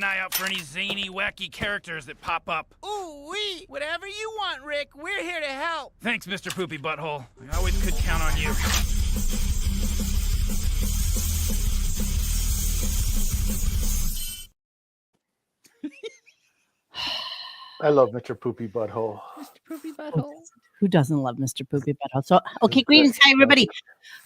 an eye out for any zany, wacky characters that pop up. Ooh-wee! Whatever you want, Rick. We're here to help. Thanks, Mr. Poopy Butthole. I always could count on you. I love Mr. Poopy Butthole. Mr. Poopy Butthole. Who doesn't love Mr. Poopy Butthole? So, okay, greetings. Hi, everybody.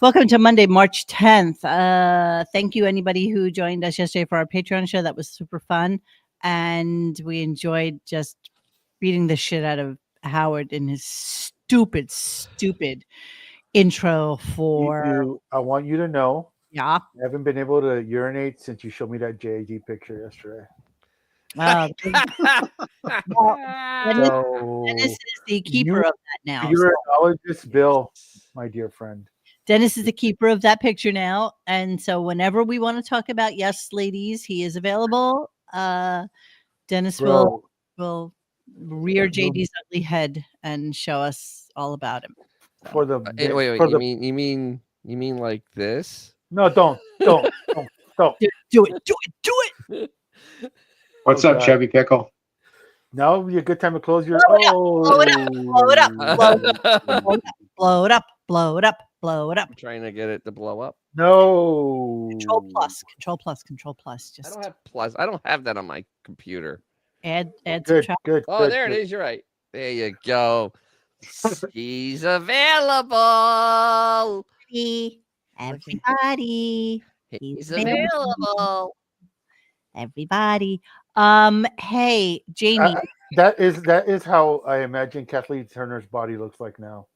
Welcome to Monday, March 10th. Thank you, anybody who joined us yesterday for our Patreon show. That was super fun. And we enjoyed just beating the shit out of Howard in his stupid intro for... I want you to know, Yeah. I haven't been able to urinate since you showed me that JAG picture yesterday. Well, So Dennis is the keeper of that now. You're acknowledges Bill, my dear friend. Dennis is the keeper of that picture now. And so whenever we want to talk about Yes Ladies, he is available. Dennis will rear JD's ugly head and show us all about him. So. For the wait, for you mean like this? No, don't. Do it. What's up, God. Chevy Pickle? Now would be a good time to close your. Blow it up. I'm trying to get it to blow up. No. Control plus. Just I don't have plus. I don't have that on my computer. add Good, subtract. good. Oh, good, there good. it is. You're right. There you go. He's available. Everybody. He's available. Everybody. Hey, Jamie. That is how I imagine Kathleen Turner's body looks like now.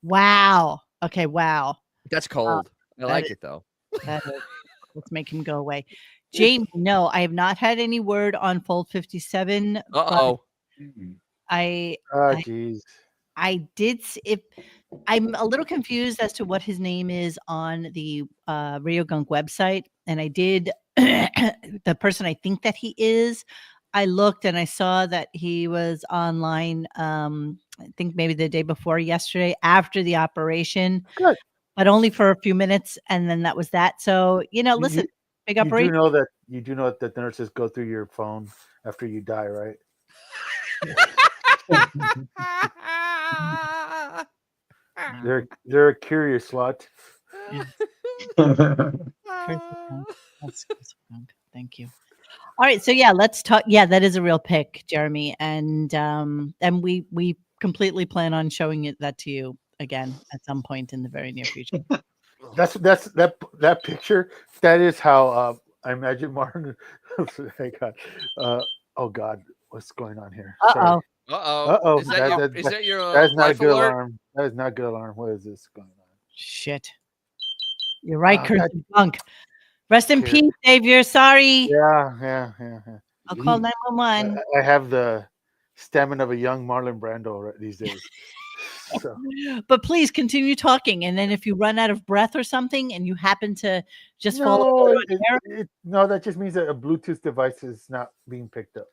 Wow. Okay, wow. That's cold. I like it though. Let's make him go away. Jamie, no, I have not had any word on Fold 57. Uh-oh. Jeez. I did. I'm a little confused as to what his name is on the RadioGunk website, and I did. The person I think that he is, I looked and I saw that he was online. I think maybe the day before yesterday, after the operation. Good. But only for a few minutes, and then that was that. So listen, big operation. You do know that the nurses go through your phone after you die, right? They're a curious lot. Yeah. Thank you. All right, so let's talk. Yeah, that is a real pick, Jeremy, and we completely plan on showing that to you again at some point in the very near future. That picture. That is how I imagine Martin. Oh God, what's going on here? Uh-oh. Uh-oh. Is that your that's not a life good alert? alarm. That is not a good alarm. What is this going on? Shit. You're right, Kirsten Funk. Rest in peace, Xavier. Sorry. Yeah. I'll call 911. I have the stamina of a young Marlon Brando these days. So. But please continue talking, and then if you run out of breath or something, and you happen to just fall over on air, no, that just means that a Bluetooth device is not being picked up.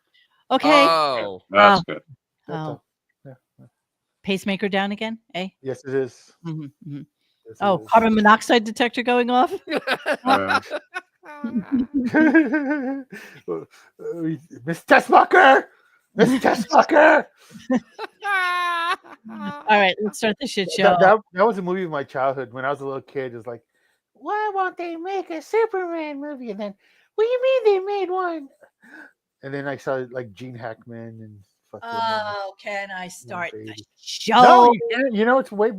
Okay. Oh, that's good. Oh. Yeah. Pacemaker down again, eh? Yes, it is. Mm-hmm. Yes, Oh, it is. carbon monoxide detector going off. Miss Tessmacher! Miss Tessmacher! All right, let's start the shit show. That was a movie of my childhood. When I was a little kid, it was like, why won't they make a Superman movie? And then, what do you mean they made one? And then I saw like Gene Hackman and fucking. Oh, can I start the No, show? you can't. You know, it's way.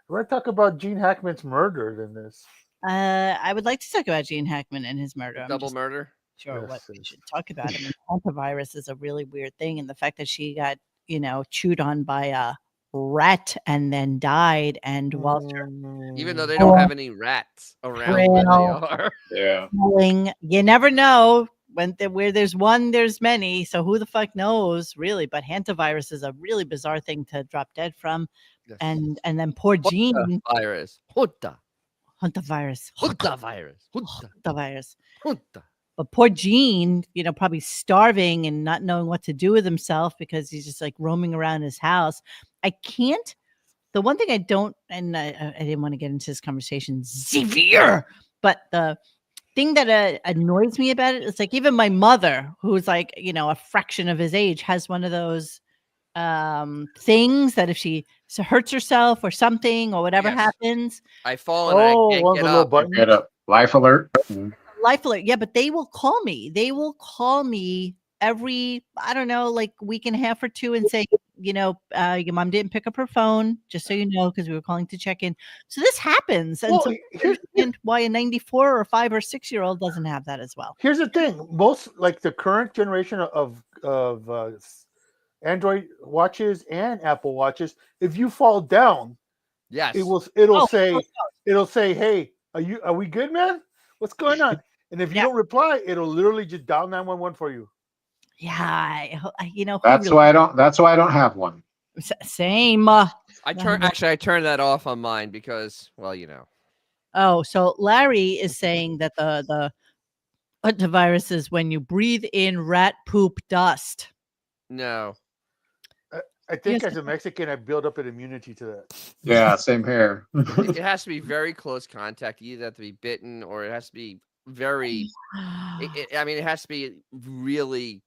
We're going to talk about Gene Hackman's murder than this. I would like to talk about Gene Hackman and his murder. double murder. Sure, Yes, what we yes. should talk about. I mean, hantavirus is a really weird thing, and the fact that she got chewed on by a rat and then died, and Walter Even though they don't have any rats around where they are. Yeah. you never know. Where there's one, there's many. So who the fuck knows, really? But hantavirus is a really bizarre thing to drop dead from. Yes. And then poor Gene. Virus. Hunta. Hantavirus. Virus. Hantavirus. Hunta. But poor Gene, probably starving and not knowing what to do with himself because he's just like roaming around his house. The one thing I don't, and I didn't want to get into this conversation, Xavier, But the thing that annoys me about it is like even my mother, who's like, a fraction of his age, has one of those things that if she hurts herself or something or whatever Yes. happens, I fall and I can't one get of the little up. buttons. Get up. Life alert. life alert. Yeah, but they will call me. They will call me every, I don't know, like week and a half or two and say, your mom didn't pick up her phone, just so you know, because we were calling to check in. So this happens. And Well, so I here's understand why a 94 or 5 or 6-year-old doesn't have that as well. here's the thing. Most like the current generation of Android watches and Apple watches, if you fall down, Yes. it'll say, "Hey, are we good, man? What's going on?" And if you don't reply, it'll literally just dial 911 for you. Yeah, That's why I don't have one. Same. I turned that off on mine because, well, Oh, so Larry is saying that the virus is when you breathe in rat poop dust. No. I think as a Mexican, I build up an immunity to that. Yeah, same here. It has to be very close contact. You either have to be bitten or it has to be very. It has to be really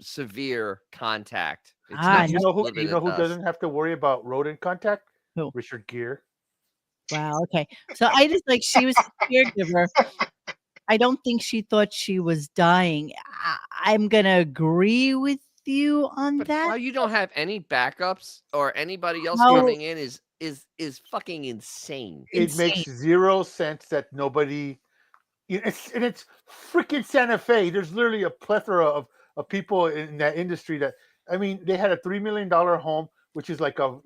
severe contact. It's not You just know a who little bit of dust. doesn't have to worry about rodent contact? Who? Richard Gere. Wow. Okay. So I just she was a caregiver. I don't think she thought she was dying. I'm gonna agree with you on But that. how you don't have any backups or anybody else coming in is fucking insane. It makes zero sense that nobody. It's freaking Santa Fe. There's literally a plethora of people in that industry that, I mean, they had a $3 million home, which is like a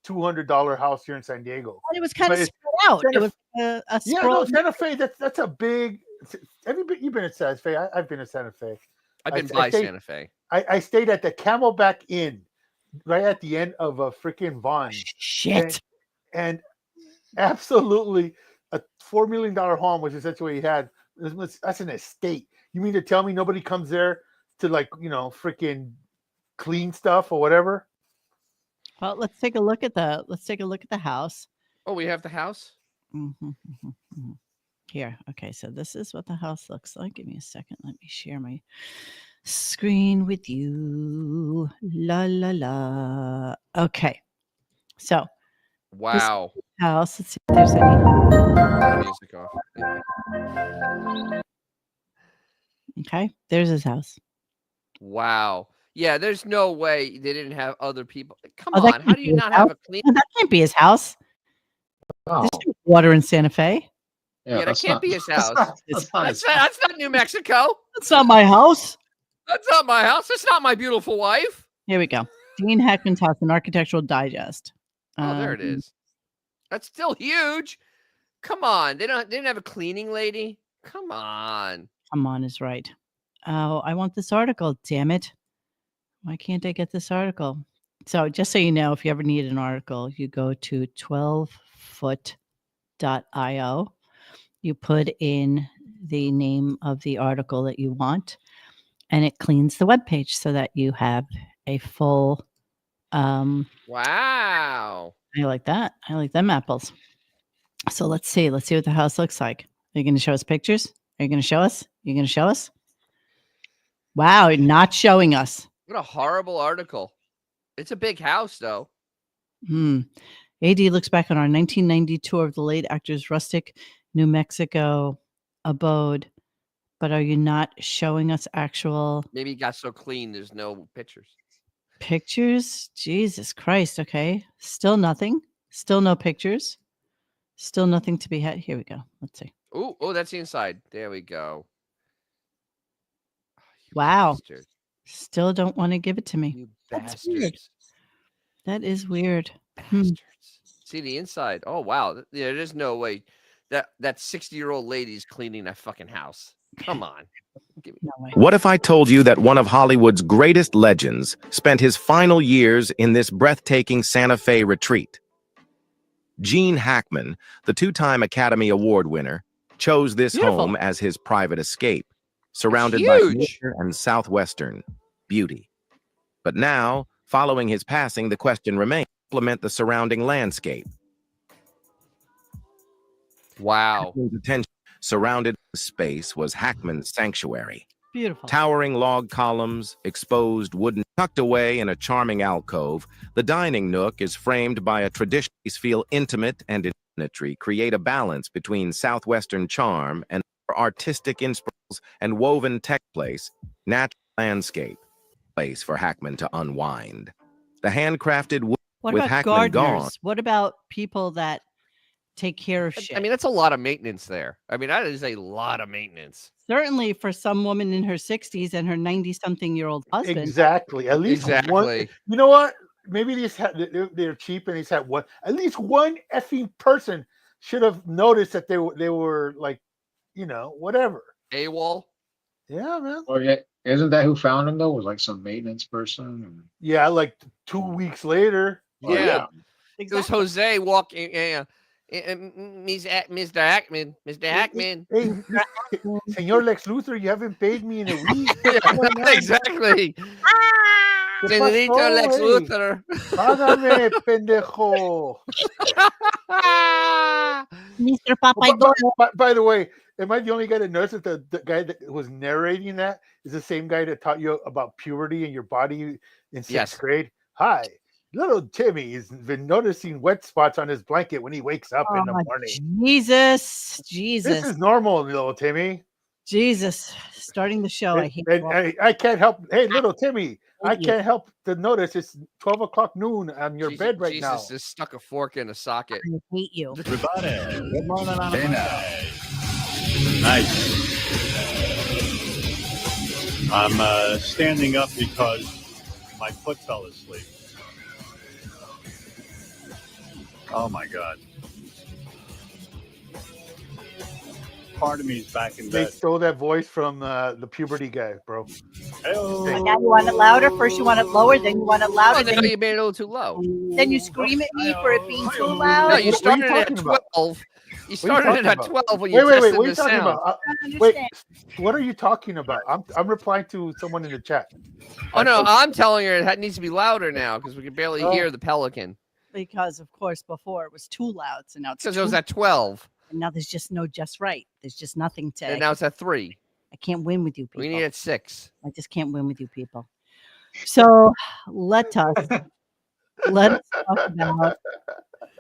$200 house here in San Diego. And it was kind of spread out. It was a sprawl. Santa Fe. That's a big. You've been at Santa Fe. I've been at Santa Fe. I've been by Santa Fe. I stayed at the Camelback Inn, right at the end of a freaking Vaughn. Shit. And absolutely a $4 million home, which is essentially what he had. That's an estate. You mean to tell me nobody comes there to freaking clean stuff or whatever? Well, let's take a look at the house. Oh, we have the house? Mm-hmm. Here. Okay, so this is what the house looks like. Give me a second. Let me share my screen with you. La la la. Okay. So wow. House. Let's see if there's any music off. Yeah. Okay, there's his house. Wow. Yeah, there's no way they didn't have other people. Come Oh, on, how do you not have a clean? No, that can't be his house. Oh. There's no water in Santa Fe. Yeah, that can't be his house. That's not New Mexico. That's not my house. That's not my house. That's not my beautiful wife. Here we go. Dean Hackman's house, an Architectural Digest. Oh, there it is. That's still huge. Come on, they didn't have a cleaning lady. Come on. Come on is right. Oh, I want this article. Damn it! Why can't I get this article? So just so you know, if you ever need an article, you go to 12foot.io. You put in the name of the article that you want, and it cleans the web page so that you have a full. Wow. I like that. I like them apples. So let's see. Let's see what the house looks like. Are you going to show us pictures? Are you going to show us? You're going to show us? Wow, not showing us. What a horrible article. It's a big house, though. AD looks back on our 1990 tour of the late actor's rustic New Mexico abode. But are you not showing us actual... Maybe it got so clean, there's no pictures. Pictures? Jesus Christ. Okay. Still nothing. Still no pictures. Still nothing to be had. Here we go. Let's see. Oh, that's the inside. There we go. Wow. Bastard. Still don't want to give it to me. You That's weird. bastards. That is weird. Bastards. See the inside. Oh, wow. Yeah, there's no way that 60-year-old lady's cleaning that fucking house. Come on. No way. What if I told you that one of Hollywood's greatest legends spent his final years in this breathtaking Santa Fe retreat? Gene Hackman, the two-time Academy Award winner, chose this home as his private escape, surrounded by nature and southwestern beauty. But now, following his passing, the question remains: implement the surrounding landscape. Wow. surrounded by space, was Hackman's sanctuary. Beautiful. Towering log columns, exposed wooden, tucked away in a charming alcove, the dining nook is framed by a tradition. Feel intimate and infinity, create a balance between Southwestern charm and artistic inspirations and woven tech place, natural landscape, place for Hackman to unwind. The handcrafted wood What with about Hackman gardeners? gone. What about people that take care of shit? I mean, that's a lot of maintenance there. I mean, that is a lot of maintenance. Certainly for some woman in her 60s and her 90-something-year-old husband. Exactly. At least one. Exactly. You know what? Maybe they're cheap and he's had one. At least one effing person should have noticed that they were like, you know, whatever. AWOL. Yeah, man. Well, yeah, isn't that who found him though? Was like some maintenance person? Yeah, like 2 weeks later. Yeah. It was Exactly. Jose walking. Mr. Hackman. Mr. Hackman. Hey, Senor Lex Luthor, you haven't paid me in a week. Exactly. ¿Qué Senorito pasó, Lex güey? Luthor. Págame, pendejo. Mr. Popeye. By the way, am I the only guy that noticed that the guy that was narrating that is the same guy that taught you about puberty and your body in sixth grade? Hi, little Timmy has been noticing wet spots on his blanket when he wakes up in the morning. Jesus. This is normal, little Timmy. Jesus. Starting the show. I hate And I can't help. Hey, little Timmy, I you. can't help to notice it's 12 o'clock noon on your bed right now. Jesus just stuck a fork in a socket. I hate you. Everybody, good morning on a Monday. Nice. I'm standing up because my foot fell asleep. Oh my God. Part of me is back in They bed. stole that voice from the puberty guy, bro. Hey-o. And now you want it louder. First you want it lower, then you want it louder, Oh, then now you, you made it a little too low. then you scream at me for it being too No, loud. you What are you started it at talking about? 12. You What are you started it talking at about? 12 when you Wait. tested What are the you talking sound. about? I don't Wait, understand. what are you talking about? I'm replying to someone in the chat. Oh no, I'm telling her it needs to be louder now because we can barely Oh. hear the pelican. Because of course before it was too loud, so now it's Because it was too- at 12, and now there's just no just right. There's just nothing to. and now it's at 3. I can't win with you people. We need it at 6. I just can't win with you people. So let us talk about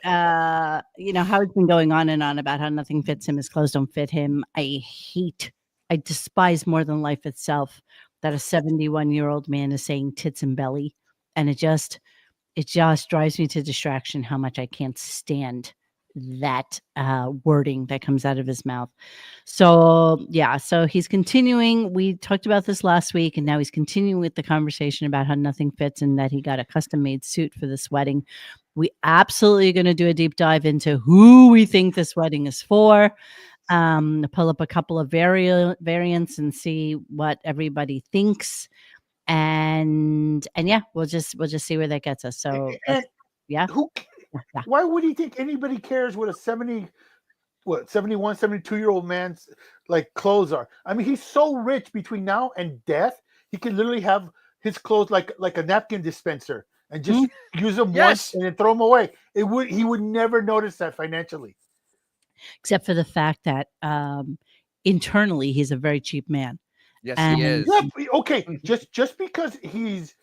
how it's been going on and on about how nothing fits him, his clothes don't fit him. I despise more than life itself that a 71-year-old man is saying tits and belly, and it just drives me to distraction how much I can't stand that wording that comes out of his mouth. So he's continuing. We talked about this last week, and now he's continuing with the conversation about how nothing fits and that he got a custom-made suit for this wedding. We absolutely are going to do a deep dive into who we think this wedding is for. Pull up a couple of variants and see what everybody thinks. And yeah, we'll just see where that gets us. So yeah. Why would he think anybody cares what a 71, 72-year-old man's like clothes are? I mean, he's so rich between now and death, he could literally have his clothes like a napkin dispenser and just use them once and then throw them away. He would never notice that financially. Except for the fact that internally he's a very cheap man. Yes, he is. Yeah, okay, just because he's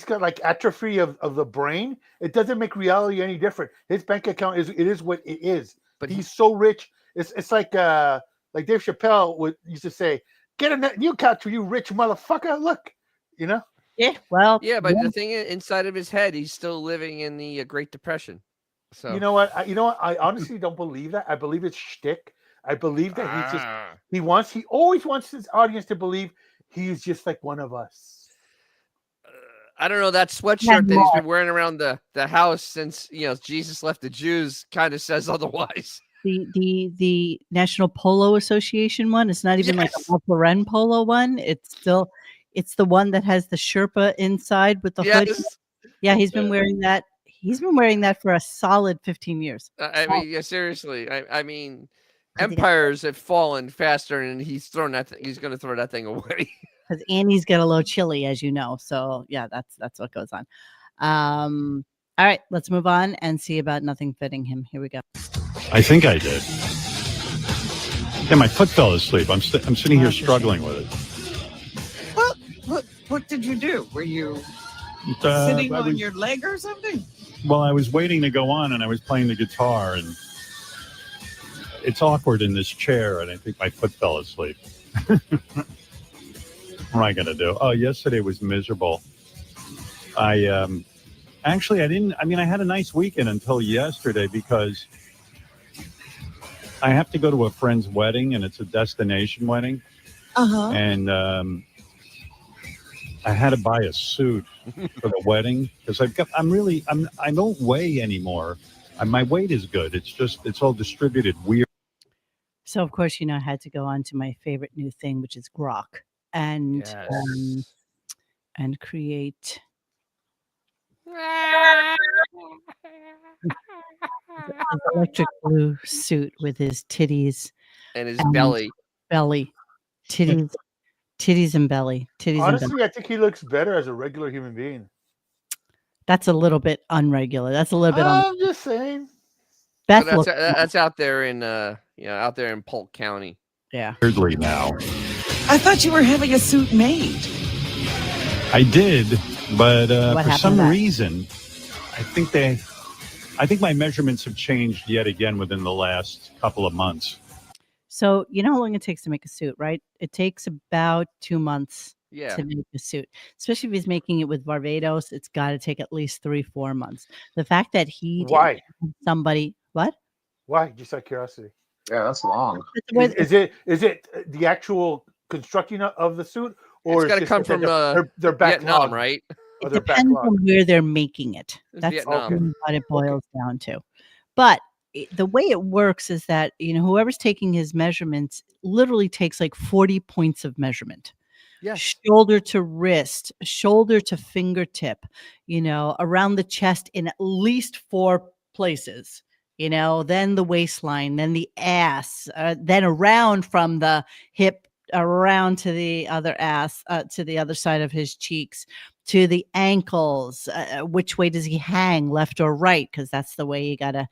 got like atrophy of the brain, it doesn't make reality any different. His bank account is what it is. But he's so rich. It's like Dave Chappelle used to say, "Get a new couch for you rich motherfucker." Look, you know. Yeah. Well. Yeah, but the thing inside of his head, he's still living in the Great Depression. So You know what? I honestly don't believe that. I believe it's shtick. I believe that he always wants his audience to believe he's just like one of us. I don't know, that sweatshirt that he's been wearing around the house since Jesus left the Jews kind of says otherwise. The National Polo Association one. It's not even like a Ralph Lauren polo one. It's the one that has the Sherpa inside with the hood. Yeah, he's been wearing that. He's been wearing that for a solid 15 years. I mean, yeah, seriously. I mean, empires have fallen faster, and he's thrown that. He's going to throw that thing away. Because Annie's got a little chilly, as you know. So yeah, that's what goes on. All right, let's move on and see about nothing fitting him. Here we go. I think I did. Yeah, my foot fell asleep. I'm sitting here struggling with it. Well, what did you do? Were you Uh, sitting I on was- your leg or something? Well, I was waiting to go on, and I was playing the guitar, and it's awkward in this chair, and I think my foot fell asleep. What am I going to do? Oh, yesterday was miserable. I didn't. I mean, I had a nice weekend until yesterday because I have to go to a friend's wedding, and it's a destination wedding, and I had to buy a suit for the wedding because I don't weigh anymore. My weight is good. It's all distributed weird. So of course, I had to go on to my favorite new thing, which is Grok, and Yes. and create his electric blue suit with his titties And his and belly. titties and belly. Honestly, I think he looks better as a regular human being. That's a little bit unregular. That's a little bit on. I'm just saying. Beth So looks, that's out there in out there in Polk County. yeah. Weirdly now. I thought you were having a suit made. I did, but What for happened some to that? reason, I think my measurements have changed yet again within the last couple of months. So you know how long it takes to make a suit, right? It takes about 2 months Yeah. to make a suit, especially if he's making it with Barbados. It's got to take at least 3-4 months. The fact that he didn't Why? have somebody what Why? Just out of curiosity. Yeah, that's long. Is it the actual constructing of the suit, or It's got to just come that from they're Vietnam, backlogged? right? Or It they're depends backlogged? on where they're making it. It's That's Vietnam. really what it boils down to. But the way it works is that whoever's taking his measurements literally takes like 40 points of measurement. Yes. Shoulder to wrist, shoulder to fingertip, around the chest in at least 4 places. Then the waistline, then the ass, then around from the hip around to the other ass, to the other side of his cheeks, to the ankles. Which way does he hang, left or right? Because that's the way you got to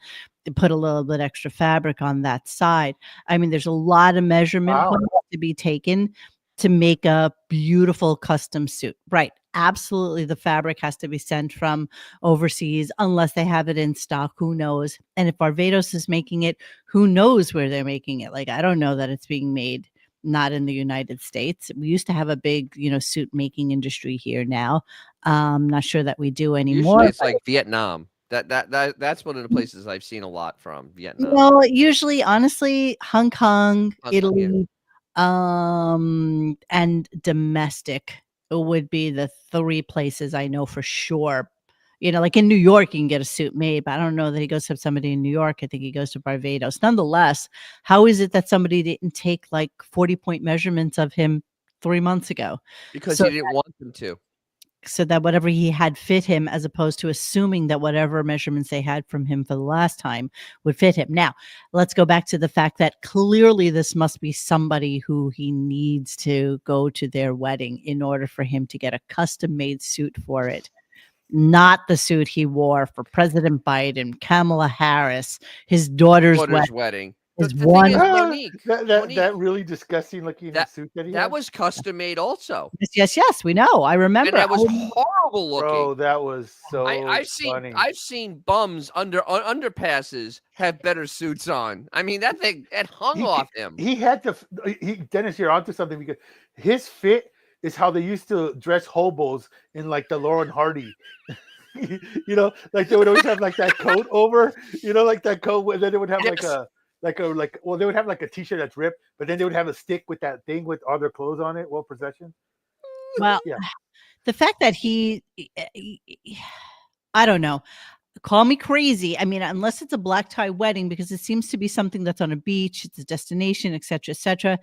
put a little bit extra fabric on that side. I mean, there's a lot of measurement Wow. points to be taken to make a beautiful custom suit. Right. Absolutely. The fabric has to be sent from overseas unless they have it in stock. Who knows? And if Barbados is making it, who knows where they're making it? Like, I don't know that it's being made not in the United States. We used to have a big, suit making industry here now. Not sure that we do anymore. Usually it's like Vietnam. That's one of the places I've seen a lot from Vietnam. Well, usually, honestly, Hong Kong, Kong, Italy, and domestic would be the 3 places I know for sure. Like in New York, you can get a suit made, but I don't know that he goes to somebody in New York. I think he goes to Barbados. Nonetheless, how is it that somebody didn't take like 40-point measurements of him 3 months ago? Because So he didn't want them to. So that whatever he had fit him, as opposed to assuming that whatever measurements they had from him for the last time would fit him. Now, let's go back to the fact that clearly this must be somebody who he needs to go to their wedding in order for him to get a custom-made suit for it. Not the suit he wore for President Biden, Kamala Harris, his daughter's wedding. His The one. thing is, Monique, That really disgusting looking suit that he that had? was custom made also. Yes, we know. I remember. And that was horrible looking. Bro, that was so I've seen bums under underpasses have better suits on. I mean, that thing it hung off him. He had to. Dennis, you're onto something because his fit is how they used to dress hobos in like the Laurel and Hardy. Like they would always have like that coat over. Like that coat. And then they would have well, they would have like a t-shirt that's ripped, but then they would have a stick with that thing with all their clothes on it. Well, possession. Well, yeah. The fact that I don't know. Call me crazy. I mean, unless it's a black tie wedding, because it seems to be something that's on a beach, it's a destination, et cetera,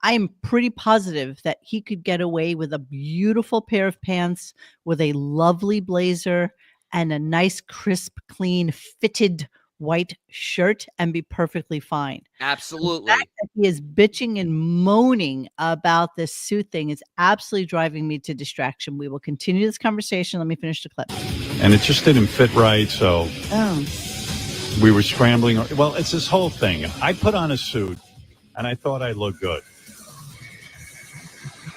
I am pretty positive that he could get away with a beautiful pair of pants with a lovely blazer and a nice, crisp, clean, fitted white shirt and be perfectly fine. Absolutely. The fact that he is bitching and moaning about this suit thing is absolutely driving me to distraction. We will continue this conversation. Let me finish the clip. And it just didn't fit right, so we were scrambling. Well, it's this whole thing. I put on a suit and I thought I looked good.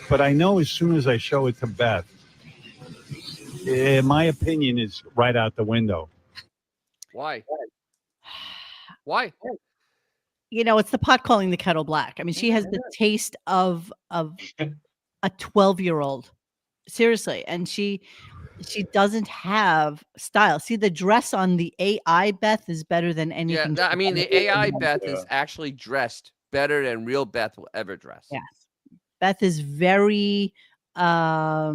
But I know as soon as I show it to Beth, my opinion is right out the window. Why? Why? It's the pot calling the kettle black. I mean, she has the taste of a 12-year-old. Seriously, and she doesn't have style. See, the dress on the AI Beth is better than anything. Yeah, I mean, the AI Beth Yeah. is actually dressed better than real Beth will ever dress. Yes. Beth is very I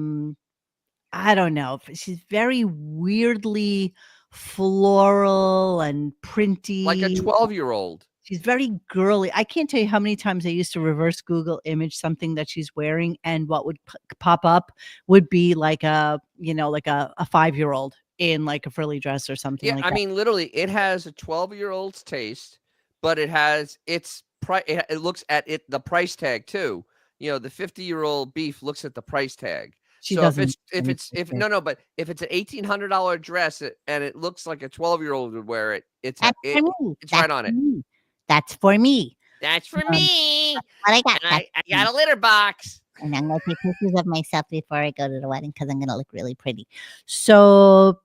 don't know. She's very weirdly floral and printy. Like a 12-year-old. She's very girly. I can't tell you how many times I used to reverse Google image something that she's wearing, and what would pop up would be like a 5-year-old in like a frilly dress or something Yeah, like I that. mean, literally, it has a 12-year-old's taste, but it has its price. It looks at the price tag too. The 50-year-old beef looks at the price tag. She So doesn't. but if it's an $1,800 dress and it looks like a 12-year-old would wear it, it's That's for me. it's That's right on for it. me. That's for me. That's for me. What I got. And I got a litter box. And I'm going to take pictures of myself before I go to the wedding because I'm going to look really pretty. So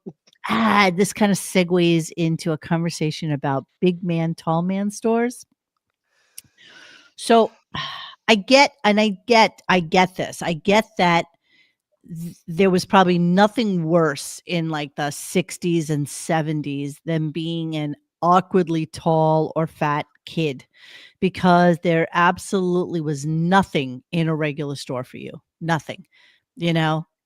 this kind of segues into a conversation about big man, tall man stores. So I get this. I get that there was probably nothing worse in like the 60s and 70s than being an awkwardly tall or fat kid, because there absolutely was nothing in a regular store for you. Nothing.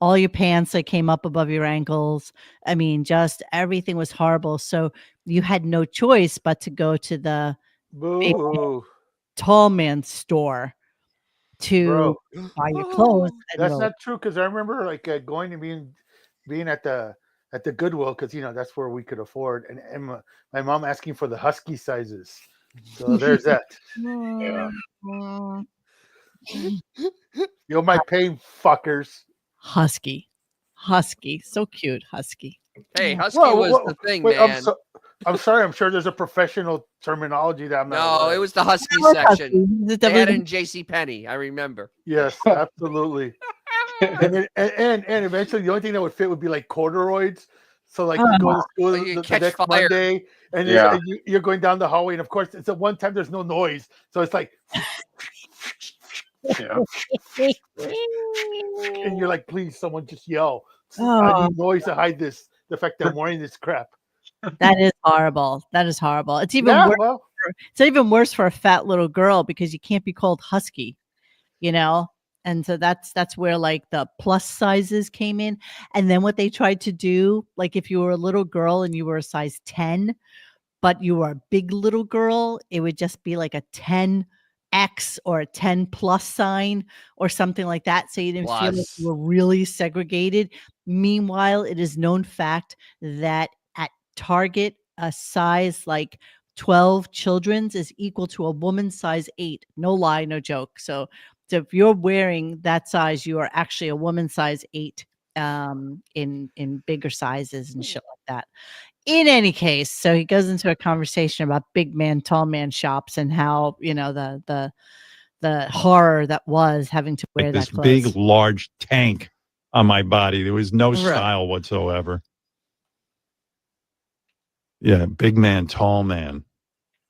All your pants that came up above your ankles. I mean, just everything was horrible. So you had no choice but to go to the Boo. tall man store to Bro, buy your clothes. that's not true, because I remember like going and being at the Goodwill, because that's where we could afford, and my mom asking for the husky sizes. So there's that. Yeah. You're my pain, fuckers. Husky, so cute, husky. Hey, husky Whoa, was whoa, the thing, wait, man. I'm sorry. I'm sure there's a professional terminology that I'm not. No, aware it of. was the husky section. They had it in JCPenney, I remember. Yes, absolutely. and eventually, the only thing that would fit would be like corduroys. So like you go to school you the catch next fire. Monday, and Yeah. you're going down the hallway, and of course, it's at one time there's no noise, so it's like, Yeah. and you're like, please, someone just yell. I Oh, need noise to hide the fact that I'm wearing this crap. that is horrible. It's even Yeah, worse. well, It's even worse for a fat little girl because you can't be called husky, And so that's where like the plus sizes came in. And then what they tried to do, like if you were a little girl and you were a size 10, but you were a big little girl, it would just be like a 10X or a 10 plus sign or something like that. So you didn't feel like Plus. you were really segregated. Meanwhile, it is known fact that at Target, a size like 12 children's is equal to a woman's size 8. No lie, no joke. So if you're wearing that size, you are actually a woman's size 8 in bigger sizes and shit like that. In any case, so he goes into a conversation about big man, tall man shops and how, the horror that was having to wear Like that this clothes. big, large tank on my body. There was no Right. style whatsoever. Yeah, big man, tall man,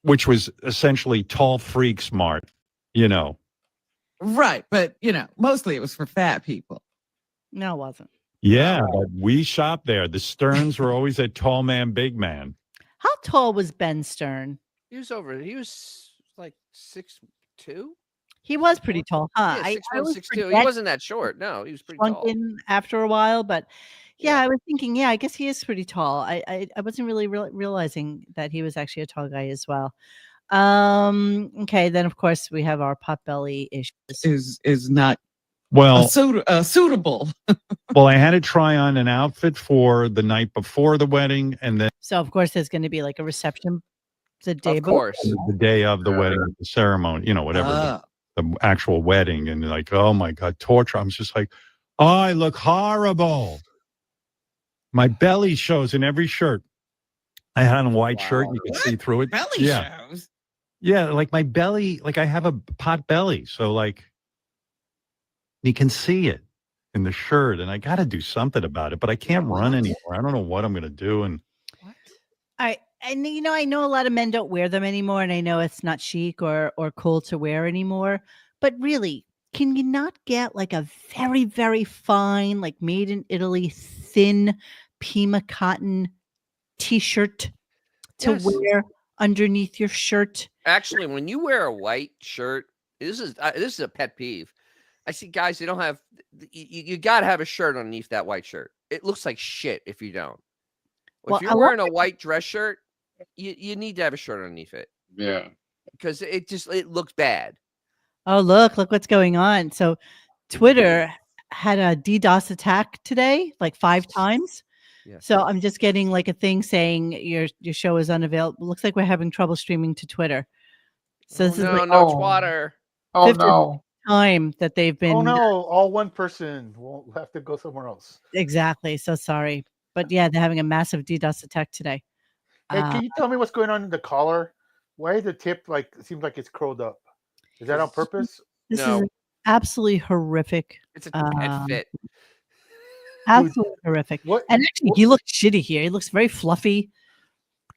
which was essentially tall freak smart, Right. But, mostly it was for fat people. No, it wasn't. Yeah, but we shopped there. The Stearns were always a tall man, big man. How tall was Ben Stern? He was like 6'2". He was pretty tall, huh? Yeah, 6'1", always 6'2". He forget wasn't that short. No, he was pretty shrunk tall. in after a while, but yeah, I was thinking, I guess he is pretty tall. I wasn't really realizing that he was actually a tall guy as well. Okay, then of course we have our potbelly issues. Is not Well, suitable. well, I had to try on an outfit for the night before the wedding, and then So of course there's going to be like a reception the day Of before. course. the day of the wedding, the ceremony, whatever the actual wedding, and like, oh my God, torture. I was just like, oh, I look horrible. My belly shows in every shirt. I had on a white shirt, you could see through it. Belly Yeah. shows. Yeah, like my belly, like I have a pot belly, so like you can see it in the shirt, and I got to do something about it, but I can't run anymore. I don't know what I'm going to do. And And I know a lot of men don't wear them anymore, and I know it's not chic or cool to wear anymore. But really, can you not get like a very, very fine, like made in Italy, thin Pima cotton T-shirt to Yes. wear underneath your shirt? Actually, when you wear a white shirt, this is a pet peeve. I see guys, they don't have. You got to have a shirt underneath that white shirt. It looks like shit if you don't. Well, If you're wearing a white dress shirt, you need to have a shirt underneath it. Yeah. Because it looks bad. Oh, look what's going on. So Twitter had a DDoS attack today, like 5 times. Yes. So I'm just getting like a thing saying your show is unavailable. Looks like we're having trouble streaming to Twitter. So this is like Oh. twatter. Oh 50th no. time that they've been. Oh no, all one person. We'll have to go somewhere else. Exactly. So sorry. But yeah, they're having a massive DDoS attack today. Hey, can you tell me what's going on in the collar? Why is the tip like it seems like it's curled up? Is that on purpose? This No. is absolutely horrific. It's a pet fit. Absolutely horrific. What? And actually, he looks shitty here. He looks very fluffy,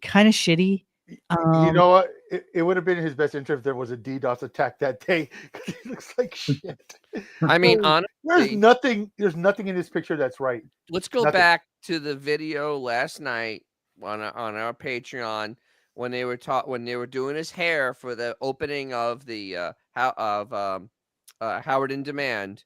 kind of shitty. You know what? It would have been in his best interest if there was a DDoS attack that day because he looks like shit. I mean, there's honestly, nothing in this picture that's right. let's go Nothing. back to the video last night on our Patreon when they were doing his hair for the opening of the Howard in Demand,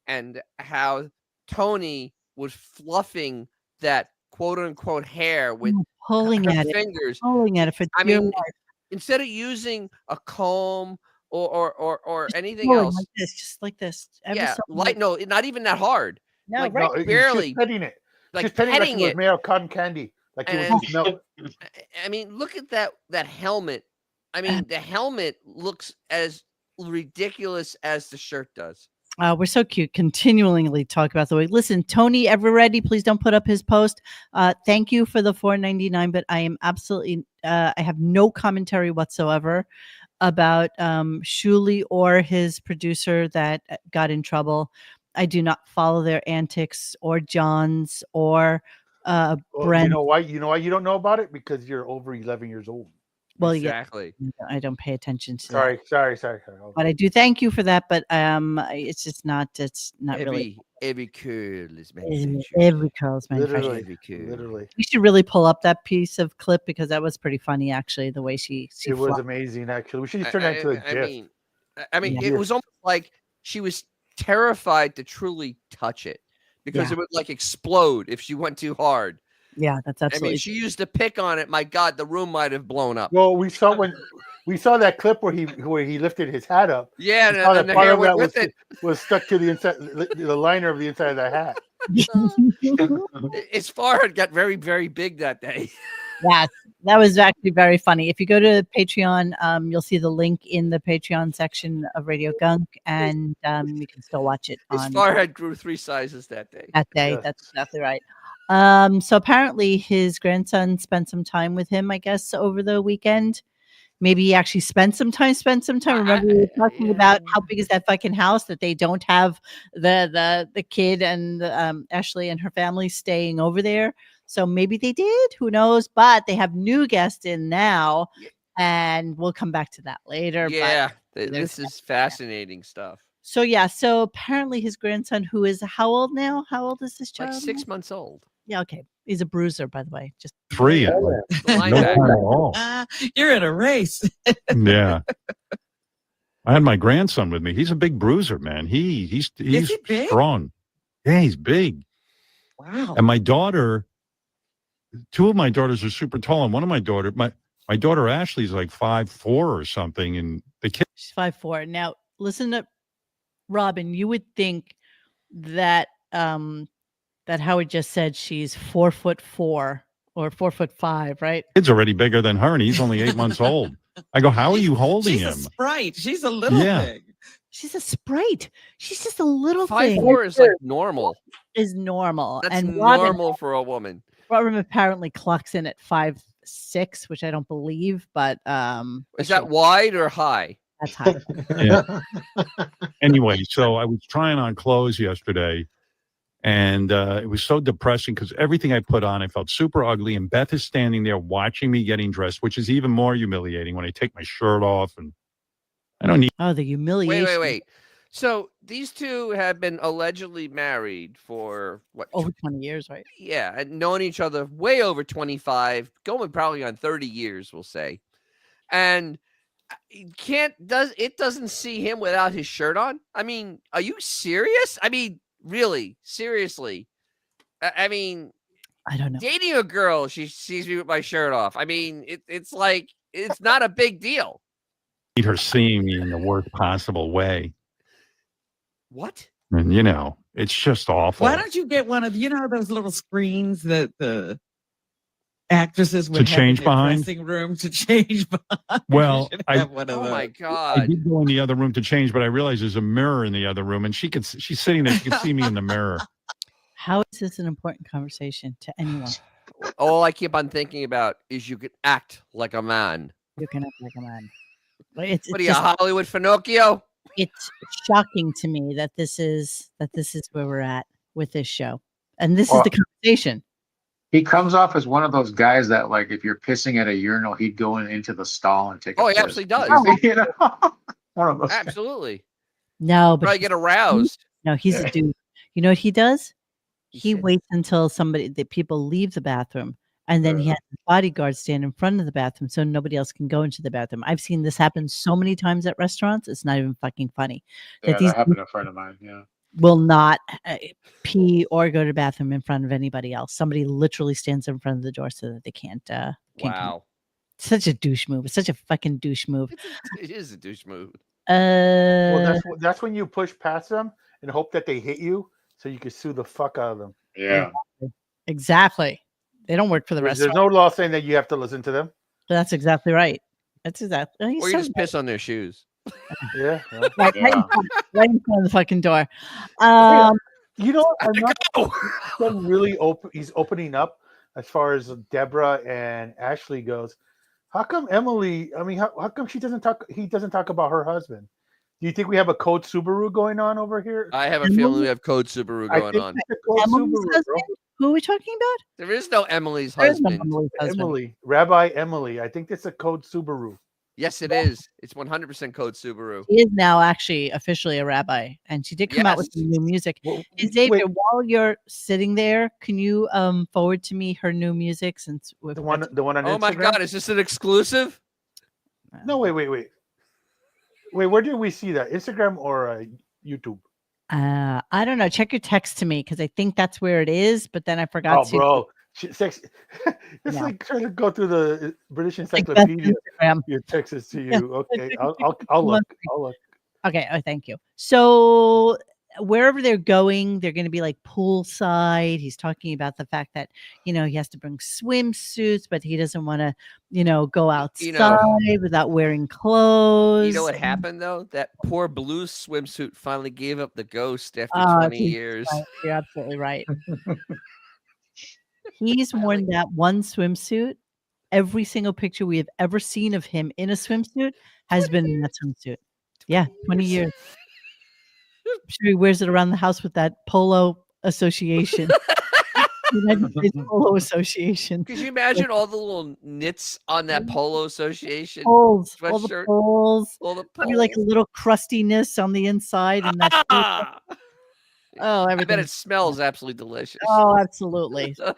and how Tony was fluffing that quote unquote hair with pulling her at it, fingers. pulling at it for I dear mean, life. instead of using a comb or anything Pulling else, like this, just like this. Ever yeah, so like no, not even that hard. No, like right. No, barely she's petting it. like She's petting it like petting it was it. made of cotton candy. Like it was And- just melt. I mean, look at that helmet. I mean, the helmet looks as ridiculous as the shirt does. We're so cute. Continually talk about the way. Listen, Tony Everready, please don't put up his post. Thank you for the $4.99, but I am absolutely. I have no commentary whatsoever about Shuli or his producer that got in trouble. I do not follow their antics or John's or Well, Brent. you know why? You know why you don't know about it? Because you're over 11 years old. Well, Exactly. yeah, I don't pay attention to that. Sorry. But I do thank you for that. But it's just not. It's not really. Every curl is Every curl's manufactured. Literally. You should really pull up that piece of clip because that was pretty funny, actually. The way she It was flopped. amazing, actually. We should just turn that into a GIF. I mean, Yeah. it was almost like she was terrified to truly touch it because Yeah. it would like explode if she went too hard. Yeah, that's I absolutely. mean, she used to pick on it. My God, the room might have blown up. Well, we saw that clip where he lifted his hat up. Yeah, We saw and that the part hair of that went with it. was stuck to the inside, the liner of the inside of the hat. His forehead got very, very big that day. Yes, that was actually very funny. If you go to Patreon, you'll see the link in the Patreon section of Radio Gunk, and you can still watch it His on forehead grew 3 sizes that day. that day. Yes. That's exactly right. So apparently his grandson spent some time with him, I guess, over the weekend. Maybe he actually spent some time. Remember, we were talking about how big is that fucking house that they don't have the kid and Ashley and her family staying over there. So maybe they did. Who knows? But they have new guests in now, and we'll come back to that later. Yeah, but this is fascinating stuff. So yeah. So apparently his grandson, who is how old now? How old is this child? Like 6 months old. Yeah. Okay. He's a bruiser, by the way. Just 3. The No linebacker. fun at all. You're in a race. Yeah. I had my grandson with me. He's a big bruiser, man. He's he big? strong. Yeah, he's big. Wow. And my daughter, 2 of my daughters are super tall, and one of my daughter Ashley's like 5'4" or something, and the kid. she's 5'4". Now listen to Robin. You would think that that Howard just said she's 4'4" or 4'5", right? Kid's already bigger than her, and he's only 8 months old. I go, how are you holding She's him? a sprite. She's a little Yeah. big. She's a sprite. She's just a little thing. 5'4" is like normal. Is normal. That's and normal for a woman. Robin apparently clocks in at 5'6", 6, which I don't believe, but Is that wide or high? that's high. Yeah. Anyway, so I was trying on clothes yesterday, and it was so depressing because everything I put on, I felt super ugly. And Beth is standing there watching me getting dressed, which is even more humiliating when I take my shirt off. And I don't need. Oh, the humiliation. Wait. So these two have been allegedly married for what? Over 20 years, right? Yeah, and known each other way over 25, going probably on 30 years, we'll say. And it doesn't see him without his shirt on? I mean, are you serious? I mean, really, seriously. I mean, I don't know. dating a girl, she sees me with my shirt off. I mean, it's like, it's not a big deal. Need her seeing me in the worst possible way. What? And, it's just awful. Why don't you get one of those little screens that the actresses would have change in their behind? dressing room to change behind? Well, You should I- have one of Oh those. my I God. did go in the other room to change, but I realized there's a mirror in the other room, and she's sitting there. She can see me in the mirror. How is this an important conversation to anyone? All I keep on thinking about is you can act like a man. You can act like a man. It's What are you, just, Hollywood Pinocchio? it's shocking to me that this is where we're at with this show, and this is the conversation. He comes off as one of those guys that, like, if you're pissing at a urinal, he'd go into the stall and take a Oh, he piss. absolutely does. One of those guys. Absolutely. No, but Probably get aroused. no, he's a dude. You know what he does? He said- waits until the people leave the bathroom, and then he has his bodyguard stand in front of the bathroom so nobody else can go into the bathroom. I've seen this happen so many times at restaurants; it's not even fucking funny. Yeah, these that happened to a friend of mine. Yeah. will not pee or go to the bathroom in front of anybody else. Somebody literally stands in front of the door so that they can't. Can't come. Wow. Such a douche move. It's such a fucking douche move. It is a douche move. Well, that's when you push past them and hope that they hit you, so you can sue the fuck out of them. Yeah. Exactly. They don't work for the There's restaurant. no law saying that you have to listen to them. That's exactly right. That's exactly. Or you just piss on their shoes. Yeah. right Yeah. in front of the fucking door. You know, I'm not really open. He's opening up as far as Deborah and Ashley goes. How come Emily? I mean, how come she doesn't talk? He doesn't talk about her husband. Do you think we have a code Subaru going on over here? I have a feeling we have Code Subaru I going think on. it's a code Emily's Subaru, bro. husband? Who are we talking about? There is no Emily's There is no husband. Emily's husband. Emily, Rabbi Emily. I think it's a code Subaru. Yes, it is. It's 100% Code Subaru. She is now actually officially a rabbi, and she did come out with Yes. some new music. Well, And Xavier, wait, while you're sitting there, can you forward to me her new music since the one on Oh Instagram? my God, is this an exclusive? No, wait. Where did we see that? Instagram or YouTube? I don't know. Check your text to me because I think that's where it is, but then I forgot Oh, to. bro. Sex. It's Yeah. like trying to go through the British Like, that's Encyclopedia. Instagram. Your text is to Yeah. you. Okay, I'll look. I'll look. Okay. Oh, thank you. So wherever they're going, they're going to be like poolside. He's talking about the fact that, he has to bring swimsuits, but he doesn't want to, go outside without wearing clothes. You know what happened, though? That poor blue swimsuit finally gave up the ghost after Oh, 20 Jesus years. Christ, you're absolutely right. He's worn that one swimsuit. Every single picture we have ever seen of him in a swimsuit has been in that swimsuit. Yeah, 20 years. I'm sure he wears it around the house with that polo association. United States Polo Association. Could you imagine all the little knits on that Polo Association Poles, all the sweatshirt? poles. All the Probably like a poles? little crustiness on the inside. And that's Ah! oh, I bet everything. it smells absolutely delicious. Oh, absolutely. So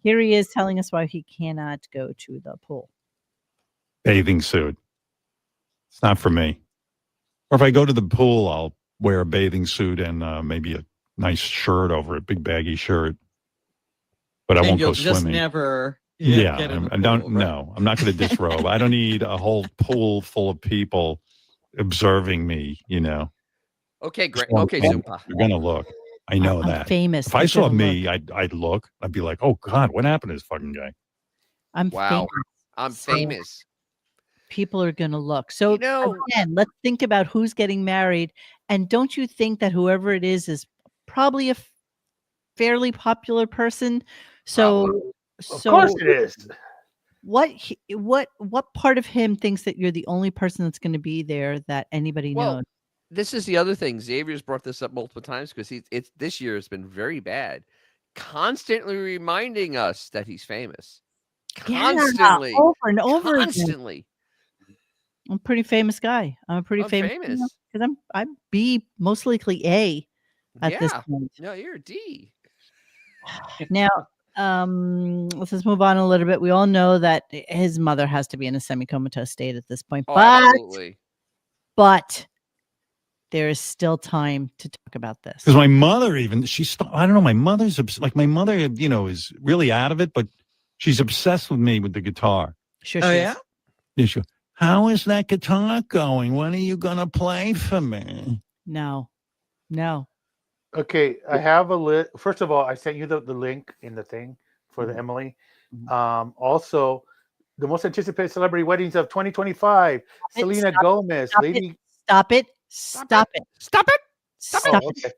here he is telling us why he cannot go to the pool. Bathing suit. It's not for me. Or if I go to the pool, I'll wear a bathing suit and maybe a nice shirt over it, big baggy shirt. But I And won't you'll go just swimming. never Yeah, get in the I don't. pool, right? No, I'm not going to disrobe. I don't need a whole pool full of people observing me. Okay, great. So Okay, they're Zumpa. going to look. I know I'm that. famous. If I They saw should've me, I'd look. I'd be like, oh God, what happened to this fucking guy? I'm Wow. famous. I'm So famous. people are going to look. So You know- again, let's think about who's getting married. And don't you think that whoever it is probably a fairly popular person? So, Of course it is. what part of him thinks that you're the only person that's going to be there that anybody Well, knows? this is the other thing. Xavier's brought this up multiple times because it's this year has been very bad. Constantly reminding us that he's famous. Constantly. Over and over again. Constantly. I'm a pretty famous guy. I'm a pretty I'm famous famous. because I'm B, most likely A at this Yeah. point. No, you're a D. Now, let's just move on a little bit. We all know that his mother has to be in a semi-comatose state at this point, Oh, absolutely. but there is still time to talk about this. Because my mother, I don't know, my mother's like my mother, is really out of it, but she's obsessed with me with the guitar. Sure. Oh she yeah. is. Yeah, sure. How is that guitar going? When are you gonna play for me? No. Okay, I have a list. First of all, I sent you the link in the thing for the Emily. Also, the most anticipated celebrity weddings of 2025. Selena Gomez, Lady. Stop it. Stop it. Okay.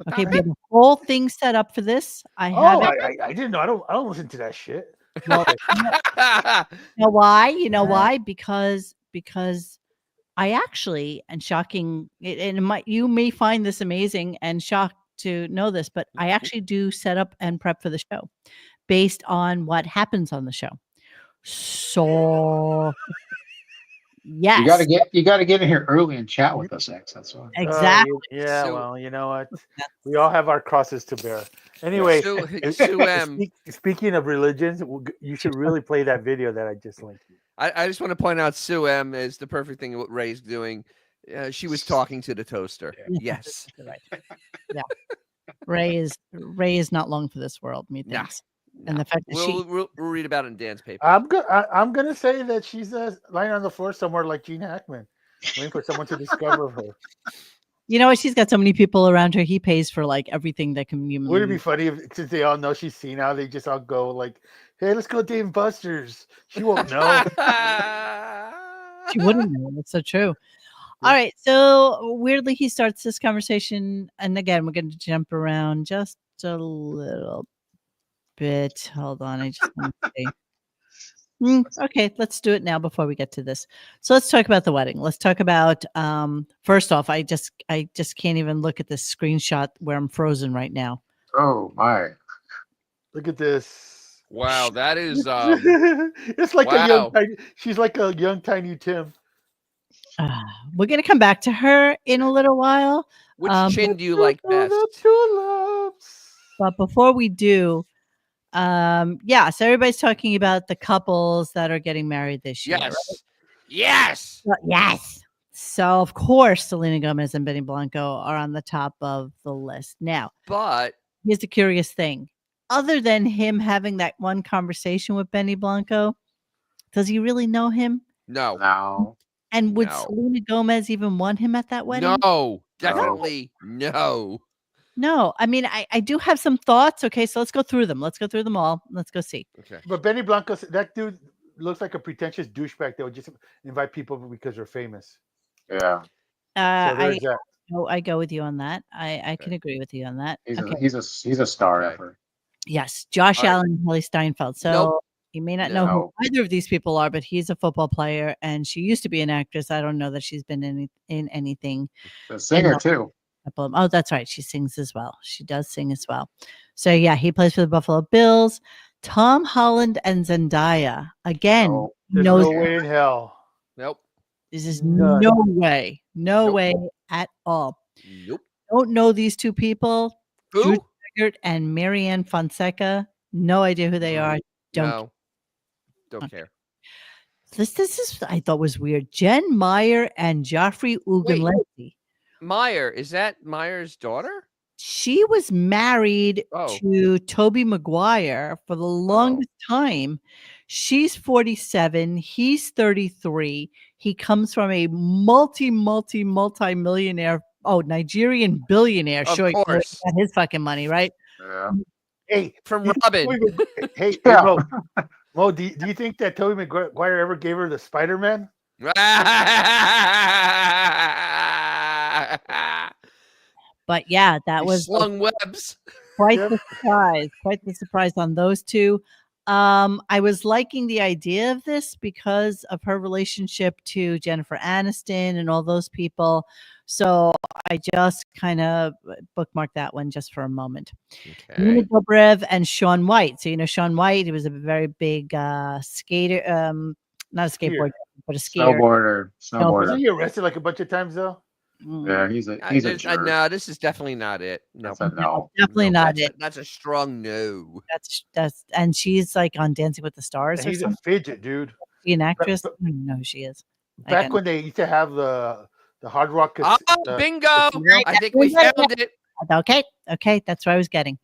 Okay, we have a whole thing set up for this. I have it. I didn't know. I don't listen to that shit. Well, you know why? You know why? Because I actually, and shocking, you may find this amazing and shocked to know this, but I actually do set up and prep for the show based on what happens on the show. So, yes, You gotta get in here early and chat with us, X. That's why. exactly. Yeah, So- well, you know what? We all have our crosses to bear. Anyway, Sue M. Speaking of religions, you should really play that video that I just linked you. I just want to point out Sue M is the perfect thing what Ray's doing. She was talking to the toaster. Yes. Right. Yeah. Ray is not long for this world, methinks. And the fact that We'll read about it in Dan's paper. I'm gonna say that she's lying on the floor somewhere like Gene Hackman, waiting for someone to discover her. you know what? She's got so many people around her. He pays for like everything that can humanly. Would it be funny if, since they all know she's seen now, they just all go like, "Hey, let's go Dave and Buster's." She won't know. She wouldn't know. That's so true. All right. So weirdly, he starts this conversation. And again, we're going to jump around just a little bit. Hold on. I just want to see. Okay, let's do it now before we get to this. So let's talk about the wedding. Let's talk about first off, I just can't even look at this screenshot where I'm frozen right now. Oh my. Look at this. Wow, that is It's like wow. a young tiny, she's like a young tiny Tim. We're gonna come back to her in a little while. Which chin do you like best? But before we do, so everybody's talking about the couples that are getting married this year. Yes. Right? Yes. Yes. So of course, Selena Gomez and Benny Blanco are on the top of the list. Now, but here's the curious thing. Other than him having that one conversation with Benny Blanco, does he really know him? No. And would No. Selena Gomez even want him at that wedding? No, definitely no. No. I mean, I do have some thoughts. Okay, so let's go through them. Let's go through them all. Let's go see. Okay. But Benny Blanco, that dude looks like a pretentious douchebag that would just invite people because they're famous. Yeah. So there's that. I go with you on that. I can agree with you on that. He's a star effer. Yes, Josh All right. Allen and Haley Steinfeld. So Nope. you may not know who either of these people are, but he's a football player, and she used to be an actress. I don't know that she's been in anything. The singer too. Oh, that's right. She sings as well. She does sing as well. So yeah, he plays for the Buffalo Bills. Tom Holland and Zendaya. Again, There's no way in hell. Nope. This is None. no way Nope. at all. Nope. Don't know these two people. Who? Drew Taggart and Marianne Fonseca. No idea who they are. Don't care. This is I thought was weird. Jen Meyer and Joffrey Ugalesi. Meyer, is that Meyer's daughter? She was married to Toby Maguire for the longest time. She's 47. He's 33. He comes from a multi-millionaire, Nigerian billionaire. Of Sure, course. he got his fucking money, right? Yeah. Hey, From Robin. Hey, Mo, do you think that Tobey Maguire ever gave her the Spider-Man? But yeah, that He was slung webs. quite the surprise. Quite the surprise on those two. I was liking the idea of this because of her relationship to Jennifer Aniston and all those people. So I just kind of bookmarked that one just for a moment. Nina Okay. Dobrev and Shaun White. So Shaun White, he was a very big skater, not a skateboard, but a skier. Snowboarder. Wasn't he arrested like a bunch of times though? Yeah, he's a jerk. No, this is definitely not it. No, That's a no. Definitely not it. That's a strong no. That's and she's like on Dancing with the Stars And or he's a something. fidget, dude. Is she an actress? I don't even know who she is. Back when they used to have the Hard Rock. Bingo! casino. I think we found it. Okay, that's what I was getting.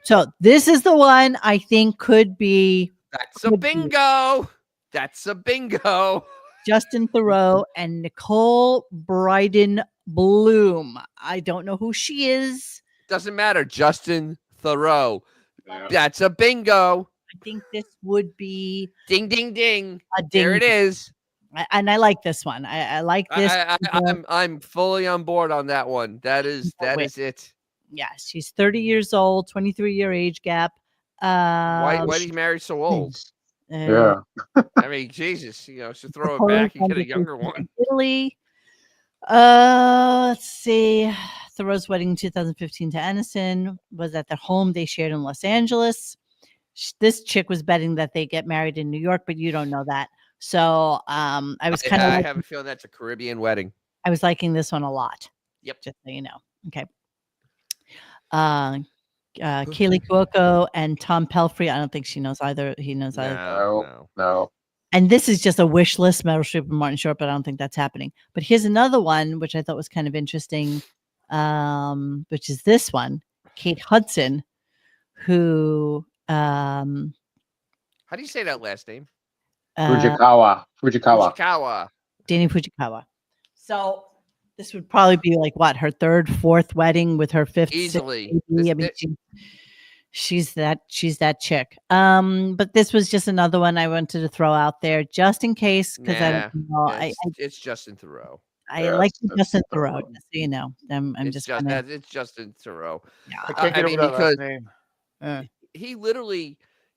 So this is the one I think could be. That's a bingo. That's a bingo. Justin Theroux and Nicole Bryden Bloom. I don't know who she is. Doesn't matter. Justin Theroux. Yeah. That's a bingo. I think this would be ding, ding, ding. A ding. There it is. And I like this one. I like this. I'm fully on board on that one. That is it. Yeah, she's 30 years old, 23-year age gap. Why did he marry so old? Yeah. I mean, Jesus, should throw it back and get a younger one. Italy. Let's see. Theroux's wedding in 2015 to Aniston was at their home they shared in Los Angeles. This chick was betting that they get married in New York, but you don't know that. So I was kind of. I have a feeling that's a Caribbean wedding. I was liking this one a lot. Yep. Just so you know. Okay. Kaylee Cuoco and Tom Pelfrey. I don't think she knows either. He knows either. No. And this is just a wish list, Meryl Streep and Martin Short, but I don't think that's happening. But here's another one, which I thought was kind of interesting, which is this one, Kate Hudson, who. How do you say that last name? Fujikawa. Danny Fujikawa. So this would probably be like what, her third, fourth wedding with her fifth. Easily. I mean, she's that chick. But this was just another one I wanted to throw out there just in case, because I don't know. It's Justin Theroux. I like Justin Theroux, just so you know. It's Justin Theroux. Yeah. I can't get over that last name.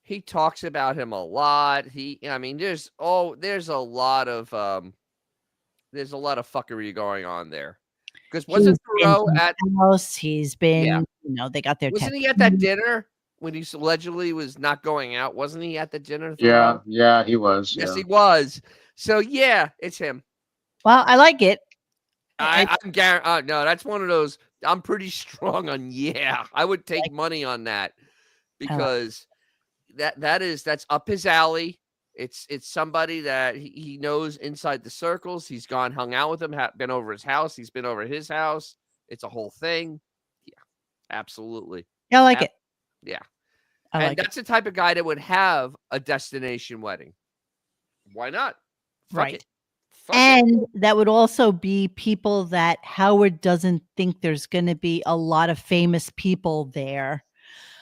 He talks about him a lot. There's a lot of fuckery going on there. Because wasn't Theroux at house? He's been, they got their. Wasn't he at that dinner when he allegedly was not going out? Wasn't he at the dinner? Theroux? Yeah, he was. Yes, he was. So yeah, it's him. Well, I like it. I'm guaranteed. No, that's one of those. I'm pretty strong on. Yeah, I would take money on that because that's up his alley. It's somebody that he knows inside the circles. He's hung out with him, been over his house. He's been over his house. It's a whole thing. Yeah, absolutely. Yeah, I like it. Yeah. And that's the type of guy that would have a destination wedding. Why not? Right. And that would also be people that Howard doesn't think there's going to be a lot of famous people there.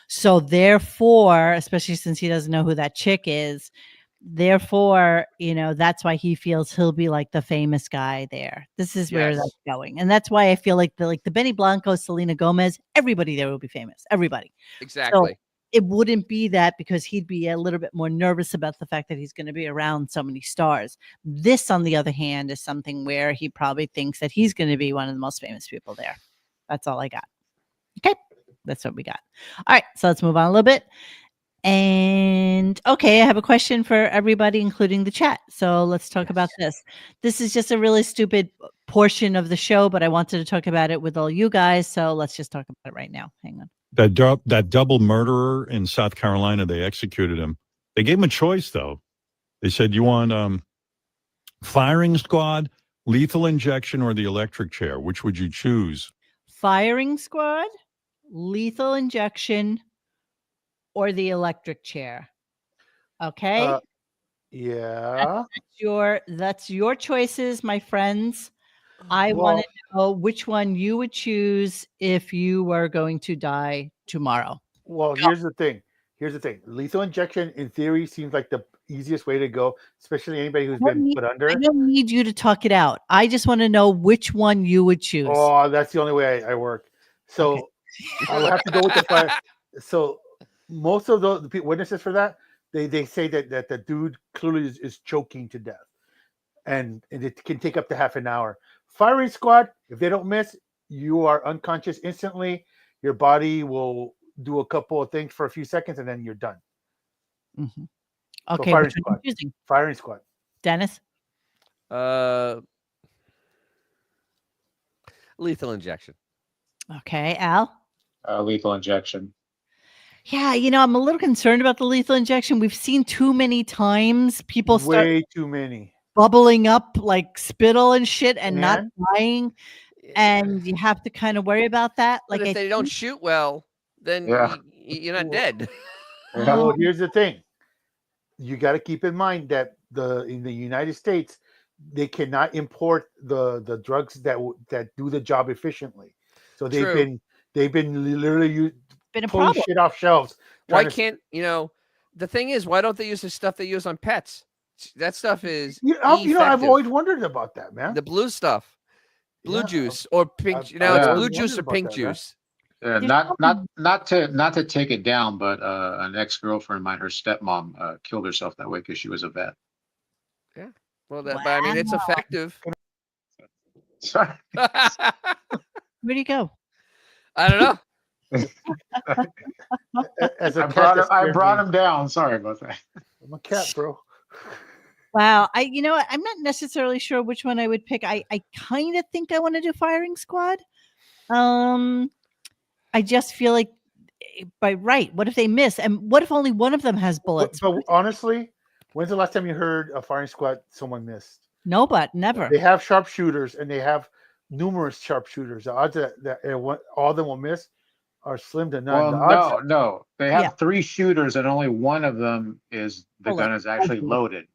So therefore, especially since he doesn't know who that chick is, therefore, that's why he feels he'll be like the famous guy there. This is where that's going. And that's why I feel like the Benny Blanco, Selena Gomez, everybody there will be famous. Everybody. Exactly. So it wouldn't be that because he'd be a little bit more nervous about the fact that he's going to be around so many stars. This, on the other hand, is something where he probably thinks that he's going to be one of the most famous people there. That's all I got. Okay. That's what we got. All right. So let's move on a little bit. And okay, I have a question for everybody, including the chat. So let's talk about this. This is just a really stupid portion of the show, but I wanted to talk about it with all you guys. So let's just talk about it right now. Hang on. That double murderer in South Carolina, they executed him. They gave him a choice, though. They said, you want firing squad, lethal injection, or the electric chair? Which would you choose? Firing squad, lethal injection, or the electric chair. Okay. Yeah. That's your choices, my friends. I want to know which one you would choose if you were going to die tomorrow. Well, here's the thing. Lethal injection, in theory, seems like the easiest way to go, especially anybody who's been put under. I don't need you to talk it out. I just want to know which one you would choose. Oh, that's the only way I work. So I would have to go with the fire. So most of the witnesses for that, they say that the dude clearly is choking to death, and it can take up to half an hour. Firing squad, if they don't miss, you are unconscious instantly. Your body will do a couple of things for a few seconds, and then you're done. Mhm. So Okay, firing which one squad. are you choosing? Firing squad. Dennis? Lethal injection. Okay, Al? Lethal injection. Yeah, I'm a little concerned about the lethal injection. We've seen too many times people start Way too many. bubbling up like spittle and shit and not And dying, and you have to kind of worry about that. But Like, if they don't shoot well, then Yeah. you're not dead. Yeah. well, here's the thing. You got to keep in mind that in the United States, they cannot import the drugs that do the job efficiently. So True. they've been literally been a pulling problem. shit off shelves. Why trying to- can't the thing is, why don't they use the stuff they use on pets? That stuff is I've effective. always wondered about that, man. The blue stuff, blue Yeah, juice or pink. I've Now it's always blue wondered juice or about pink that, man. juice. Not to take it down, but an ex-girlfriend of mine, her stepmom, killed herself that way because she was a vet. Well, but I mean, it's effective. Sorry. I Where'd he go? don't know. As a I cat, brought that him. I scared brought me. him down. Sorry about that. I'm a cat, bro. Wow, you know what? I'm not necessarily sure which one I would pick. I kind of think I want to do firing squad. I just feel like by right. What if they miss? And what if only one of them has bullets? But honestly, when's the last time you heard a firing squad someone missed? No, but never. They have sharpshooters and they have numerous sharpshooters. The odds that all of them will miss are slim to none. Well, The odds, no. They have Yeah. 3 shooters, and only one of them is the Bullet. gun is actually loaded.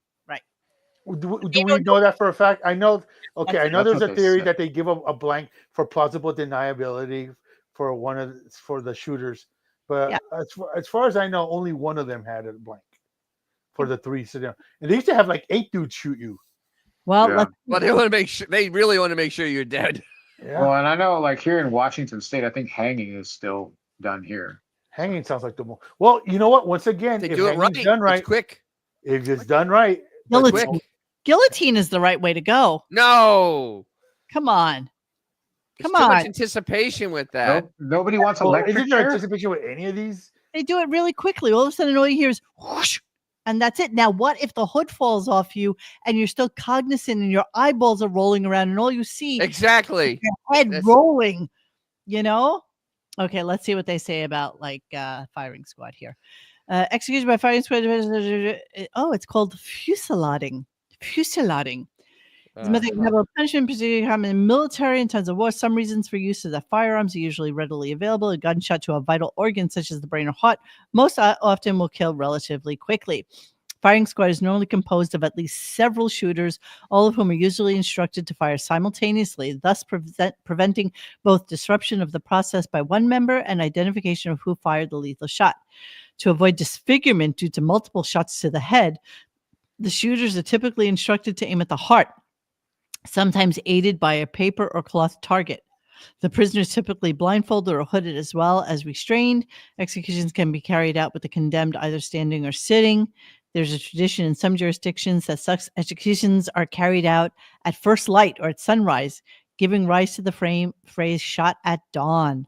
do we know that for a fact? I know. Okay, I know That's there's what a they theory said. that they give a blank for plausible deniability for for the shooters, but Yeah. as far as I know, only one of them had a blank for the 3 sitting. And they used to have like 8 dudes shoot you. Well, Yeah. Well, they want to make sure. They really want to make sure you're dead. Yeah, Well, and I know, like here in Washington State, I think hanging is still done here. hanging sounds like the most. Well, you know what? Once again, They if do it hanging's right. done right, It's quick. if it's done right, guillotine. quick. Guillotine is the right way to go. No. Come on. There's Come too much on. anticipation with that. Nobody wants well, electric isn't there chair. anticipation with any of these? They do it really quickly. All of a sudden, all you hear is whoosh, and that's it. Now, what if the hood falls off you and you're still cognizant and your eyeballs are rolling around and all you see Exactly. is your head That's- rolling, Okay, let's see what they say about firing squad here. Execution by firing squad. Oh, it's called fusillading. Fusillading. It's a method of capital punishment, particularly common in military and times of war. Some reasons for use of the firearms are usually readily available. A gunshot to a vital organ, such as the brain or heart, most often will kill relatively quickly. Firing squad is normally composed of at least several shooters, all of whom are usually instructed to fire simultaneously, thus preventing both disruption of the process by one member and identification of who fired the lethal shot. To avoid disfigurement due to multiple shots to the head, the shooters are typically instructed to aim at the heart, sometimes aided by a paper or cloth target. The prisoner is typically blindfolded or hooded as well as restrained. Executions can be carried out with the condemned either standing or sitting. There's a tradition in some jurisdictions that such executions are carried out at first light or at sunrise, giving rise to the phrase shot at dawn.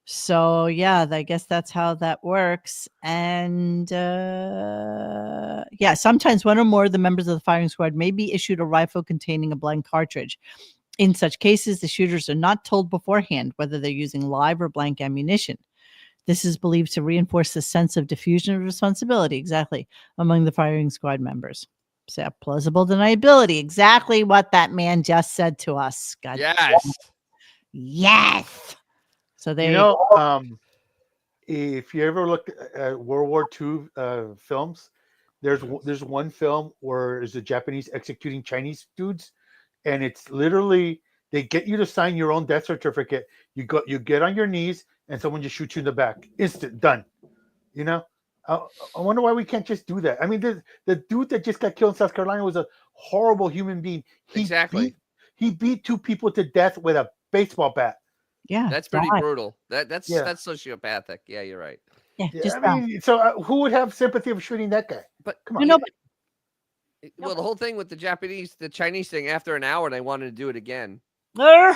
So, yeah, I guess that's how that works. And, sometimes one or more of the members of the firing squad may be issued a rifle containing a blank cartridge. In such cases, the shooters are not told beforehand whether they're using live or blank ammunition. This is believed to reinforce the sense of diffusion of responsibility, exactly, among the firing squad members. So, plausible deniability, exactly what that man just said to us. God Yes. Yes. So there If you ever look at World War II films, there's one film where is the Japanese executing Chinese dudes, and it's literally they get you to sign your own death certificate. You get on your knees, and someone just shoots you in the back. Instant, done. I wonder why we can't just do that. I mean, the dude that just got killed in South Carolina was a horrible human being. Exactly. He beat 2 people to death with a baseball bat. Yeah, That's pretty brutal. That's sociopathic. Yeah, you're right. Yeah, Yeah, just I mean, so who would have sympathy for shooting that guy? But Come on. nobody. well, the whole thing with the Chinese thing, after an hour, they wanted to do it again. No.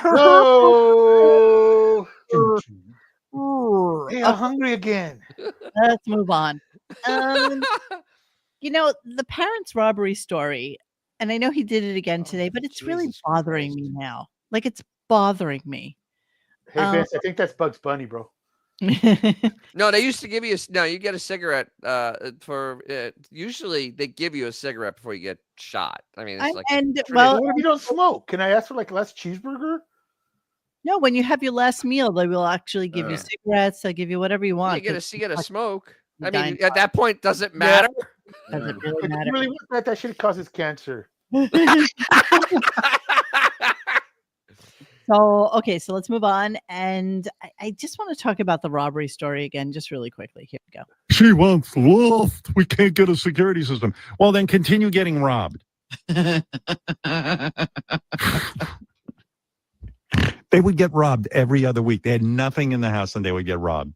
Hey, I'm Okay, hungry again. let's move on. The parents' robbery story, and I know he did it again today, but it's really Jesus bothering Christ. me now. Like, it's bothering me. Hey, Vince, I think that's Bugs Bunny, bro. No, they used to give you you get a cigarette for usually they give you a cigarette before you get shot. I mean, it's like Well, what if you don't smoke? Can I ask for like less cheeseburger? No, when you have your last meal, they will actually give you cigarettes. They'll give you whatever you want. you get a smoke. I dying mean, at that point, does it Yeah. matter? Does it really If you matter? really want that shit causes cancer. So let's move on. And I just want to talk about the robbery story again, just really quickly. Here we go. She wants loft. We can't get a security system. Well, then continue getting robbed. They would get robbed every other week. They had nothing in the house and they would get robbed.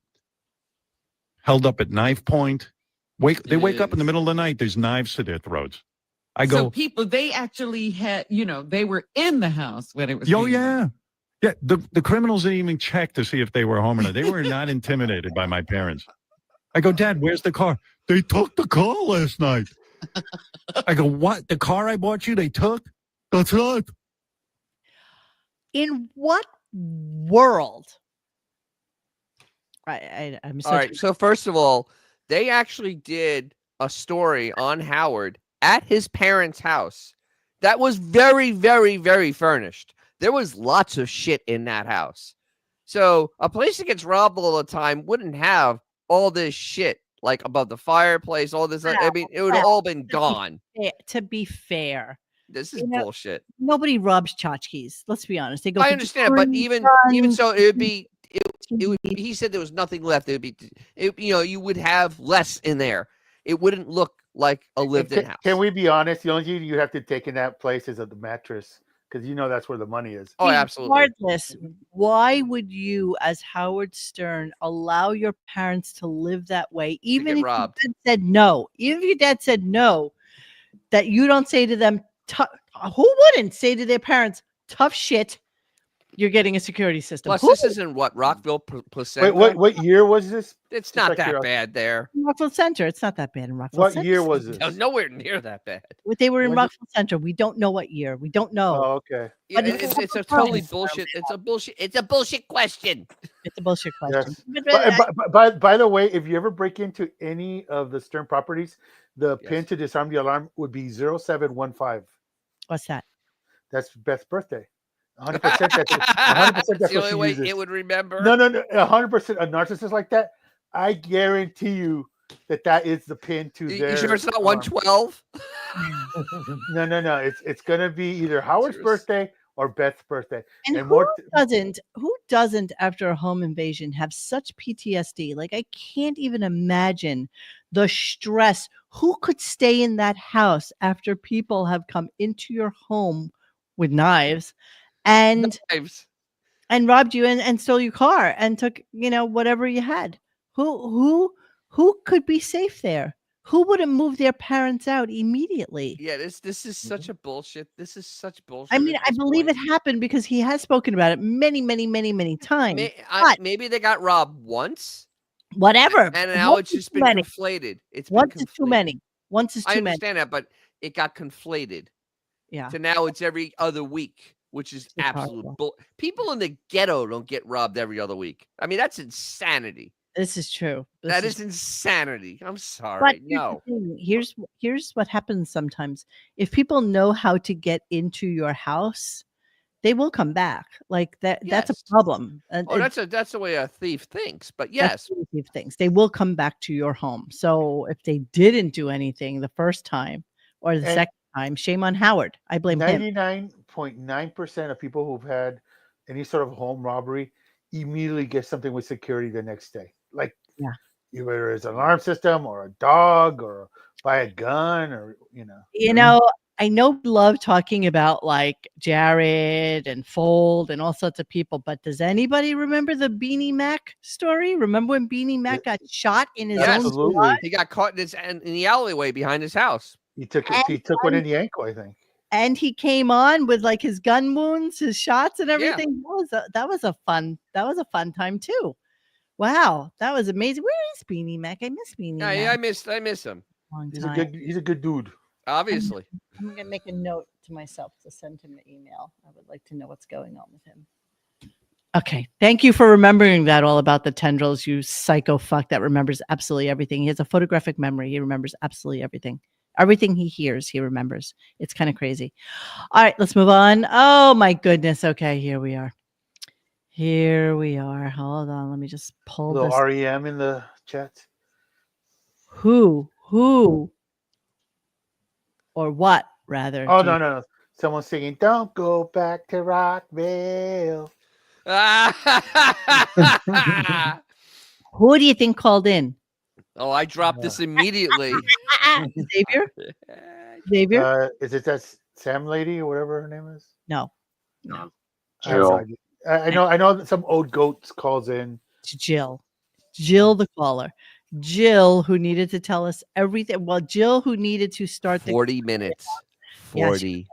Held up at knife point. They wake up in the middle of the night. There's knives to their throats. So people, they actually had, they were in the house when it was. Oh, yeah. Yeah, the criminals didn't even check to see if they were home or not. They were not intimidated by my parents. I go, Dad, where's the car? They took the car last night. I go, what? The car I bought you, they took? That's right. In what world? I'm All right. So first of all, they actually did a story on Howard at his parents' house that was very, very, very furnished. There was lots of shit in that house. So a place that gets robbed all the time wouldn't have all this shit like above the fireplace, all this. I mean, it would have all been gone. To be fair, this is bullshit. Nobody robs tchotchkes. Let's be honest. They go. I understand, but even so, it would be. It would. He said there was nothing left. It would be. You would have less in there. It wouldn't look like a lived-in house. Can we be honest? The only thing you have to take in that place is the mattress, because that's where the money is. Oh, absolutely. Regardless, why would you, as Howard Stern, allow your parents to live that way? Even if your dad said no, that you don't say to them, who wouldn't say to their parents, tough shit, you're getting a security system. Plus, this isn't Rockville Placenta. Wait, what year was this? It's not that bad there. Rockville Center. It's not that bad in Rockville What Center. year was this? Nowhere near that bad. They were in Rockville Center. We don't know what year. We don't know. Oh, okay. But it's a totally bullshit. It's a bullshit question. It's a bullshit question. Yes. By the way, if you ever break into any of the Stern properties, the pin to disarm the alarm would be 0715. What's that? That's Beth's birthday. 100%. 100%. That's the only way it would remember. No. 100%. A narcissist like that, I guarantee you that is the pin to their. You sure it's not 112? No. It's gonna be either Howard's birthday or Beth's birthday. And who doesn't after a home invasion have such PTSD? Like, I can't even imagine the stress. Who could stay in that house after people have come into your home with knives and robbed you and stole your car and took whatever you had? Who could be safe there? Who wouldn't move their parents out immediately? Yeah, this is such a bullshit. This is such bullshit. I mean, I believe it happened because he has spoken about it many, many, many, many times. Maybe they got robbed once. Whatever. And now it's just been conflated. Once is too many. Once is too many. I understand that, but it got conflated. Yeah. So now it's every other week, which is absolute bull. People in the ghetto don't get robbed every other week. I mean, that's insanity. This is true. That is insanity. I'm sorry. No. Here's what happens sometimes. If people know how to get into your house, they will come back. Like that. Yes. That's a problem. That's the way a thief thinks. But yes, thief thinks they will come back to your home. So if they didn't do anything the first time or the second time, shame on Howard. I blame him. 99.9% of people who've had any sort of home robbery immediately get something with security the next day. Like, either it's an alarm system or a dog or buy a gun or. I know we love talking about like Jared and Fold and all sorts of people, but does anybody remember the Beanie Mac story? Remember when Beanie Mac got shot in his own Absolutely. garage? He got caught in the alleyway behind his house. He took one in the ankle, I think. And he came on with like his gun wounds, his shots, and everything. That was a fun time too. Wow, that was amazing. Where is Beanie Mac? I miss Beanie Mac. Yeah, I miss him. Long He's time. he's a good dude. Obviously. I'm gonna make a note to myself to send him an email. I would like to know what's going on with him. Okay, thank you for remembering that all about the tendrils. You psycho fuck that remembers absolutely everything. He has a photographic memory. He remembers absolutely everything. Everything he hears, he remembers. It's kind of crazy. All right, let's move on. Oh my goodness. Okay, here we are. Hold on. Let me just pull Little this. REM in the chat. Who? Or what, rather? Oh, no. Someone's singing, "Don't go back to Rockville." Who do you think called in? Oh, I dropped this immediately. Xavier? Is it that Sam lady or whatever her name is? No. I have no idea. I know that some old goats calls in. Jill the caller. Jill, who needed to tell us everything. Well, Jill, who needed to start 40 minutes. 40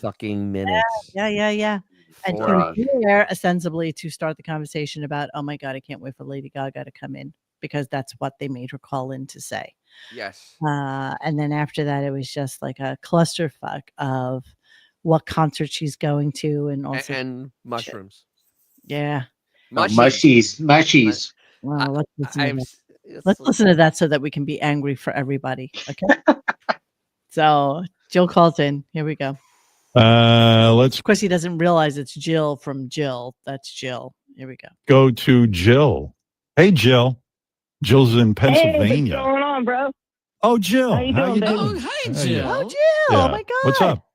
fucking minutes. Yeah. And to there, ostensibly, to start the conversation about, oh my God, I can't wait for Lady Gaga to come in, because that's what they made her call in to say. Yes. And then after that, it was just like a clusterfuck of what concert she's going to, and also and mushrooms. Yeah. Mushies. Well, let's listen to that so that we can be angry for everybody. Okay. So Jill calls in. Here we go. Of course, he doesn't realize it's Jill from Jill. That's Jill. Here we go. Go to Jill. Hey, Jill. Jill's in Pennsylvania. Hey, what's going on, bro? Oh, Jill. How you doing, baby? doing? Hi, Jill. Oh, Jill. Yeah. Oh, my God. What's up?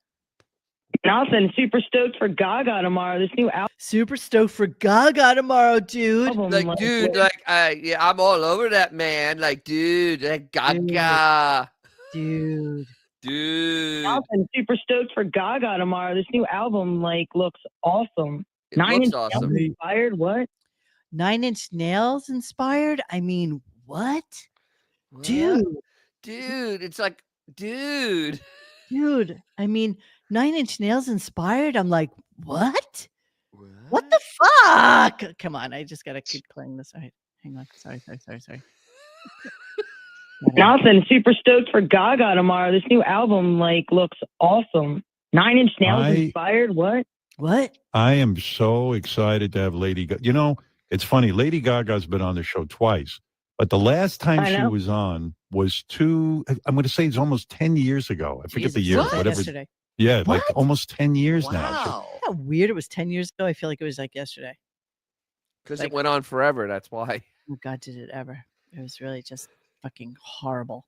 Nothing. Super stoked for Gaga tomorrow. This new album. Super stoked for Gaga tomorrow, dude. I'm all over that, man. Like, dude, that Gaga. Dude. Nothing. Super stoked for Gaga tomorrow. This new album, looks awesome. It looks awesome. Inspired? What? 9 Inch Nails inspired? I mean, what? Dude. It's like, dude. I mean, 9 Inch Nails inspired? I'm like, what? What the fuck? Come on, I just gotta keep playing this. All right, hang on. Sorry. Nothing. Super stoked for Gaga tomorrow. This new album, looks awesome. 9 Inch Nails inspired? What? I am so excited to have Lady Gaga. You know, it's funny. Lady Gaga's been on the show twice, but the last time she was on was I'm going to say it's almost 10 years ago. I forget the year. Whatever. Yesterday. Yeah, like almost 10 years now. Wow. How weird it was 10 years ago. I feel like it was like yesterday. Because it went on forever. That's why. Oh God, did it ever? It was really just fucking horrible.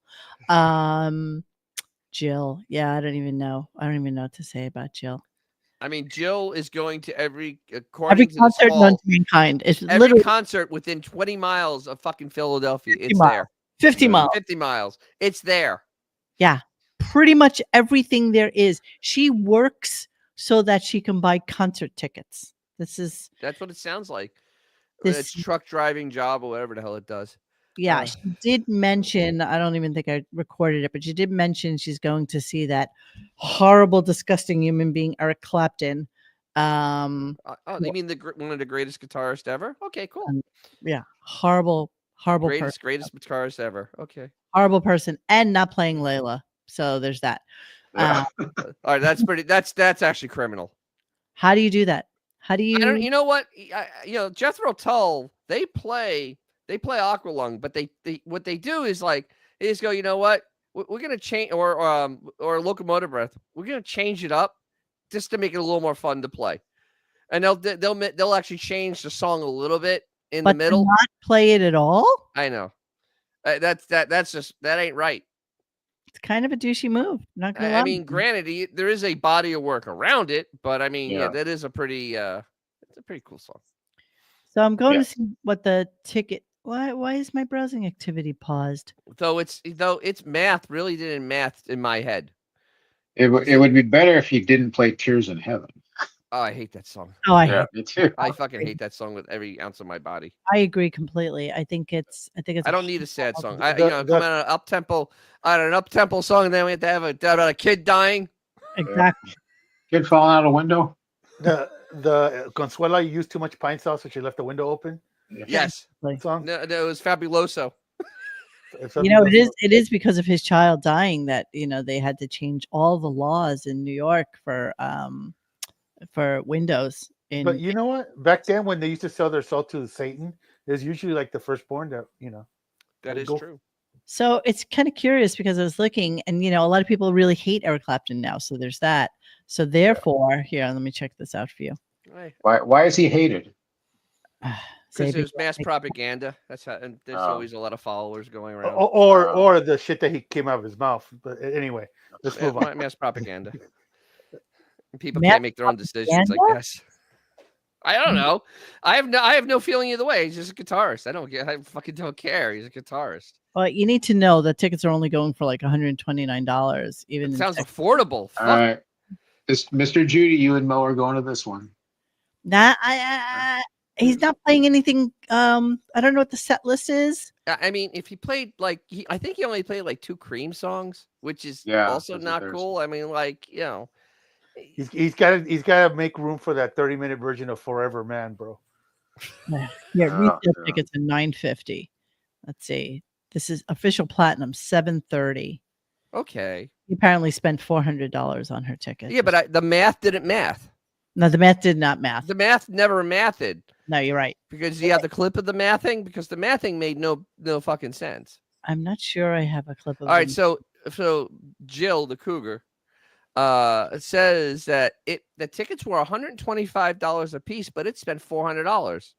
Jill. Yeah, I don't even know what to say about Jill. I mean, Jill is going to every concert known to mankind. It's every literally concert within 20 miles of fucking Philadelphia. It's miles. there. 50 miles. 50 miles. It's there. Yeah. Pretty much everything there is. She works so that she can buy concert tickets. That's what it sounds like. It's truck driving job or whatever the hell it does. Yeah, she did mention, I don't even think I recorded it, but she did mention she's going to see that horrible, disgusting human being, Eric Clapton. You mean one of the greatest guitarists ever? Okay, cool. Yeah, horrible greatest guitarist ever. Okay. Horrible person, and not playing Layla. So there's that. All right, that's actually criminal. How do you do that? How do you? You know what? Jethro Tull, they play Aqualung, but they what they do is they just go, you know what? We're gonna change or Locomotive Breath. We're gonna change it up just to make it a little more fun to play, and they'll actually change the song a little bit in the middle. Not play it at all. I know. That's just that ain't right. It's kind of a douchey move. Not gonna lie. I mean, granted, there is a body of work around it, but I mean, that is a pretty it's a pretty cool song. So I'm going to see what the ticket. Why is my browsing activity paused? Though it's math really didn't math in my head. It would be better if you didn't play Tears in Heaven. Oh, I hate that song. Oh, I Yeah, hate. me too. I fucking hate that song with every ounce of my body. I agree completely. I think it's. I don't need a sad song. The- I, the- come on an up-tempo song, and then we have to have about a kid dying. Exactly. Kid falling out a window. The Consuela used too much pine sauce, so she left the window open. Yes. Song. No, it was Fabuloso. It is because of his child dying that they had to change all the laws in New York for windows. But you know what? Back then, when they used to sell their soul to Satan, it was usually like the firstborn that That is true. So it's kind of curious because I was looking, and a lot of people really hate Eric Clapton now. So there's that. So therefore, here, let me check this out for you. Why is he hated? Because there's mass propaganda. That's how, and there's always a lot of followers going around. Or the shit that he came out of his mouth. But anyway, let's move on. Mass propaganda. People Mass can't make their own decisions, I propaganda? guess. I don't know. I have no feeling either way. He's just a guitarist. I fucking don't care. He's a guitarist. Well, you need to know that tickets are only going for like $129. Even It sounds affordable. All right, Mr. Judy, you and Mo are going to this one. Nah, he's not playing anything. I don't know what the set list is. I mean, if he played I think he only played like 2 Cream songs, which is also that's not what cool. I mean, He's got to make room for that 30-minute version of Forever Man, bro. Yeah, retail tickets are $950. Let's see. This is official platinum, $730. Okay. He apparently spent $400 on her ticket. Yeah, but the math didn't math. No, the math did not math. The math never mathed. No, you're right. Because you have the clip of the mathing, because the mathing made no fucking sense. I'm not sure I have a clip of All right, so Jill the Cougar says that the tickets were $125 a piece, but it spent $400.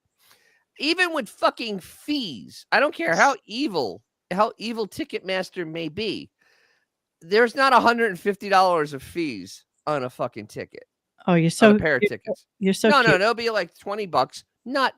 Even with fucking fees, I don't care how evil Ticketmaster may be. There's not $150 of fees on a fucking ticket. Oh, you're so on a pair of tickets. You're so no, cute. it'll be like $20, not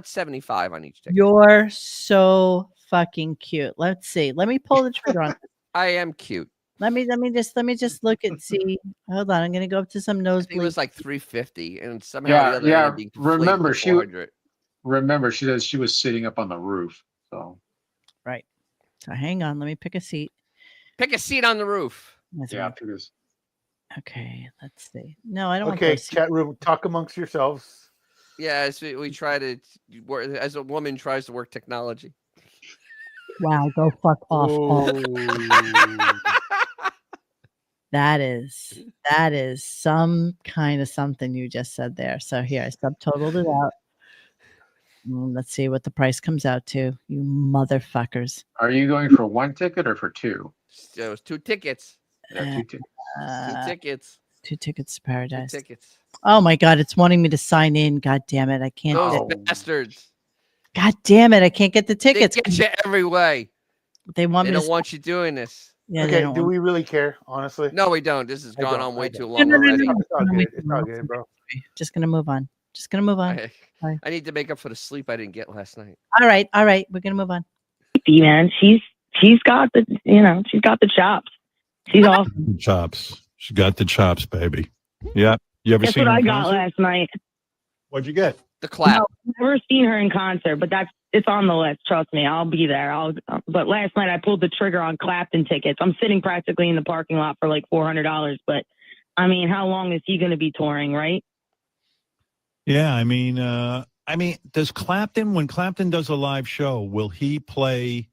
75 on each ticket. You're so fucking cute. Let's see. Let me pull the trigger on this. I am cute. Let me just look and see. Hold on, I'm gonna go up to some It nosebleeds. was like $350, and somehow the other ended up being Remember, $400. She says she was sitting up on the roof. So right. So hang on. Let me pick a seat. Pick a seat on the roof. Okay. Let's see. No, I don't. Okay, want those chat room, talk amongst yourselves. Yeah, as we try to work, as a woman tries to work technology. Wow, go fuck off. That is some kind of something you just said there. So here, I subtotaled it out. Let's see what the price comes out to. You motherfuckers. Are you going for 1 ticket or for 2? So it was 2 tickets. Yeah, 2 tickets. 2 tickets. 2 tickets to paradise. 2 tickets. Oh my god, it's wanting me to sign in. God damn it. I can't. Those bastards. God damn it. I can't get the tickets. They get you every way. They want They me don't to want you doing this. Yeah, Okay, do we really care, honestly? No, we don't. This has gone on way too No, long no, no, already. no, no. It's all good. It's all good, bro. Just gonna move on. I need to make up for the sleep I didn't get last night. All right. We're gonna move on. Man, she's got the she's got the chops. She's awesome. Chops. She got the chops, baby. Yeah. You ever Guess seen what her I in got concert? last night? What'd you get? The clap. No, never seen her in concert, but it's on the list. Trust me, I'll be there. But last night I pulled the trigger on Clapton tickets. I'm sitting practically in the parking lot for like $400. But I mean, how long is he going to be touring, right? Yeah, I mean, does Clapton, when Clapton does a live show, will he play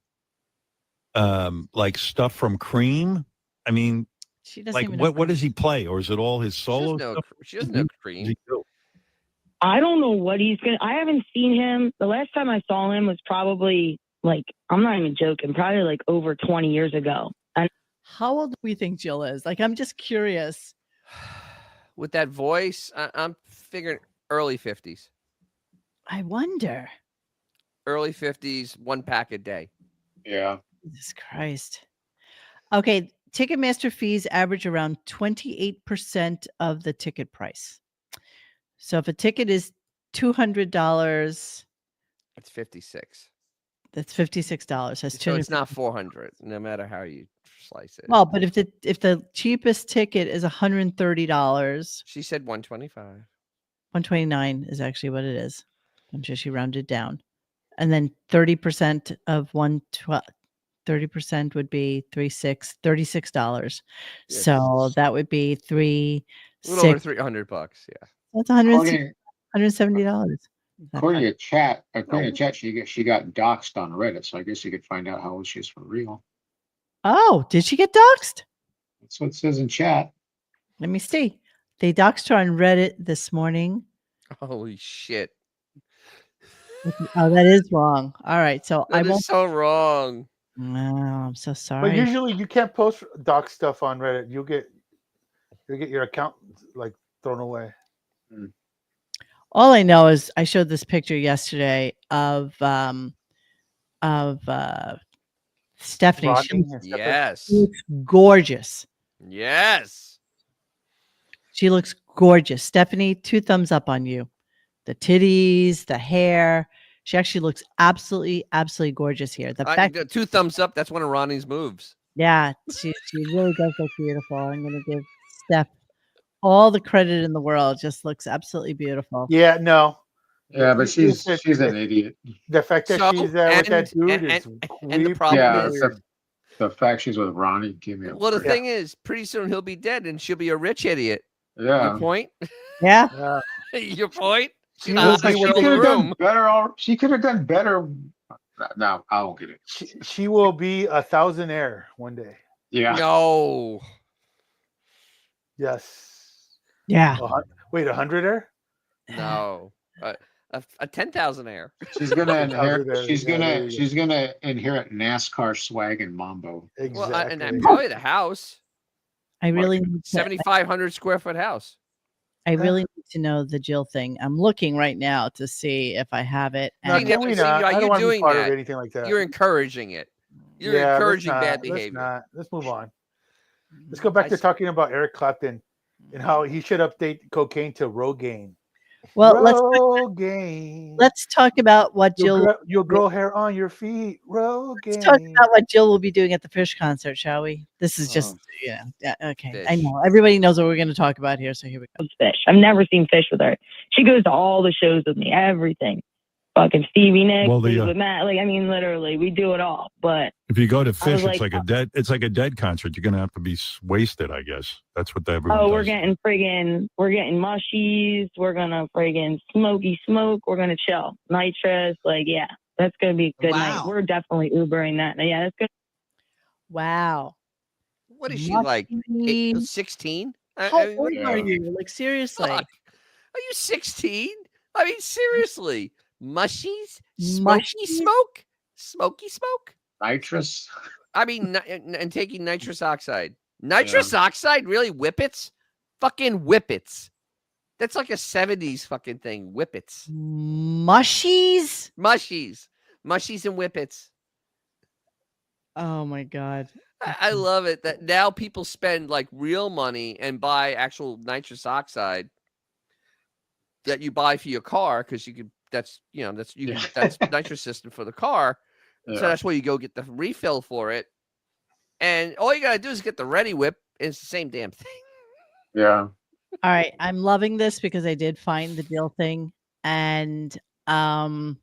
like stuff from Cream? I mean, she doesn't like even know what does he play, or is it all his solo stuff? She doesn't know Cream. I don't know what he's going to. I haven't seen him. The last time I saw him was probably like, I'm not even joking, probably like over 20 years ago. And how old do we think Jill is? Like, I'm just curious. With that voice, I'm figuring early 50s. I wonder. Early 50s, 1 pack a day. Yeah. Jesus Christ. Okay, Ticketmaster fees average around 28% of the ticket price. So if a ticket is $200, That's 56. that's $56. That's So it's $200. not 400, no matter how you slice it. Well, but if the cheapest ticket is $130, She said 125. 129 is actually what it is. I'm sure she rounded down. And then 30% of 30% would be $36. Yes. So that would be A little over $300. Yeah. That's According, $170. according to chat, she got doxxed on Reddit, so I guess you could find out how old she is for real. Oh, did she get doxxed? That's what it says in chat. Let me see. They doxed her on Reddit this morning. Holy shit. Oh, that is wrong. All right. So That I is won't. so wrong. No, I'm so sorry. But usually you can't post doc stuff on Reddit. You'll get your account like thrown away. All I know is I showed this picture yesterday of Stephanie. Rodney She and stuff. Yes. looks gorgeous. Yes. She looks gorgeous. Stephanie, 2 thumbs up on you. The titties, the hair. She actually looks absolutely gorgeous here. The fact, 2 thumbs up. That's one of Ronnie's moves. yeah, she really does look beautiful. I'm going to give Steph all the credit in the world. Just looks absolutely beautiful. Yeah, no. Yeah, but she's an idiot. The fact that So, she's with that dude and is the creepy. problem Yeah, is, the fact she's with Ronnie gave me a well, the freak. thing is, pretty soon he'll be dead and she'll be a rich idiot. Yeah. Your point? Yeah. Your point? She's will not be the what She they could have groom. done better. She could have done better. No, I won't get it. She will be a thousandaire one day. Yeah. No. Yes. Yeah. Wait, 100aire? No. A 10,000 air. She's gonna inherit. There. She's Yeah, there gonna. you go. She's gonna inherit NASCAR swag and mambo. Exactly. Well, and probably the house. I really need to, 7,500 square foot house. I really need to know the Jill thing. I'm looking right now to see if I have it. No, and- can we See, not? are I you don't want to be doing part that? of anything like that. You're encouraging it. You're Yeah, let's encouraging not. bad behavior. Let's move on. Let's go back to talking about Eric Clapton and how he should update cocaine to Rogaine. Well, Rogaine. let's talk about what Jill. You'll grow hair on your feet. Rogaine. Let's talk about what Jill will be doing at the Fish concert, shall we? This is just, yeah, okay. I Fish. know everybody knows what we're going to talk about here, so here we go. Fish. I've never seen Fish with her. She goes to all the shows with me, everything. Fucking Stevie Nicks, Well, with Matt. Like, I mean, literally, we do it all. But If you go to I Fish, was it's like a dead concert. You're gonna have to be wasted, I guess. That's what everyone we're does. we're getting mushies. We're gonna friggin' smoky smoke. We're gonna chill. Nitrous, like, yeah, that's gonna be a good night. We're definitely Ubering that. Yeah, that's good. Wow. What is she like? 16? How old are you? Like, seriously. Fuck. Are you 16? I mean, seriously. Mushies? Smoky smoke? Smoky smoke? Nitrous. I mean, and taking nitrous oxide. Nitrous oxide? Really? Whippets? Fucking whippets. That's like a 70s fucking thing. Whippets. Mushies? Mushies. Mushies and whippets. Oh my God. I love it that now people spend like real money and buy actual nitrous oxide that you buy for your car because you could. That's that's nitrous system for the car. Yeah. So that's where you go get the refill for it, and all you gotta do is get the Ready Whip. And it's the same damn thing. Yeah. All right, I'm loving this because I did find the deal thing, and I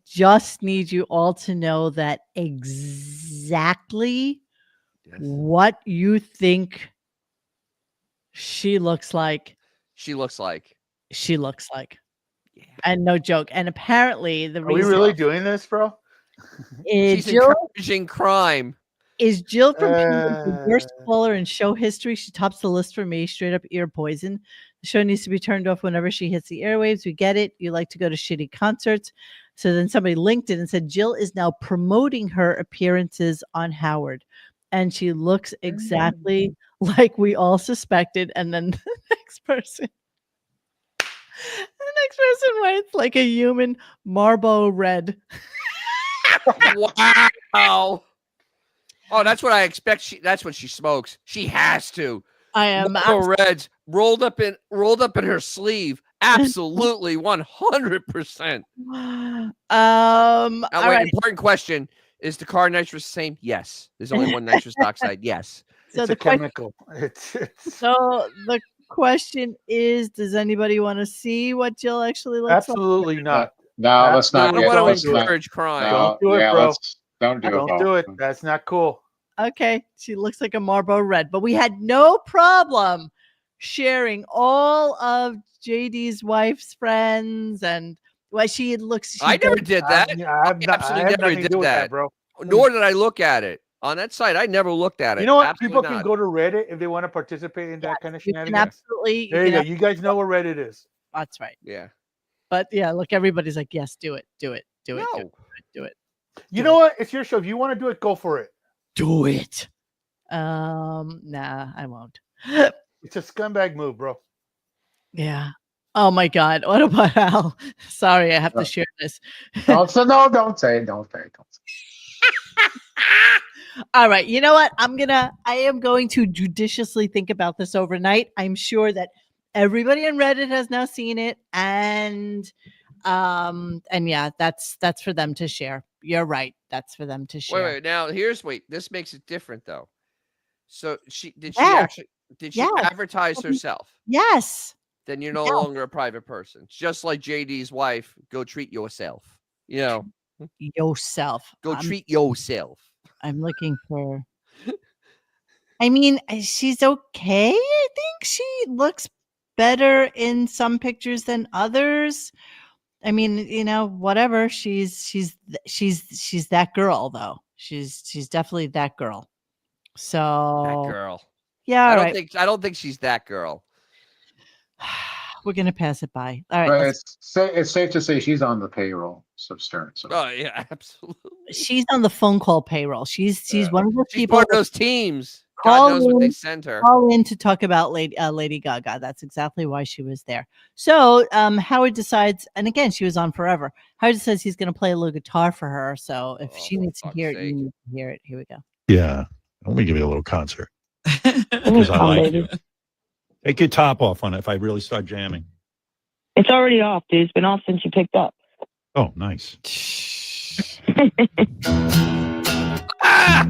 just need you all to know that exactly what you think she looks like. She looks like. She looks like. Yeah. And no joke. And apparently the Are we reason really doing this, bro? is She's Jill encouraging crime. is Jill from the worst caller in show history. She tops the list for me. Straight up ear poison. The show needs to be turned off whenever she hits the airwaves. We get it. You like to go to shitty concerts. So then somebody linked it and said Jill is now promoting her appearances on Howard. And she looks exactly like we all suspected. And then the next person writes like a human Marlboro Red. Wow. Oh, that's what I expect. That's what she smokes. She has to. I am Marlboro Reds rolled up in her sleeve. Absolutely, 100%. All Wait, right. important question. Is the car nitrous the same? Yes. There's only one nitrous oxide. Yes. So It's the a chemical. It's So the question is, does anybody want to see what Jill actually looks absolutely not. No, let's No, not we get. want let's to not- encourage crime. no, Don't do it, yeah, bro. don't do it. Don't Paul. do it. That's not cool. like? Okay, she looks like a Marlboro Red, but we had no problem sharing all of JD's wife's friends and why she looks. She I never does- did that. I have absolutely nothing never to did do with that. that, bro. Nor did I look at it. On that site, I never looked at it. You know what? Absolutely People not. can go to Reddit if they want to participate in that kind of You can shenanigans. absolutely. There you can go. You guys know where Reddit is. That's right. Yeah. But yeah, look, everybody's like, yes, do it, do it, do it, No. do it, You know what? It's your show. If you want to do it, go for it. do it. Nah, I won't. It's a scumbag move, bro. Yeah. Oh my God. What about Al? Sorry, I have to share this. Don't say no. Don't say it. Don't say it. Don't say All right. You know what? I am going to judiciously think about this overnight. I'm sure that everybody on Reddit has now seen it. And yeah, that's for them to share. You're right. That's for them to share. Wait. Now this makes it different though. So did Yes. she advertise herself? Yes. Then you're no Yeah. longer a private person. Just like JD's wife, go treat yourself. You know, Yourself. go treat yourself. I'm looking for. I mean, she's okay. I think she looks better in some pictures than others. I mean, you know, whatever. She's that girl though. She's definitely that girl. So That girl. yeah, all right. I don't think she's that girl. We're gonna pass it by. All right. But it's safe to say she's on the payroll of Stern. So. Oh yeah, absolutely. She's on the phone call payroll. She's one of those She's people. part of those teams. Call God knows what they in- send her. Call in to talk about Lady Gaga. That's exactly why she was there. So Howard decides, and again, she was on forever. Howard says he's going to play a little guitar for her. So if she for needs to fuck's hear it, sake. you need to hear it. Here we go. Yeah. Let me give you a little concert. Because I like you. Take your top off on it if I really start jamming. It's already off, dude. It's been off since you picked up. Oh, nice. Ah!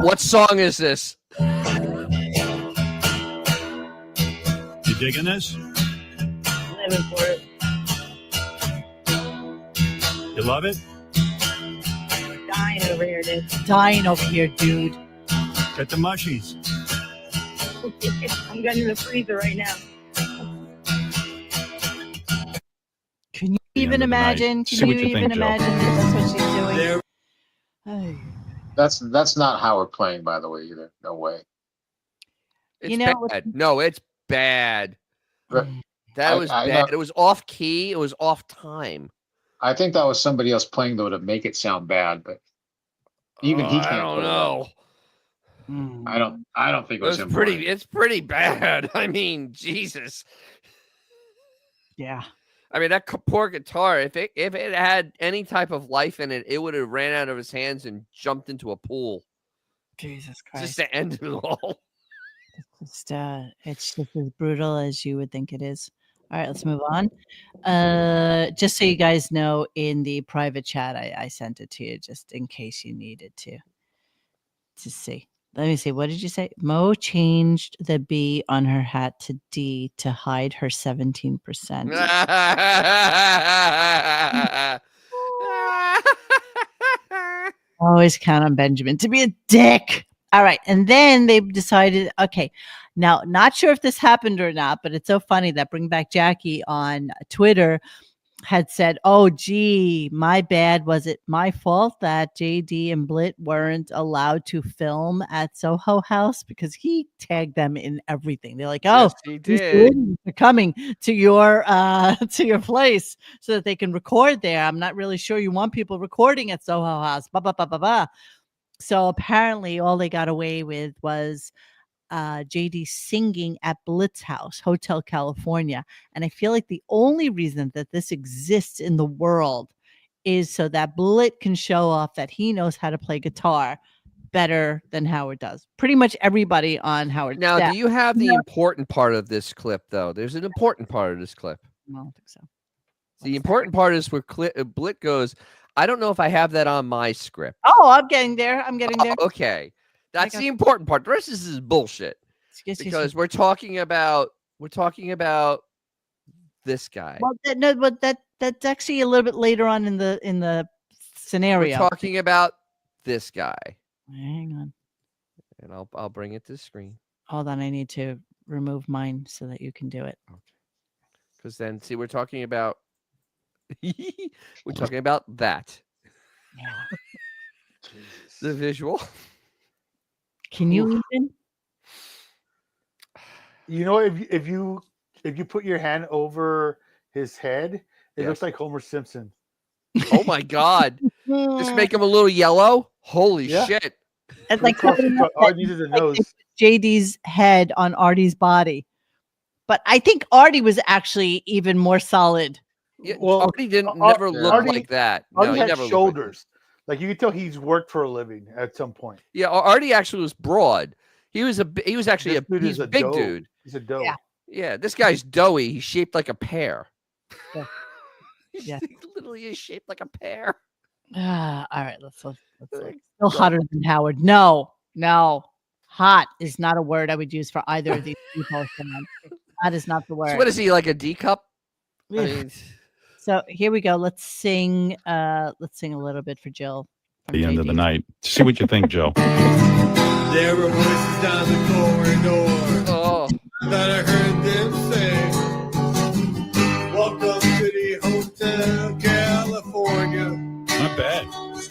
What song is this? You digging this? Living for it. You love it? Dying over here, dude. Dying over here, dude. Get the mushies. I'm getting in the freezer right now. Can you The even end of the night. imagine? See Can what you you even think, Joe. imagine that that's what she's doing? Ay. That's not Howard playing, by the way, either. No way. It's You know, bad. No, it's bad. But That I- was I bad. know- It was off key. It was off time. I think that was somebody else playing though to make it sound bad, but even he I can't don't pull it off. know. I don't think it was It's him. pretty. playing. It's pretty bad. I mean, Jesus. Yeah. I mean, that poor guitar. If it had any type of life in it, it would have ran out of his hands and jumped into a pool. Jesus Just Christ. to end it all. It's just as brutal as you would think it is. All right, let's move on. Just so you guys know, in the private chat, I sent it to you just in case you needed to see. Let me see. What did you say? Mo changed the B on her hat to D to hide her 17%. Always count on Benjamin to be a dick. All right. And then they decided, okay, now not sure if this happened or not, but it's so funny that Bring Back Jackie on Twitter had said, oh, gee, my bad. Was it my fault that JD and Blit weren't allowed to film at Soho House? Because he tagged them in everything. They're like, oh, Yes, he these did. idiots are coming to your place so that they can record there. I'm not really sure you want people recording at Soho House. Bah, bah, bah, bah, bah. So apparently all they got away with was JD singing at Blitz House, Hotel California. And I feel like the only reason that this exists in the world is so that Blit can show off that he knows how to play guitar better than Howard does. Pretty much everybody on Howard. Now, staff. do you have the No. important part of this clip, though? There's an important part of this clip. I don't think so. The important part is where Blit goes, I don't know if I have that on my script. Oh, I'm getting there. I'm getting there. Okay. That's the important part. The rest of this is bullshit. Because we're talking about this guy. Well, that's actually a little bit later on in the scenario. We're talking about this guy. Hang on. And I'll bring it to the screen. Hold on, I need to remove mine so that you can do it. Okay. Because then, see, we're talking about that. Yeah. The visual. Can you even? You know, if you put your hand over his head, it looks like Homer Simpson. Oh my God! Just make him a little yellow. Holy shit! It's like all it needs is a nose. JD's head on Artie's body, but I think Artie was actually even more solid. Yeah, well, Artie never looked like that. No, Artie he had never shoulders. Like you could tell he's worked for a living at some point. Yeah, Artie actually was broad. He was actually he's a big dough. dude. He's a dough. Yeah, this guy's doughy. He's shaped like a pear. Yeah. He literally is shaped like a pear. All right, let's look. Still hotter than Howard. No. Hot is not a word I would use for either of these people. That is not the word. So what is he, like a D cup? I mean, so here we go. Let's sing a little bit for Jill. The end of the night. See what you think, Joe. There were voices down the corridor that I heard them say, welcome to the Hotel California. Not bad.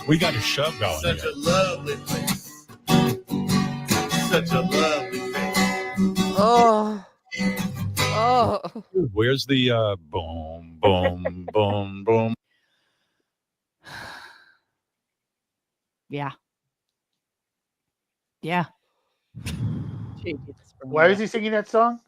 We got a show going. Such a lovely place. Such a lovely place. Oh. Where's the boom, boom, boom, boom? Yeah. Why is he singing that song?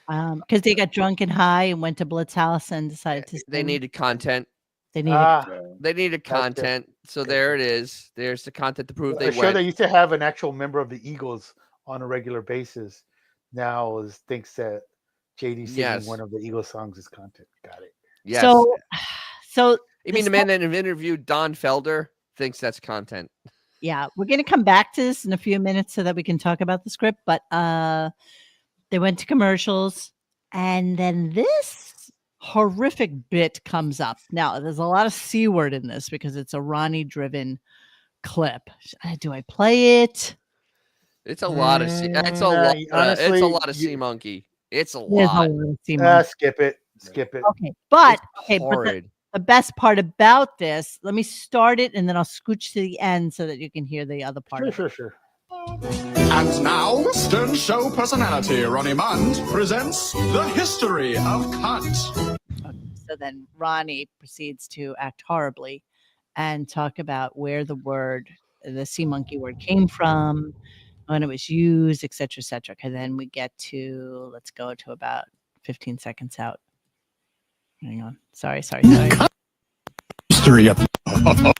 Because they got drunk and high and went to Blitz House and decided to. They needed content. They needed content. So there it is. There's the content to prove they I'm sure went. they used to have an actual member of the Eagles on a regular basis. Now thinks that JD singing one of the Eagles songs is content. Got it. Yes. So you mean the man that interviewed Don Felder thinks that's content? Yeah, we're going to come back to this in a few minutes so that we can talk about the script. But they went to commercials, and then this horrific bit comes up. Now, there's a lot of C word in this because it's a Ronnie-driven clip. Do I play it? It's a lot of C. It's a lot. Honestly, it's a lot of C monkey. It's a lot. Skip it. Okay, but horrid. The best part about this, let me start it and then I'll scooch to the end so that you can hear the other part. Sure. And now, Stern Show personality Ronnie Mund presents The History of Cunt. Okay, so then Ronnie proceeds to act horribly and talk about where the sea monkey word came from, when it was used, etc., etc. And then we get to, let's go to about 15 seconds out. Hang on. Sorry. History of.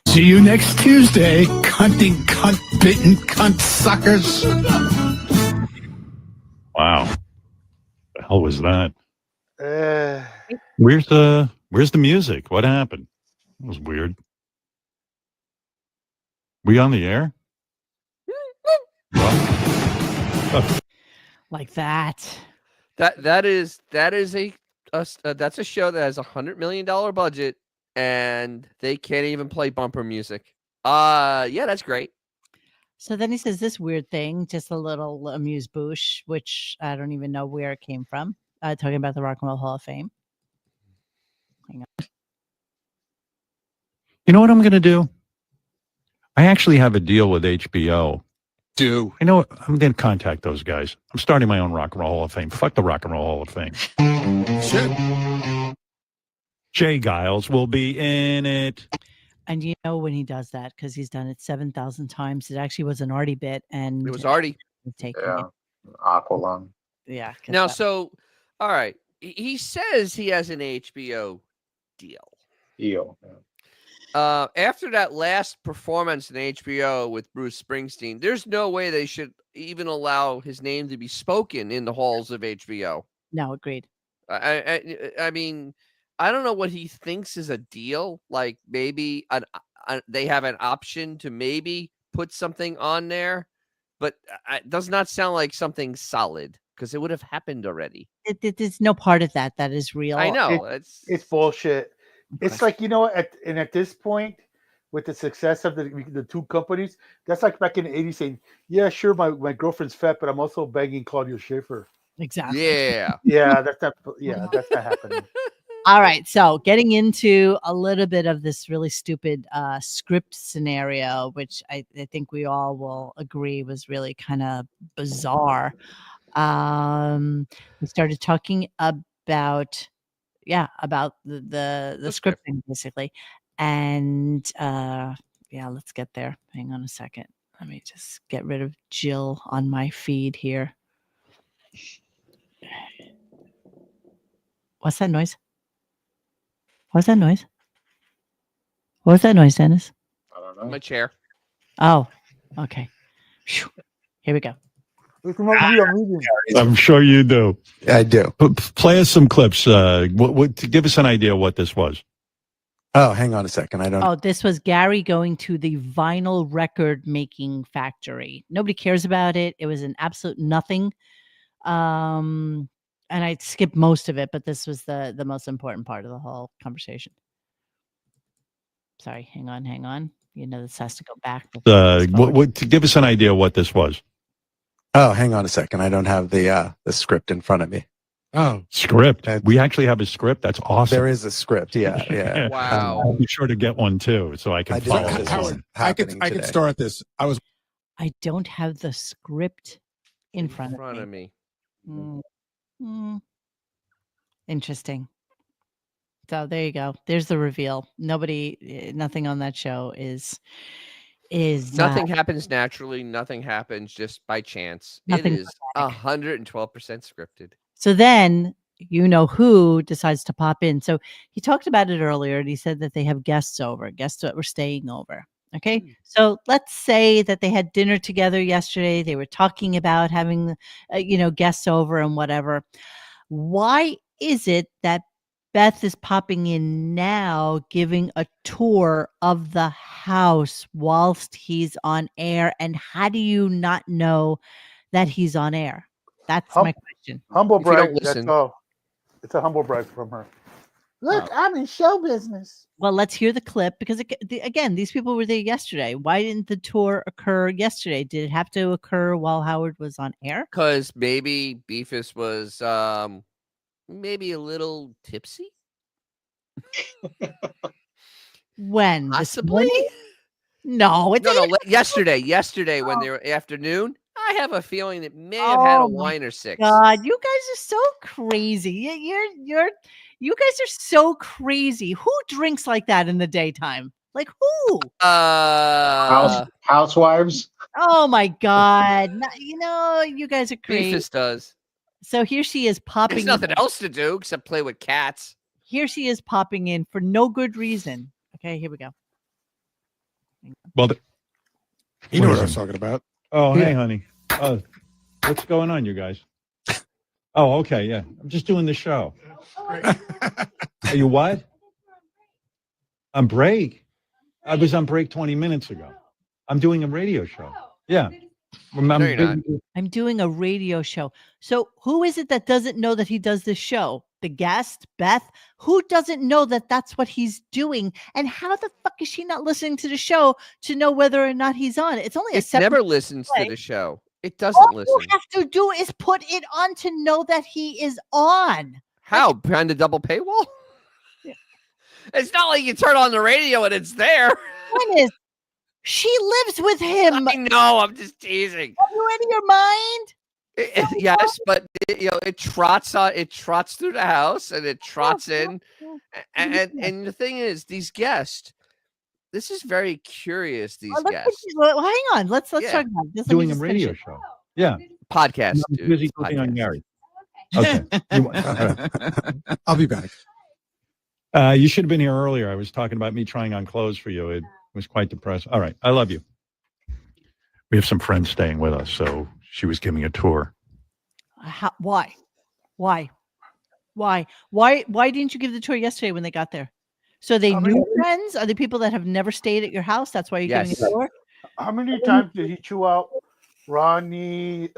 See you next Tuesday, cunting, cunt-bitten, cunt suckers. Wow. The hell was that? Where's the music? What happened? That was weird. We on the air? Like that. That's a show that has $100 million budget and they can't even play bumper music. Yeah, that's great. So then he says this weird thing, just a little amuse-bouche, which I don't even know where it came from. Talking about the Rock and Roll Hall of Fame. Hang on. You know what I'm going to do? I actually have a deal with HBO. You know what? I'm going to contact those guys. I'm starting my own Rock and Roll Hall of Fame. Fuck the Rock and Roll Hall of Fame. Shit. Jay Giles will be in it. And you know when he does that, because he's done it 7,000 times. It actually was an Artie bit. And it was Artie. Aqualung. Yeah. Now, so, all right. He says he has an HBO deal. After that last performance in HBO with Bruce Springsteen, there's no way they should even allow his name to be spoken in the halls of HBO. No, agreed. I mean, I don't know what he thinks is a deal. Like maybe they have an option to maybe put something on there, but it does not sound like something solid because it would have happened already. There's no part of that is real. I know it's bullshit. It's like, you know, at this point, with the success of the two companies, that's like back in the 80s saying, yeah, sure, my girlfriend's fat, but I'm also banging Claudia Schiffer. Exactly. Yeah. That's not happening. All right, so getting into a little bit of this really stupid script scenario, which I think we all will agree was really kind of bizarre. We started talking about the scripting basically, and let's get there. Hang on a second. Let me just get rid of Jill on my feed here. What's that noise? What's that noise? What was that noise, Dennis? I don't know. My chair. Oh, okay. Phew. Here we go. I'm sure you do. I do. Play us some clips. To give us an idea what this was. Oh, hang on a second. I don't. Oh, this was Gary going to the vinyl record making factory. Nobody cares about it. It was an absolute nothing. And I skipped most of it, but this was the most important part of the whole conversation. Sorry, hang on. You know, this has to go back. To give us an idea what this was. Oh, hang on a second. I don't have the script in front of me. Oh, script. We actually have a script. That's awesome. There is a script. Yeah. Wow. I'll be sure to get one too, so I can follow this one. I could start this. I don't have the script in front of me. Interesting. So there you go. There's the reveal. Nothing on that show is nothing happens naturally. Nothing happens just by chance. It is 112% scripted. So then you know who decides to pop in. So he talked about it earlier, and he said that they have guests that were staying over. Okay, so let's say that they had dinner together yesterday. They were talking about having, guests over and whatever. Why is it that Beth is popping in now, giving a tour of the house whilst he's on air? And how do you not know that he's on air? That's my question. Humble If you don't brag. That's listen. all. It's a humble brag from her. Look, I'm in show business. Well, let's hear the clip because, again, these people were there yesterday. Why didn't the tour occur yesterday? Did it have to occur while Howard was on air? Because maybe Beefus was maybe a little tipsy. When? Possibly? No, Yesterday when they were afternoon. I have a feeling it may have had a wine or six. God, you guys are so crazy. You guys are so crazy. Who drinks like that in the daytime? Like who? Housewives. Oh my God. You guys are crazy. Beefus does. So here she is popping. There's nothing else to do except play with cats. Here she is popping in for no good reason. Okay, here we go. Well, You know what I was talking about. Oh, hey, honey. Oh, what's going on, you guys? Oh, okay, yeah. I'm just doing the show. Are you what? On break? I was on break 20 minutes ago. I'm doing a radio show. Yeah. I'm doing a radio show. So who is it that doesn't know that he does this show? The guest, Beth? Who doesn't know that that's what he's doing? And how the fuck is she not listening to the show to know whether or not he's on? It's only It never listens to the show. It doesn't All listen. you have to do is put it on to know that he is on. How? Behind the double paywall? It's not like you turn on the radio and it's there. She lives with him. I know. I'm just teasing. Are you out of your mind? Yes, but it trots through the house and it trots in, and the thing is, these guests. This is very curious. These guests. Well, hang on. Let's talk about this. Doing a radio show. Yeah. Podcast. I'm busy cooking on Gary. Okay. I'll be back. You should have been here earlier. I was talking about me trying on clothes for you. It was quite depressing. All right. I love you. We have some friends staying with us, so she was giving a tour. Why? Why didn't you give the tour yesterday when they got there? So they new friends? Are they people that have never stayed at your house? That's why you're giving a tour? How many times did he chew out Ronnie,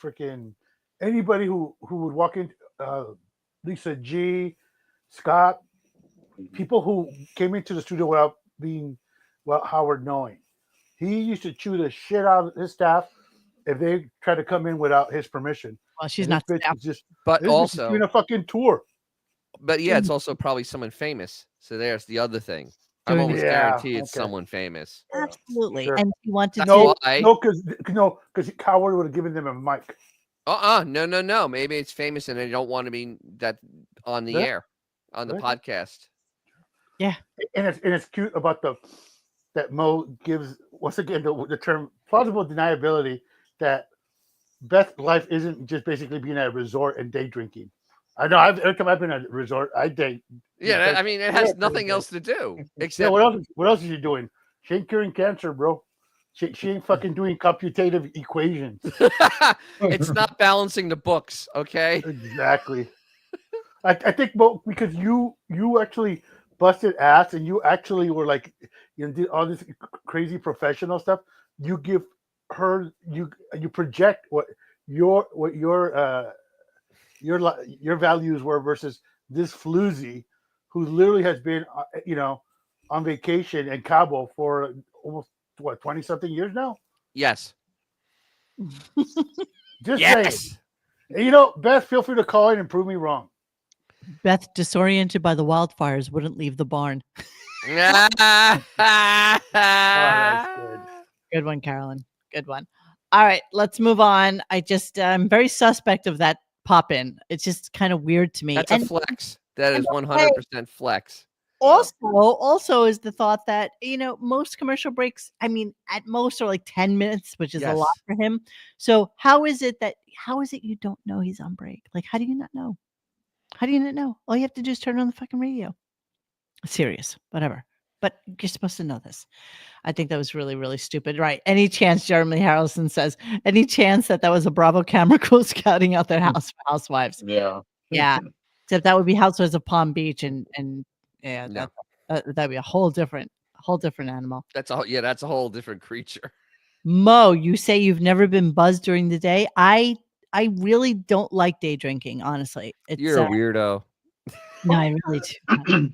freaking anybody who would walk in, Lisa G, Scott, people who came into the studio without Howard knowing. He used to chew the shit out of his staff if they tried to come in without his permission. Well, she's not staff. But this also bitch is doing a fucking tour. But yeah, it's also probably someone famous. So there's the other thing. I'm almost guarantee it's someone famous. Absolutely. Sure. And he wanted No, to. because Howard would have given them a mic. No. Maybe it's famous and they don't want to be that on the air, on the podcast. Yeah. And it's cute about that Mo gives once again the term plausible deniability that Beth's life isn't just basically being at a resort and day drinking. I know every time I've been at a resort, I date. Yeah, I mean, it has nothing else to do except. Yeah, what else is she doing? She ain't curing cancer, bro. She ain't fucking doing computative equations. It's not balancing the books, okay? Exactly. I think because you actually busted ass and you actually were like, did all this crazy professional stuff. You give her you project what your values were versus this floozy who literally has been on vacation in Cabo for almost 20 something years now. Yes. Just saying. And, Beth, feel free to call in and prove me wrong. Beth, disoriented by the wildfires, wouldn't leave the barn. Good one, Carolyn. Good one. All right, let's move on. I'm very suspect of that pop in. It's just kind of weird to me. That's a flex. That is 100% flex. Also is the thought that, most commercial breaks, I mean, at most are like 10 minutes, which is a lot for him. So how is it you don't know he's on break? Like, how do you not know? How do you not know? All you have to do is turn on the fucking radio. Serious, whatever. But you're supposed to know this. I think that was really, really stupid. Right. Any chance, Jeremy Harrelson says, any chance that was a Bravo camera crew scouting out their house for housewives? Yeah. Yeah. Except that would be Housewives of Palm Beach and yeah, No. that'd be a whole different animal. That's a whole different creature. Mo, you say you've never been buzzed during the day. I really don't like day drinking, honestly. You're a weirdo. No, I really do.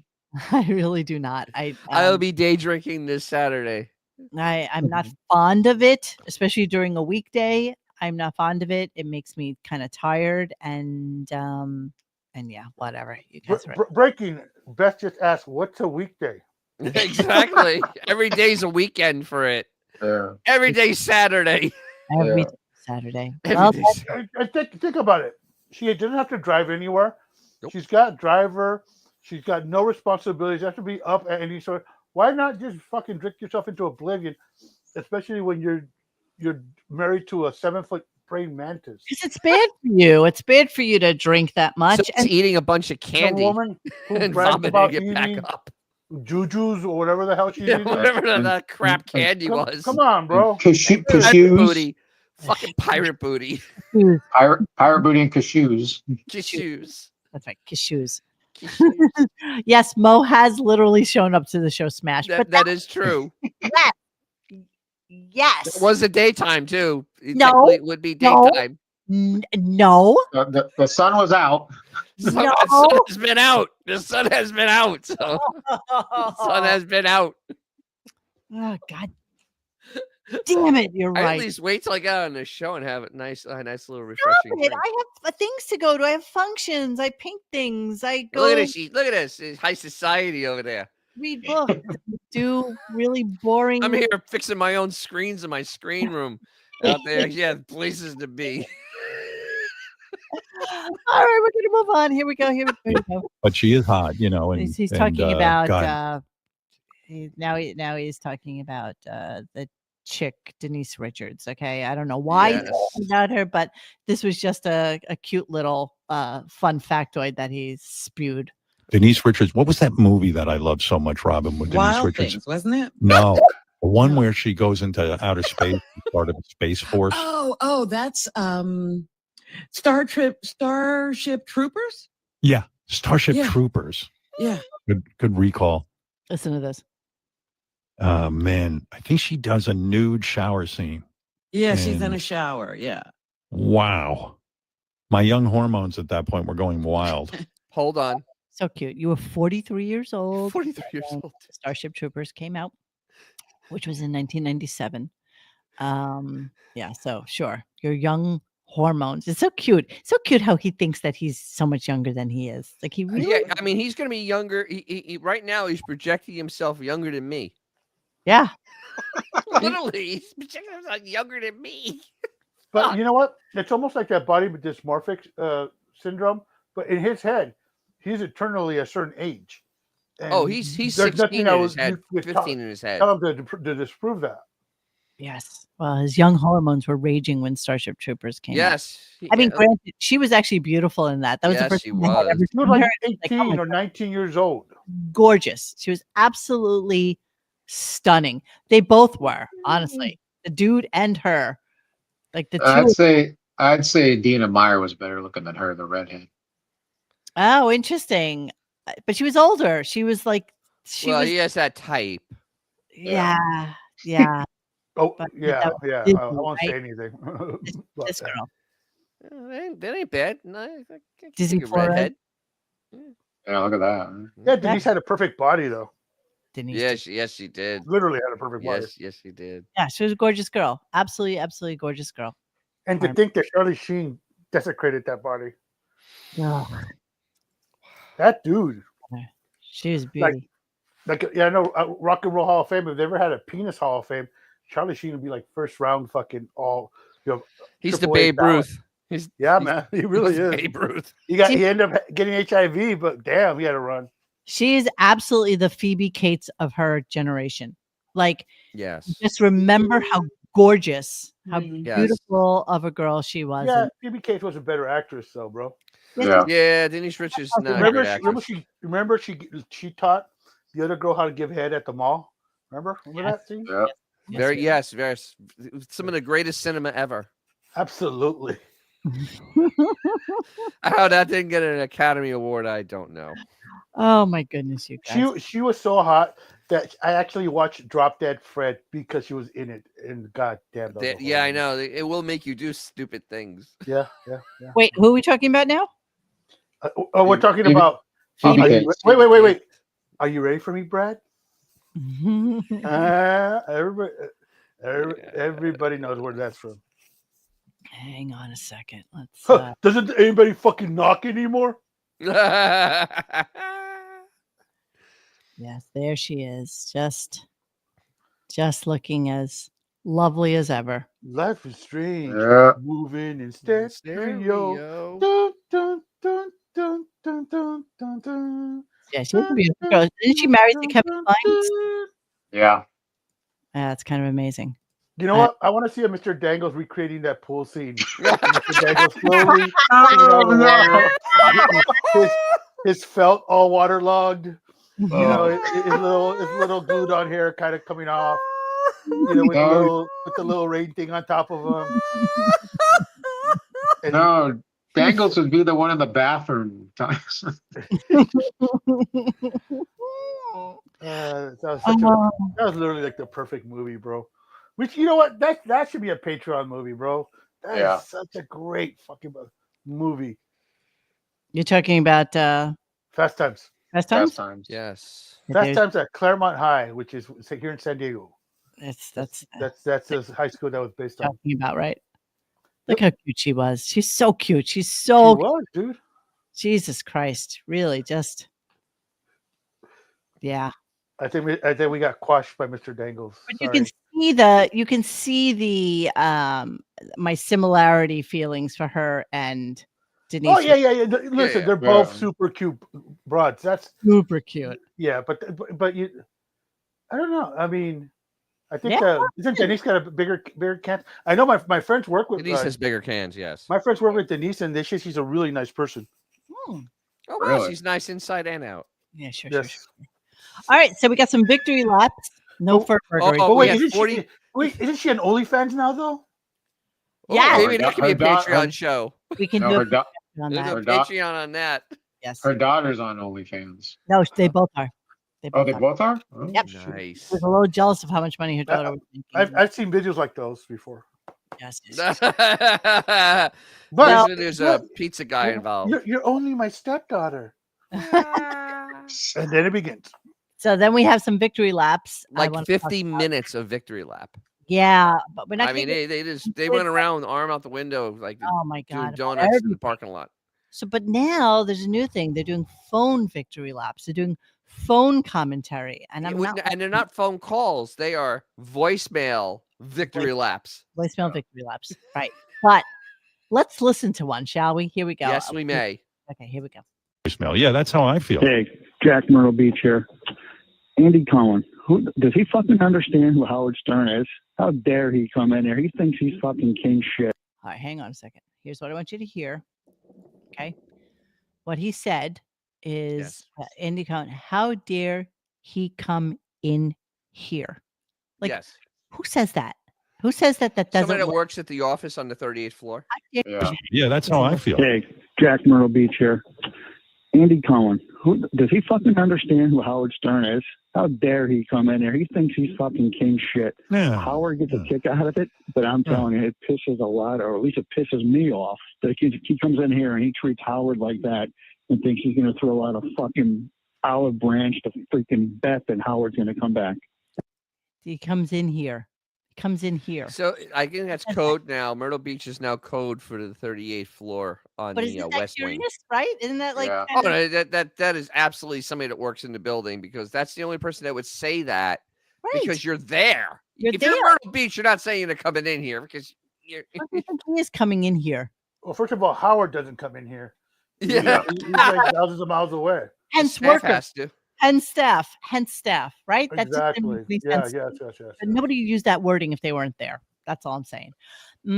I really do not. I'll be day drinking this Saturday. I'm not fond of it, especially during a weekday. I'm not fond of it. It makes me kind of tired and yeah, whatever. You guys are breaking. Beth just asked, "What's a weekday?" Exactly. Every day's a weekend for it. Every day's Saturday. Every Saturday. Think about it. She doesn't have to drive anywhere. Nope. She's got driver. She's got no responsibilities. She has to be up at any sort. Why not just fucking drink yourself into oblivion, especially when you're married to a 7-foot praying mantis? It's bad for you. It's bad for you to drink that much. So it's eating a bunch of candy woman who and brags about vomiting it eating back up. Jujus or whatever the hell she's eating. Whatever that crap candy was. Come on, bro. Cashews. Booty. Fucking pirate booty. Pirate booty and cashews. Cashews. That's right. Cashews. Yes, Mo has literally shown up to the show Smash. That is true. Yes. It was the daytime too. No, it would be daytime. No. The sun was out. The sun has been out. The sun has been out. So the sun has been out. Oh God. Damn it, you're right. At least wait till I get on the show and have a nice little refreshing drink. I have things to go to. I have functions. I paint things. I go. Look at this. It's high society over there. Read books. Do really boring. I'm here fixing my own screens in my screen room out there. Yeah, places to be. All right, we're gonna move on. Here we go. But she is hot, And he's talking about. Now he's talking about the chick Denise Richards. Okay, I don't know why he's talking about her, but this was just a cute little fun factoid that he spewed. Denise Richards. What was that movie that I loved so much, Robin, with Denise Wild Richards? Things, wasn't it? No, the one where she goes into outer space, part of the Space Force. Oh, that's Starship Troopers. Yeah, Starship Yeah. Troopers. Yeah. Good recall. Listen to this. Man, I think she does a nude shower scene. Yeah, she's in And a shower. Yeah. wow. My young hormones at that point were going wild. Hold on. So cute. You were 43 years old. 43 years when old. Starship Troopers came out, which was in 1997. Yeah, so sure. Your young hormones. It's so cute. So cute how he thinks that he's so much younger than he is. Like he really Yeah, I mean, he's going to be younger. He right now, he's projecting himself younger than me. Yeah. Literally, he's projecting himself younger than me. But you know what? It's almost like that body dysmorphic syndrome. But in his head, he's eternally a certain age. And Oh, he's there's 16 nothing in that his would- head, would 15 in his head. Tell him to disprove that. Yes. Well, his young hormones were raging when Starship Troopers came out. Yes. I mean, yeah. granted, she was actually beautiful in that. That was the Yes, first she time I had was. ever She was seen like her. 18 oh my or 19 years old. Gorgeous. She was absolutely stunning. They both were, honestly. The dude and her. Like the two. I'd say Dina Meyer was better looking than her, the redhead. Oh, interesting. But she was older. She was like Well, was he has that type. yeah. Yeah. Oh, But yeah, that was yeah. Disney, I won't say right? anything. This about that. girl. That ain't bad. No, I can Disney take a Florida. redhead. Yeah, look at that. Yeah, Denise had a perfect body, though. Denise Yes, yes, she did. Literally had a perfect body. Yes, she did. Yeah, she was a gorgeous girl. Absolutely, absolutely gorgeous girl. And to think that Charlie Sheen desecrated that body. Oh, That dude. she was beauty. Like yeah, I know Rock and Roll Hall of Fame. If they ever had a penis Hall of Fame, Charlie Sheen would be like first round fucking all. He's the Triple A Babe ballot. Ruth. He's Man, he really he's is. Babe Ruth. He ended up getting HIV, but damn, he had to run. She is absolutely the Phoebe Cates of her generation. Like, Yes. just remember how gorgeous, how Yes. beautiful of a girl she was. Yeah, And Phoebe Cates was a better actress, though, bro. Yeah, Denise Richards is not a great actress. Remember she taught the other girl how to give head at the mall. Remember that scene? Yeah. Very. Some of the greatest cinema ever. Absolutely. How that didn't get an Academy Award, I don't know. Oh my goodness, you guys. She was so hot that I actually watched Drop Dead Fred because she was in it, and god damn. Yeah, I know. It will make you do stupid things. Yeah. Wait, who are we talking about now? We're talking about. Phoebe Cates. Wait. Are you ready for me, Brad? Everybody knows where that's from. Hang on a second. Let's. Doesn't anybody fucking knock anymore? Yes, there she is. Just looking as lovely as ever. Life is strange. Yeah. Moving in stereo. Dun, dun, dun, dun, dun, dun, dun, dun. Yeah, she's a beautiful girl. Didn't she marry to Kevin Klein? Yeah. Yeah, that's kind of amazing. You know what? I want to see a Mr. Dangles recreating that pool scene. Mr. Dangles slowly his felt all waterlogged. You know, his little glued on hair kind of coming off. You know, with the little rain thing on top of him. No, Dangles would be the one in the bathroom times. That was literally like the perfect movie, bro. Which, you know what? That should be a Patreon movie, bro. That is such a great fucking movie. You're talking about Fast Times. Fast Times? Fast Times. Yes. Fast Times at Claremont High, which is here in San Diego. That's the high school that was based on. Talking about, right? Look how cute she was. She's so cute. She was, dude. Jesus Christ. Really, just yeah. I think we got quashed by Mr. Dangles. But you can see the my similarity feelings for her and Denise. Oh yeah. Listen, they're both super cute broads. That's super cute. Yeah, but you, I don't know. I mean, I think isn't Denise got a bigger can? I know my friends work with Denise has bigger cans. Yes. My friends work with Denise, and they say she's a really nice person. Oh, wow. Really? She's nice inside and out. Yeah, sure, Yes. sure. All right, so we got some victory laps. No fur burglary. Oh, But we wait, got isn't 40. she? Wait, isn't she on OnlyFans now though? Yeah, Maybe that could be a Patreon her- show. we can No, do her, a da- on There's that. a Patreon on that. Yes. her daughter's on OnlyFans. No, they both are. They Oh, both they are. both are? Oh, Yep. Nice. I was a little jealous of how much money her daughter was making. I've seen videos like those before. Yes. But There's a pizza guy involved. You're only my stepdaughter. And then it begins. So then we have some victory laps. I Like wanna talk 50 about. minutes of victory lap. Yeah, but we're not. I mean, getting- they went around, arm out the window, like Oh my doing God, donuts in the everything. parking lot. So, but now there's a new thing. They're doing phone victory laps. They're doing phone commentary, and I'm not And they're not phone calls; they are voicemail victory laps. voicemail victory laps, right? But let's listen to one, shall we? Here we go. Yes, we may. Okay, here we go. Voicemail. Yeah, that's how I feel. Hey, Jack Myrtle Beach here. Andy Cohen, who does he fucking understand who Howard Stern is? How dare he come in there? He thinks he's fucking king shit. All right, hang on a second. Here's what I want you to hear. Okay. What he said is Andy Cohen, how dare he come in here? Like, Yes. who says that? Who says that doesn't Somebody that work? works at the office on the 38th floor. Yeah, that's how I feel. Hey, Jack Myrtle Beach here. Andy Cohen, who does he fucking understand who Howard Stern is? How dare he come in there? He thinks he's fucking king shit. Yeah. Howard gets a kick out of it, but I'm telling you, it pisses a lot, or at least it pisses me off that he comes in here and he treats Howard like that and thinks he's going to throw out a fucking olive branch to freaking Beth and Howard's going to come back. He comes in here. He comes in here. So I think that's code now. Myrtle Beach is now code for the 38th floor on But the isn't that West Wing. curious, right? Isn't that like Oh, no, that is absolutely somebody that works in the building, because that's the only person that would say that because you're there. You're if there. you're Myrtle Beach, you're not saying you're coming in here because you're. I think he is coming in here. Well, first of all, Howard doesn't come in here. Yeah. He's like thousands of miles away. Hence Staff workers. has to. Hence staff, right? That just Exactly. didn't make Yeah, sense. yes. But nobody would use that wording if they weren't there. That's all I'm saying. You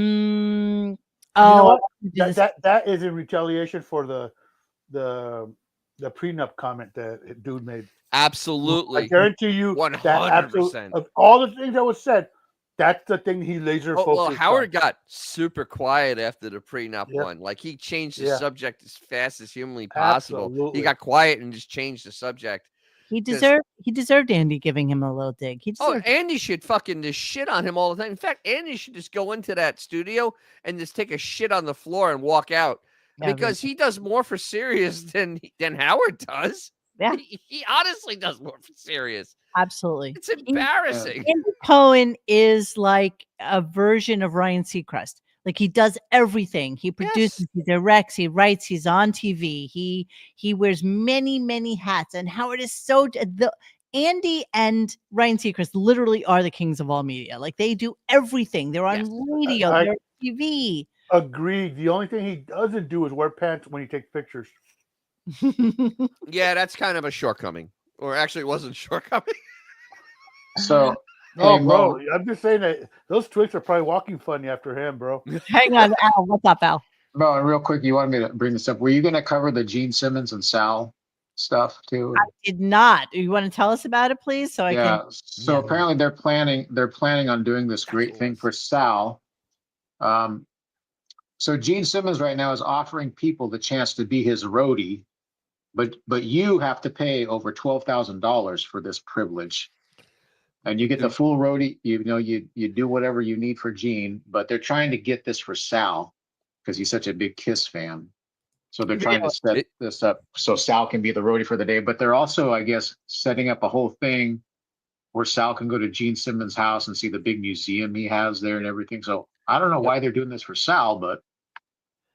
know Oh, what? That is in retaliation for the prenup comment that dude made. Absolutely. I guarantee you, 100%. of all the things that was said, that's the thing he laser focused. Well, Howard got super quiet after the prenup Yep. one. Like, he changed the Yeah. subject as fast as humanly possible. Absolutely. He got quiet and just changed the subject. he deserved Andy giving him a little dig. He Oh, deserved Andy should fucking just shit on him all the time. In fact, Andy should just go into that studio and just take a shit on the floor and walk out, Yeah, because he does more for Sirius than Howard does. Yeah. He honestly does more for Sirius. absolutely. It's embarrassing. Andy Cohen is like a version of Ryan Seacrest. Like, he does everything. He produces, he directs, he writes, he's on TV. He wears many hats. And Howard is Andy and Ryan Seacrest literally are the kings of all media. Like, they do everything. They're on radio, they're on TV. Agreed. The only thing he doesn't do is wear pants when he takes pictures. Yeah, that's kind of a shortcoming. Or actually, it wasn't a shortcoming. So, Oh, hey, bro, Mo, I'm just saying that those Twix are probably walking funny after him, bro. Hang on, Al. What's up, Al? Mo, real quick, you wanted me to bring this up. Were you going to cover the Gene Simmons and Sal stuff too? I did not. You want to tell us about it, please? So I Yeah. can. So apparently they're planning on doing this great thing for Sal. So Gene Simmons right now is offering people the chance to be his roadie, but you have to pay over $12,000 for this privilege. And you get the full roadie, you do whatever you need for Gene, but they're trying to get this for Sal because he's such a big Kiss fan. So they're trying to set this up so Sal can be the roadie for the day, but they're also, I guess, setting up a whole thing where Sal can go to Gene Simmons' house and see the big museum he has there and everything. So I don't know why they're doing this for Sal, but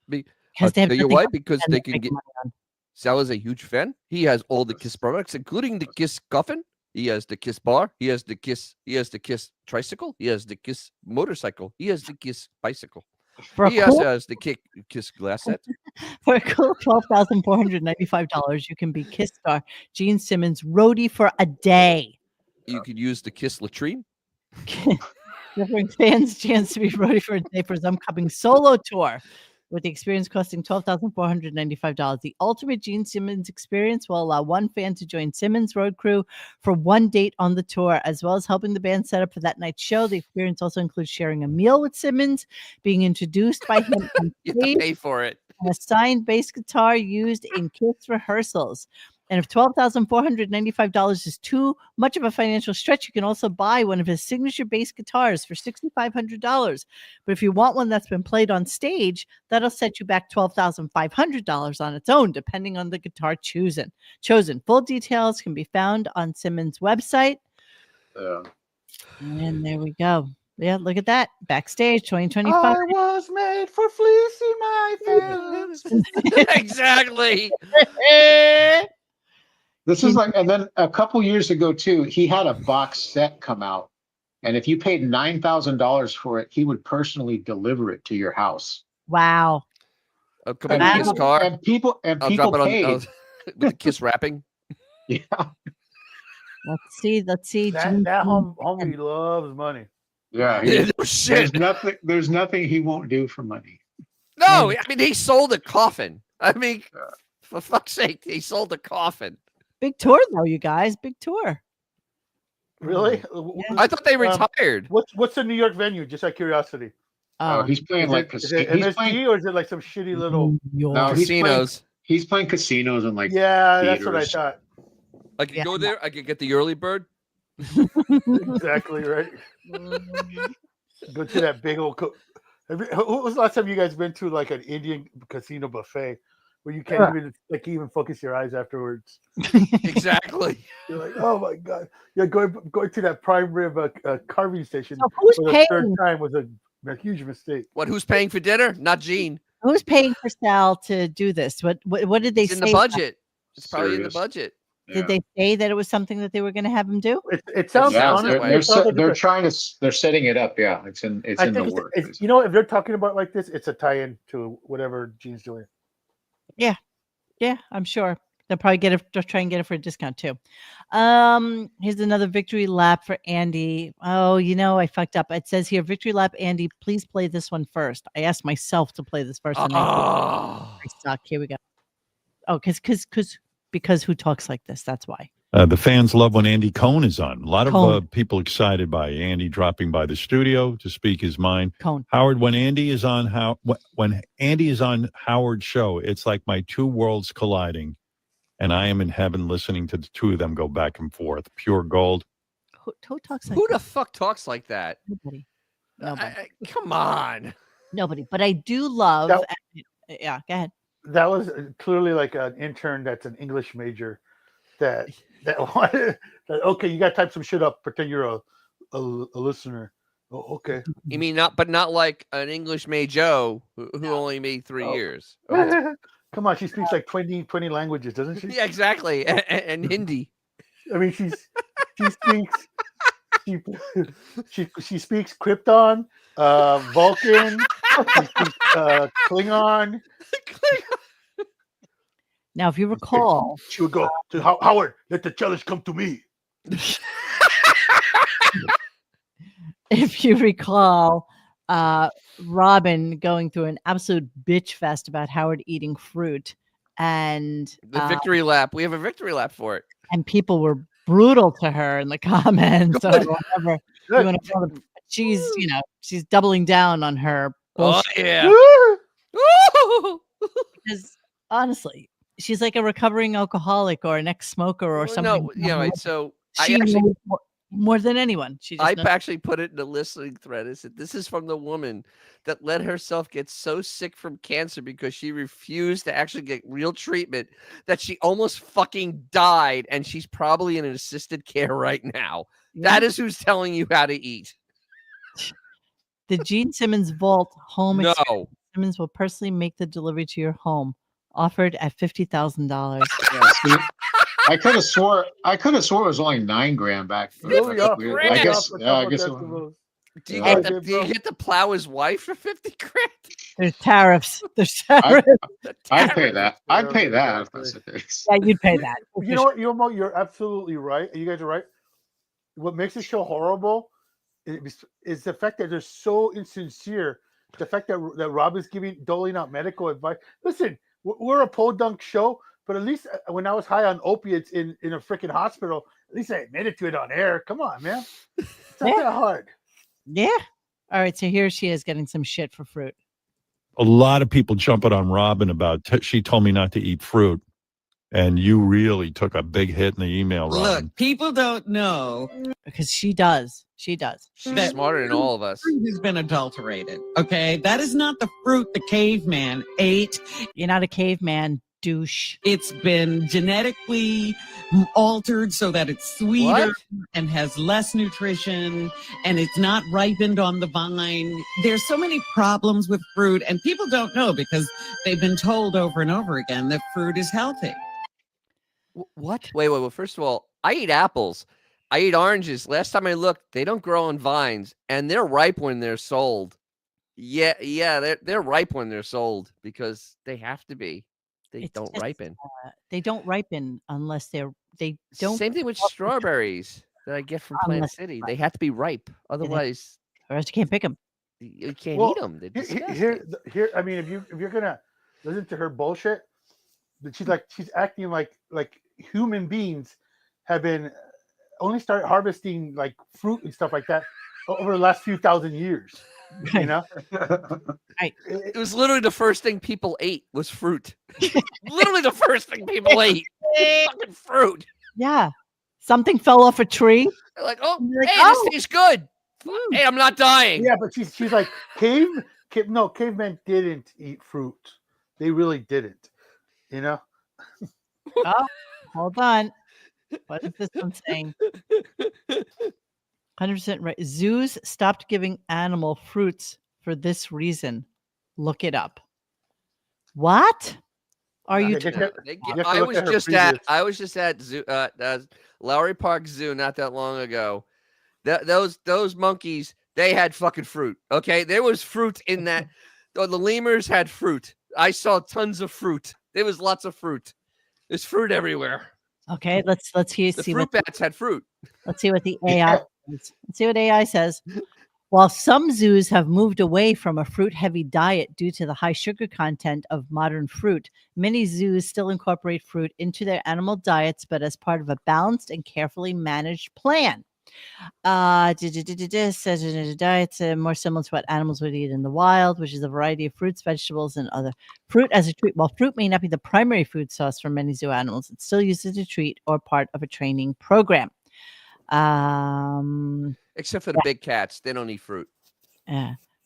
Because they have tell you nothing why? else Because to they spend can their get. money on. Sal is a huge fan. He has all the Kiss products, including the Kiss coffin. He has the Kiss bar. He has the Kiss tricycle. He has the Kiss motorcycle. He has the Kiss bicycle. He also has the Kiss glass set. For a cool $12,495, you can be Kiss star Gene Simmons roadie for a day. You could use the Kiss latrine. Offering fans a chance to be roadie for a day for his upcoming solo tour. with the experience costing $12,495. The ultimate Gene Simmons experience will allow one fan to join Simmons' road crew for one date on the tour, as well as helping the band set up for that night's show. The experience also includes sharing a meal with Simmons, being introduced by him on You have to stage, pay for it. and a signed bass guitar used in Kiss rehearsals. And if $12,495 is too much of a financial stretch, you can also buy one of his signature bass guitars for $6,500. But if you want one that's been played on stage, that'll set you back $12,500 on its own, depending on the guitar chosen. Full details can be found on Simmons' website. And there we go. Yeah, look at that. Backstage 2025. I was made for fleecing my feelings. Exactly. This is like, and then a couple years ago too, he had a box set come out, and if you paid $9,000 for it, he would personally deliver it to your house. Wow. I'll come in his car. And people I'll people drop it paid. on with the Kiss wrapping. Yeah. Let's see. That homie loves money. Yeah. No shit. There's nothing he won't do for money. No, I mean he sold a coffin. I mean, for fuck's sake, he sold a coffin. Big tour though, you guys. Big tour. Really? I thought they retired. What's the New York venue? Just out of curiosity. He's playing like is it casinos. MSG or is it like some shitty little? No, casinos. He's playing casinos and like Yeah, that's what I theaters. thought. I could go there. I could get the early bird. Exactly right. Go to that big old. When was the last time you guys been to like an Indian casino buffet where you can't even focus your eyes afterwards? Exactly. You're like, oh my god! Yeah, going to that prime rib carving station So who's for the paying? third time was a huge mistake. What? Who's paying for dinner? Not Gene. Who's paying for Sal to do this? What did they It's say? in the budget. It's probably in the Serious. budget. Did they say that it was something that they were going to have him do? It sounds Yeah, honestly, they're trying to. They're setting it up. Yeah, it's in the works. You know, if they're talking about like this, it's a tie-in to whatever Gene's doing. Yeah, I'm sure they'll probably get it. They'll try and get it for a discount too. Here's another victory lap for Andy. Oh, I fucked up. It says here, victory lap, Andy. Please play this one first. I asked myself to play this first. And I suck. Here we go. Oh, because who talks like this? That's why. The fans love when Andy Cohen is on. A lot of people excited by Andy dropping by the studio to speak his mind. Cohen. Howard, when Andy is on Howard's show, it's like my two worlds colliding, and I am in heaven listening to the two of them go back and forth. Pure gold. Who talks like Who that? the fuck talks like that? Nobody. Come on. Nobody. But I do love. Yeah, go ahead. That was clearly like an intern that's an English major that wanted that. Okay, you got to type some shit up. Pretend you're a listener. Oh, okay. You mean not like an English major who only made 3 years. Oh. Come on, she speaks like 20 languages, doesn't she? Yeah, exactly. And Hindi. I mean, she speaks Krypton, Vulcan, she speaks, Klingon. Now, if you recall, she would go to Howard. Let the challenge come to me. If you recall, Robin going through an absolute bitch fest about Howard eating fruit, and the victory lap. We have a victory lap for it. And people were brutal to her in the comments. Or whatever you want to call them. She's doubling down on her bullshit. Oh yeah. Because honestly, she's like a recovering alcoholic or an ex-smoker or something. No, right. So she knows more than anyone. I actually put it in the listening thread. I said, this is from the woman that let herself get so sick from cancer because she refused to actually get real treatment that she almost fucking died, and she's probably in an assisted care right now. Yeah. That is who's telling you how to eat. The Gene Simmons Vault home No. experience. Simmons will personally make the delivery to your home. Offered at $50,000. Yeah, I could have swore it was only $9,000 back. I guess. Do you get to plow his wife for $50,000? There's tariffs. I'd pay that. I'd pay that if that's the case. Yeah, you'd pay that. You know what? You're absolutely right. You guys are right. What makes the show horrible is the fact that they're so insincere the fact that Rob is doling out medical advice. Listen, we're a podunk show, but at least when I was high on opiates in a freaking hospital, at least I admitted to it on air. Come on, man. It's not that hard. Yeah. All right. So here she is getting some shit for fruit. A lot of people jumping on Robin about she told me not to eat fruit. And you really took a big hit in the email, Robin. Look, people don't know. Because she does. She does. She's smarter than all of us. Fruit has been adulterated. Okay. That is not the fruit the caveman ate. You're not a caveman, douche. It's been genetically altered so that it's sweeter and has less nutrition, and it's not ripened on the vine. There's so many problems with fruit, and people don't know because they've been told over and over again that fruit is healthy. What? Wait. Well, first of all, I eat apples. I eat oranges. Last time I looked, they don't grow on vines, and they're ripe when they're sold. Yeah, they're ripe when they're sold because they have to be. They don't ripen. They don't ripen unless they don't. Same thing with strawberries that I get from Plant City. They have to be ripe, otherwise, or else you can't pick them. You can't eat them. They're disgusting. Here. I mean, if you're gonna listen to her bullshit, she's acting like human beings have been only started harvesting like fruit and stuff like that over the last few thousand years. You know, it was literally the first thing people ate was fruit. Literally the first thing people ate, fucking fruit. Yeah, something fell off a tree. They're like, this tastes good. Hey, I'm not dying. Yeah, but she's like cavemen didn't eat fruit. They really didn't. You know. Oh, hold on. What is this one saying? 100% right. Zoos stopped giving animal fruits for this reason. Look it up. What are you? I was just at zoo, Lowry Park Zoo not that long ago. Those monkeys, they had fucking fruit. Okay, there was fruit in that. The lemurs had fruit. I saw tons of fruit. There was lots of fruit. There's fruit everywhere. Okay, let's see. The fruit bats had fruit. Let's see what the AI. Let's see what AI says. While some zoos have moved away from a fruit-heavy diet due to the high sugar content of modern fruit, many zoos still incorporate fruit into their animal diets, but as part of a balanced and carefully managed plan. Diets more similar to what animals would eat in the wild, which is a variety of fruits, vegetables, and other fruit as a treat. While fruit may not be the primary food source for many zoo animals, it's still used as a treat or part of a training program. Except for the big cats, they don't eat fruit.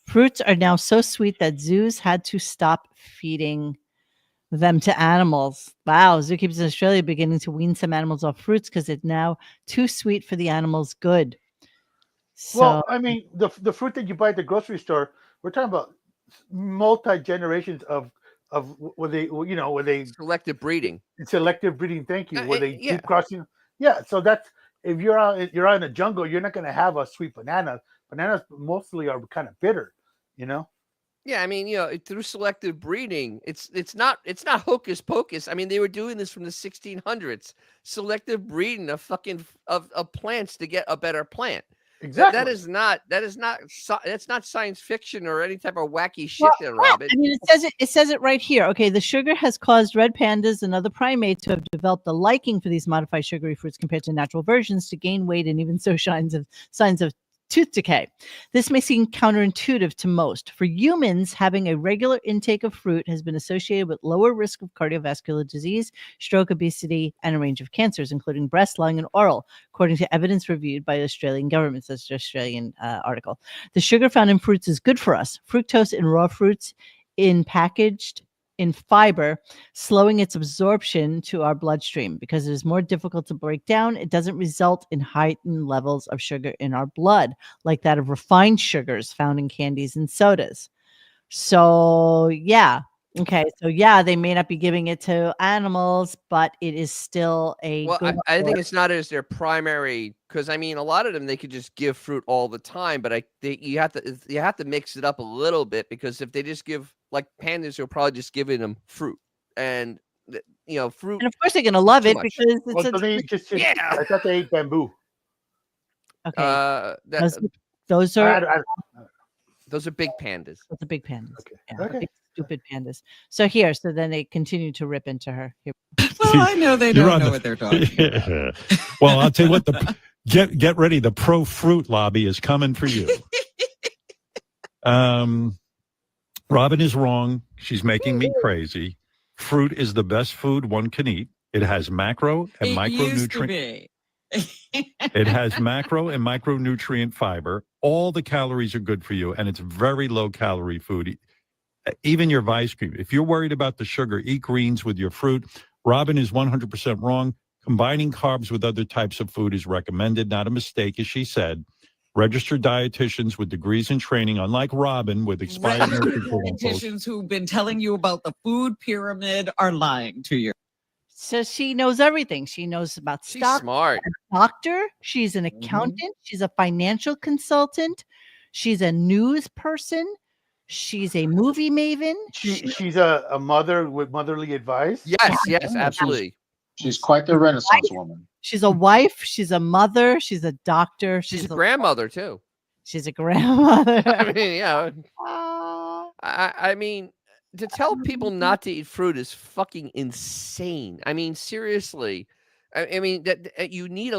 Fruits are now so sweet that zoos had to stop feeding them to animals. Wow, zookeepers in Australia are beginning to wean some animals off fruits because it's now too sweet for the animal's good. So, well, I mean, the fruit that you buy at the grocery store, we're talking about multi generations of where they selective breeding. Selective breeding. Thank you. Where they keep crossing. Yeah, so that's if you're out in the jungle, you're not going to have a sweet banana. Bananas mostly are kind of bitter, you know. Yeah, I mean, through selective breeding, it's not hocus pocus. I mean, they were doing this from the 1600s. Selective breeding of plants to get a better plant. Exactly. That's not science fiction or any type of wacky shit there, Robin. I mean, it says it right here. Okay, the sugar has caused red pandas and other primates to have developed a liking for these modified sugary fruits compared to natural versions to gain weight and even show signs of tooth decay. This may seem counterintuitive to most. For humans, having a regular intake of fruit has been associated with lower risk of cardiovascular disease, stroke, obesity, and a range of cancers, including breast, lung, and oral, according to evidence reviewed by the Australian government. That's the Australian article. The sugar found in fruits is good for us. Fructose in raw fruits, in packaged in fiber, slowing its absorption to our bloodstream. Because it is more difficult to break down, it doesn't result in heightened levels of sugar in our blood, like that of refined sugars found in candies and sodas. So, yeah. Okay. So, yeah, they may not be giving it to animals, but it is still a good I think it's not as their primary, because I mean, a lot of them, they could just give fruit all the time, but you have to mix it up a little bit, because if they just give, like pandas, you're probably just giving them fruit, and fruit. And of course, they're going to love it because it's I thought they ate bamboo. Okay. Those Those are big pandas. Those are big pandas. Okay. Yeah, the Okay. big, stupid pandas. So here, so then they continue to rip into her. Here. Well, I know they You're don't on know the- what they're talking about. Well, I'll tell you what. Get ready. The pro fruit lobby is coming for you. Robin is wrong. She's making me crazy. Fruit is the best food one can eat. It has macro and It used to micronutrient. be. It has macro and micronutrient fiber. All the calories are good for you, and it's very low calorie food. Even your ice cream. If you're worried about the sugar, eat greens with your fruit. Robin is 100% wrong. Combining carbs with other types of food is recommended, not a mistake, as she said. Registered dietitians with degrees in training, unlike Robin with expired nursing credentials. Dietitians who've been telling you about the food pyramid are lying to you. So she knows everything. She knows about She's stock. smart. She's a doctor. She's an accountant. She's a financial consultant. She's a news person. She's a movie maven. She's a mother with motherly advice. Yes, absolutely. She's quite the Renaissance woman. She's a wife. She's a mother. She's a doctor. She's a grandmother too. She's a grandmother. I mean, yeah. I mean, to tell people not to eat fruit is fucking insane. I mean, seriously. I mean that you need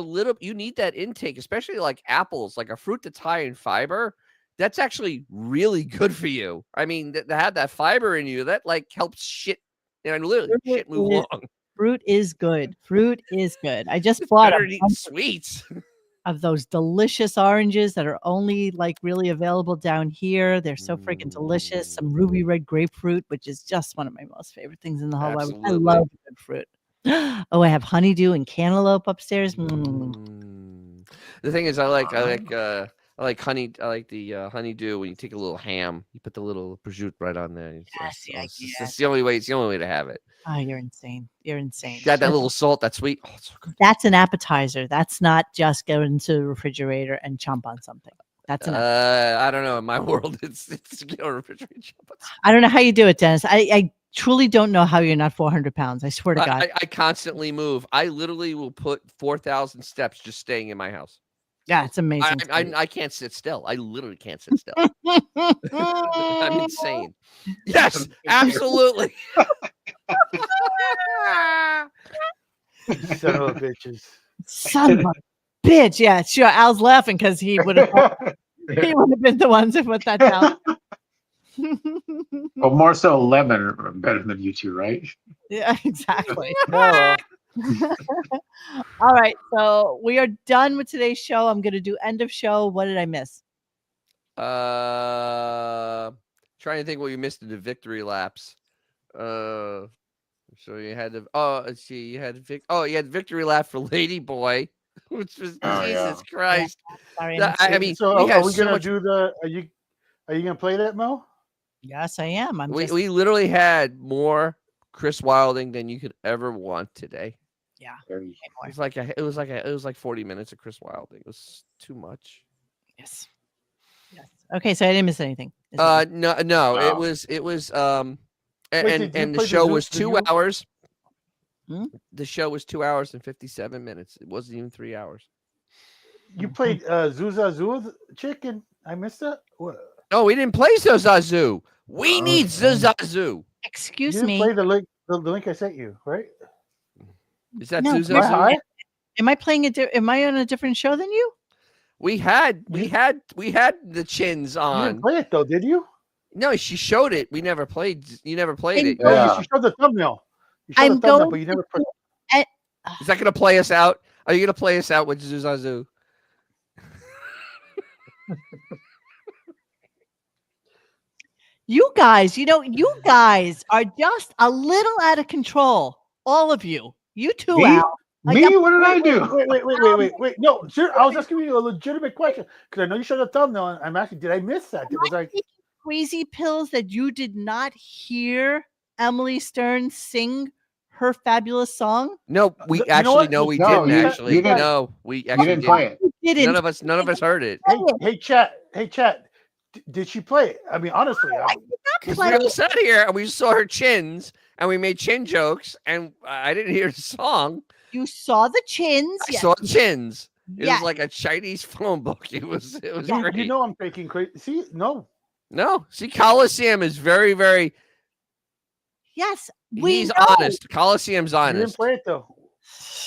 that intake, especially like apples, like a fruit that's high in fiber. That's actually really good for you. I mean, to have that fiber in you, that like helps shit, literally shit move along. Fruit is good. Fruit is good. I just bought Better a than eating bunch sweets. of those delicious oranges that are only like really available down here. They're so freaking delicious. Some ruby red grapefruit, which is just one of my most favorite things in the whole world. I Absolutely. love good fruit. Oh, I have honeydew and cantaloupe upstairs. The thing is, I like honey. I like the honeydew. When you take a little ham, you put the little prosciutto right on there. It's the only way. It's the only way to have it. Oh, you're insane. You're insane. Got that little salt, that sweet. Oh, it's so good. That's an appetizer. That's not just go into the refrigerator and chomp on something. That's an I don't know. In my world, it's refrigerator. I don't know how you do it, Dennis. I truly don't know how you're not 400 pounds. I swear to God. I constantly move. I literally will put 4,000 steps just staying in my house. Yeah, it's amazing. I can't sit still. I literally can't sit still. I'm insane. Yes, absolutely. Son of a bitches. Son of a bitch. Yeah, sure. Al's laughing because he would have been the ones who put that down. Well, more so Lemon are better than you two, right? Yeah, exactly. All right, so we are done with today's show. I'm going to do end of show. What did I miss? Trying to think what you missed in the victory laps. So you had the let's see, you had victory lap for Lady Boy, which was Jesus Christ. Sorry, I mean, so we are had we so gonna much. do the? Are you gonna play that, Mo? Yes, I am. We literally had more Chris Wilding than you could ever want today. Yeah. It was like 40 minutes of Chris Wilding. It was too much. Yes. Okay, so I didn't miss anything. No, it was and the show was 2 hours. The show was 2 hours and 57 minutes. It wasn't even 3 hours. You played Zuza chick, and I missed that. What? No, we didn't play Zuzazu. We need Zuzazu. Excuse You didn't me. play the link I sent you, right? Is that No, Zuzazu? Am I playing am I on a different show than you? We had the chins You on. didn't play it though, did you? No, she showed it. We never played. You never played it. Yeah. You showed the thumbnail. You showed the thumbnail, but you never put. Is that going to play us out? Are you going to play us out with Zuzazu? You guys are just a little out of control. All of you. You too, Me? Al. Me? What did I do? Wait. No, sir, I was asking you a legitimate question because I know you showed the thumbnail. And I'm asking, did I miss that? It was like crazy pills that you did not hear Emily Stern sing her fabulous song? No, we You know actually what? no, we No, didn't you- actually. you didn't. No, we actually didn't play it. You didn't. None of us heard it. Hey, chat. Did she play it? I mean, honestly, We all sat here and we saw her chins and we made chin jokes and I didn't hear the song. You saw the chins. I saw chins. It Yes. was like a Chinese phone book. It was great. you know I'm taking crazy. See, no, No, see, Coliseum is very, very. Yes, He's know. honest. Coliseum's You didn't honest. play it though.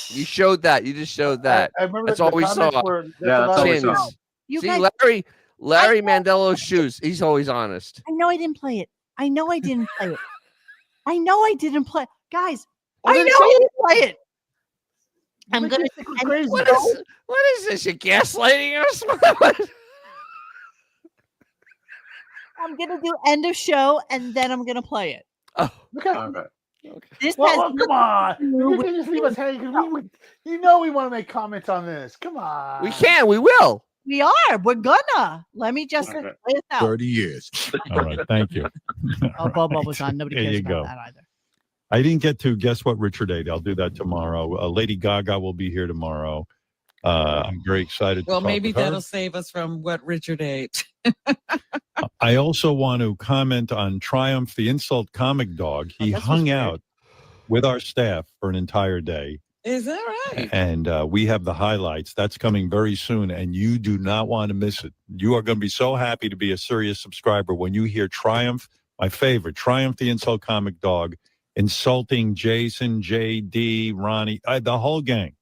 You showed that. You just showed that. I remember That's the all we comments saw. were. Yeah, that's all we saw. Chins. You See, guys, Larry Mandelo's shoes. He's always honest. I know I didn't play it. I know I didn't play it. I know I didn't play. Guys, Well, I then know say I didn't play it. I'm Make gonna. this look crazy. What is this? You're gaslighting us? I'm gonna do end of show, and then I'm gonna play it. Oh, Okay. Okay. This Well, has well, come on. You with- can just leave us hanging. You know we want to make comments on this. Come on. we can. We will. We are. We're gonna. Let me just Okay. play this out. 30 years. All right. Thank you. Oh, Bobo was on. Nobody There cares you about go. that either. I didn't get to guess what Richard ate. I'll do that tomorrow. Lady Gaga will be here tomorrow. I'm very excited. Well, to talk maybe with her. that'll save us from what Richard ate. I also want to comment on Triumph, the insult comic dog. He that's hung what's out with our staff for an entire day, Is that right? and we have the highlights. That's coming very soon, and you do not want to miss it. You are going to be so happy to be a serious subscriber when you hear Triumph, my favorite, Triumph, the insult comic dog, insulting Jason, JD, Ronnie, the whole gang.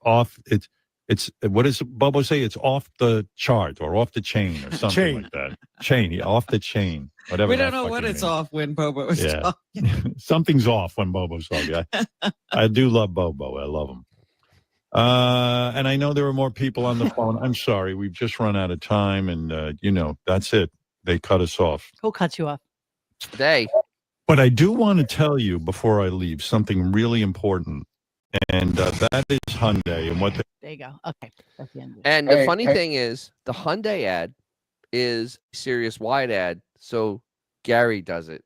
Off, it's what does Bobo say? It's off the chart or off the chain or something like that. Chain, yeah, off the chain. Whatever. We don't that know what fucking it's means. off when Bobo is Yeah. talking. Something's off when Bobo's talking. I do love Bobo. I love him. And I know there are more people on the phone. I'm sorry. We've just run out of time. And, that's it. They cut us off. Who cuts you off? They. But I do want to tell you before I leave something really important. And that is Hyundai and what they. There you go. Okay. That's the end. Of it. And the Hey, funny hey. thing is, the Hyundai ad is a serious wide ad. So Gary does it.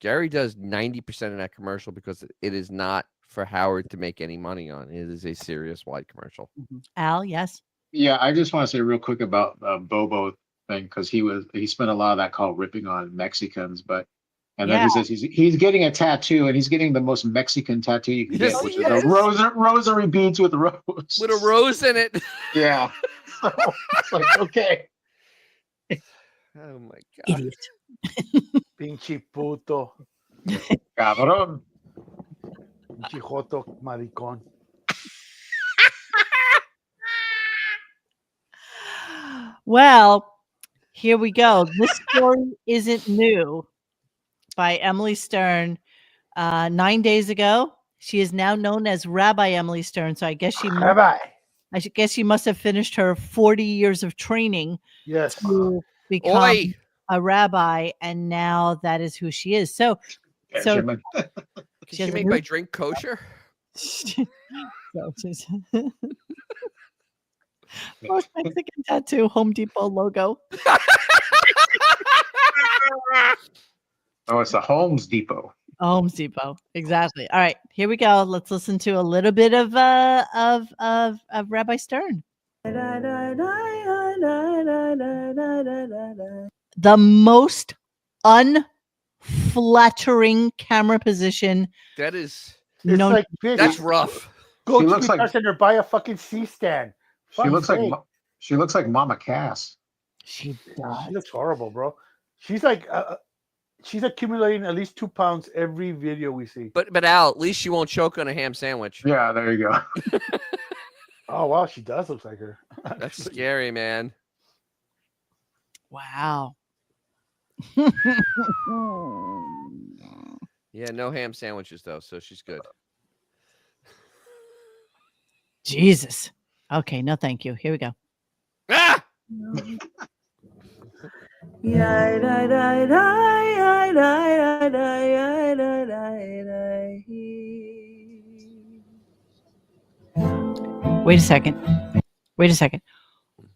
Gary does 90% of that commercial because it is not for Howard to make any money on. It is a serious wide commercial. Al, yes. Yeah, I just want to say real quick about Bobo thing because he spent a lot of that call ripping on Mexicans, and then he says he's getting a tattoo and he's getting the most Mexican tattoo you can get, which is a rosary beads with rose. With a rose in it. Yeah. So it's like, okay. Oh my god. Idiot. Pinche puto. Cabrón. Pinche joto maricón. Well, here we go. This story isn't new. By Emily Stern. 9 days ago, she is now known as Rabbi Emily Stern. So I guess she must have finished her 40 years of training to become a rabbi, and now that is who she is. So Can she make my drink kosher? Most Mexican tattoo, Home Depot logo. Oh, it's the Holmes Depot. Home Depot, exactly. All right, here we go. Let's listen to a little bit of Rabbi Stern. The most unflattering camera position. That is. It's No, like, bitch, That's rough. Go She to looks the like- center, buy a fucking C-stand. She looks like Mama Cass. She She looks horrible, bro. She's like, she's accumulating at least 2 pounds every video we see. But Al, at least she won't choke on a ham sandwich. Yeah, there you go. Oh wow, she does look like her. That's scary, man. Wow. Yeah, no ham sandwiches though, so she's good. Jesus. Okay, no, thank you. Here we go. Ah! Wait a second.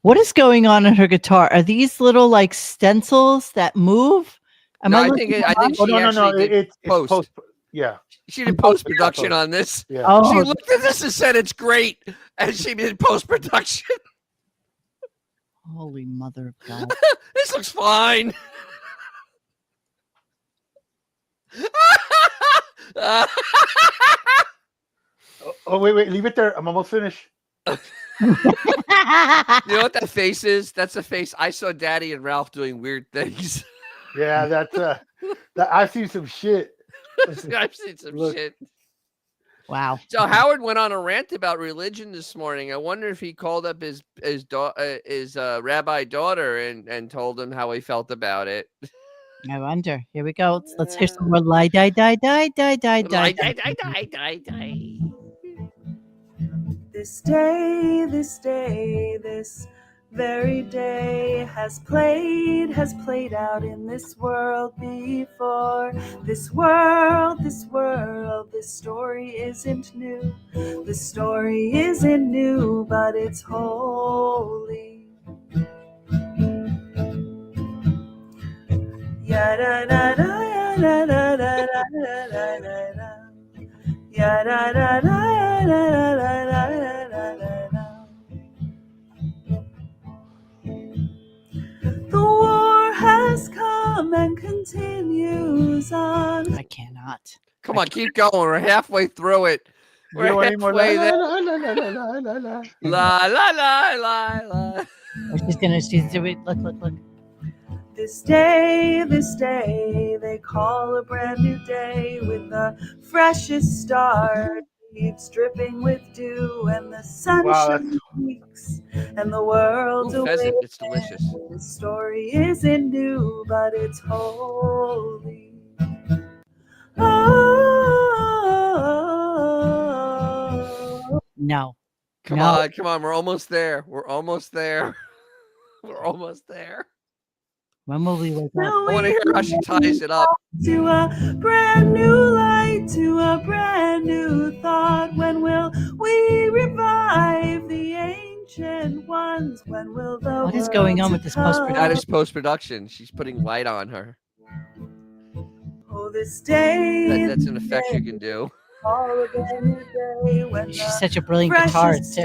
What is going on in her guitar? Are these little like stencils that move? Am No, I looking think at she actually did It's post. post. Yeah. She did post production on this. Yeah. Oh. She looked at this and said it's great, and she did post production. Holy mother of God. This looks fine. Oh wait, leave it there. I'm almost finished. You know what that face is? That's a face. I saw Daddy and Ralph doing weird things. Yeah, that's I've seen some shit. I've seen some Look. shit. Wow. So Howard went on a rant about religion this morning. I wonder if he called up his rabbi daughter and told him how he felt about it. I wonder. Here we go. Let's hear some more lie, die, die, die, die, die, die, Die. This day, this very day has played out in this world before. This world, this story isn't new. The story isn't new, but it's holy. Ya da da da ya da da da da da da da. Ya da da da ya da da da da da da. The war has come and continues on. I cannot. Come on, keep going. We're halfway through it. We're halfway there. La la la la la la la. La la la la la. She's doing. Look. This day, they call a brand new day with the freshest start. Leaves dripping with dew and the sunshine peaks and the world's Pheasant, awake. it's delicious. The story isn't new, but it's holy. Oh. No. Come on. We're almost there. We're almost there. When will we wake up? I want to hear how she ties it up. To a brand new light, to a brand new thought. When will we revive the ancient ones? When will the What is going on with this post-production? That is post-production. She's putting light on her. Oh, this day. That's an effect you can do. She's such a brilliant guitarist too.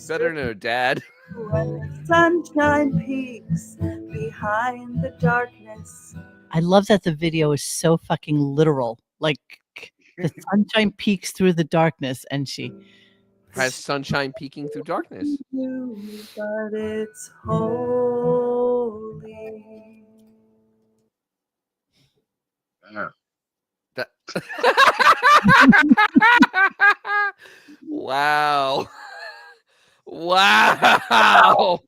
Better than her dad. When the sunshine peaks behind the darkness. I love that the video is so fucking literal. Like the sunshine peeks through the darkness, and she has sunshine peeking through darkness. But it's holy. Yeah. Wow. Wow.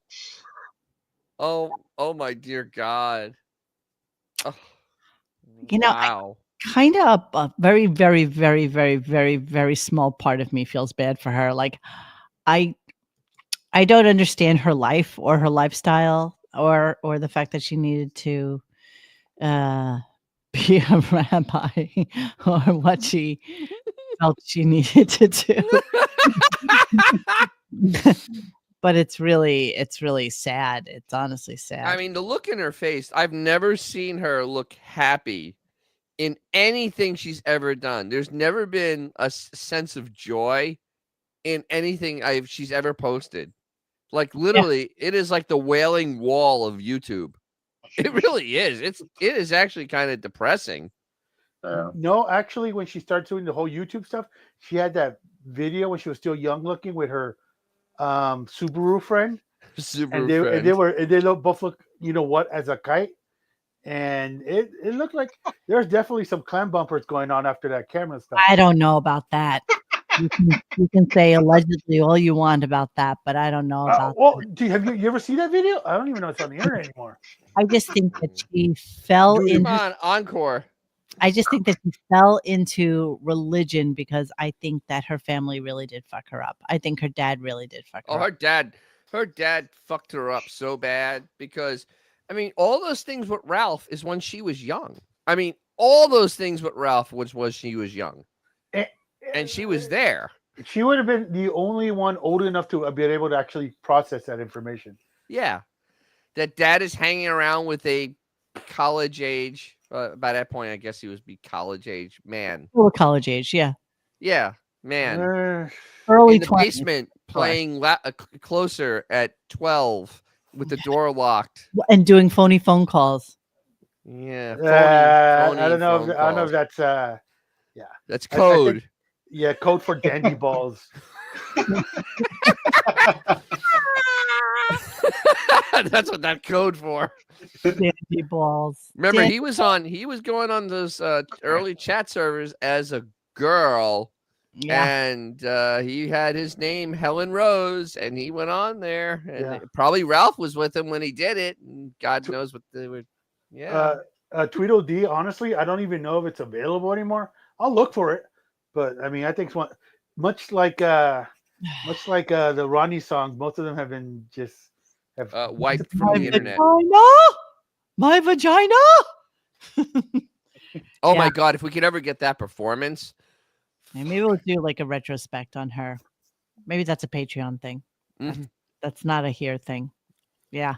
Oh my dear God. Oh, you know, wow. Kind of a very, very, very, very, very, very small part of me feels bad for her. Like I don't understand her life or her lifestyle or the fact that she needed to be a rabbi or what she felt she needed to do. But it's really sad. It's honestly sad. I mean, the look in her face, I've never seen her look happy in anything she's ever done. There's never been a sense of joy in anything she's ever posted. Like literally, It is like the wailing wall of YouTube. It really is. It is actually kind of depressing. No, actually, when she started doing the whole YouTube stuff, she had that video when she was still young looking with her Subaru friend. And they both look, you know what, as a kite. And it looked like there's definitely some clam bumpers going on after that camera stuff. I don't know about that. You can say allegedly all you want about that, but I don't know about that. Have you ever seen that video? I don't even know it's on the internet anymore. I just think that she fell into encore. I just think that she fell into religion because I think that her family really did fuck her up. I think her dad really did fuck her up. Her dad fucked her up so bad because, I mean, all those things with Ralph is when she was young. I mean, all those things with Ralph was she was young. And she was there. She would have been the only one old enough to be able to actually process that information. Yeah. That dad is hanging around with a college age. By that point, I guess he was college age man. Or college age, yeah. Yeah, man. Early in the 20s. basement playing closer at 12 with the door locked. And doing phony phone calls. Yeah. I don't know if that's That's code. Code for dandy balls. That's what that code for. Dandy balls. Remember, Dandy he was going on those early chat servers as a girl. Yeah. And he had his name Helen Rose, and he went on there, and Yeah. probably Ralph was with him when he did it, and God knows what they were. Yeah. Tweedledee, honestly, I don't even know if it's available anymore. I'll look for it, but I mean, I think it's one much like the Ronnie songs. Most of them have been just wiped from the internet. My vagina. Oh Yeah. my God! If we could ever get that performance, Maybe we'll do like a retrospect on her. Maybe that's a Patreon thing. That's not a here thing. Yeah.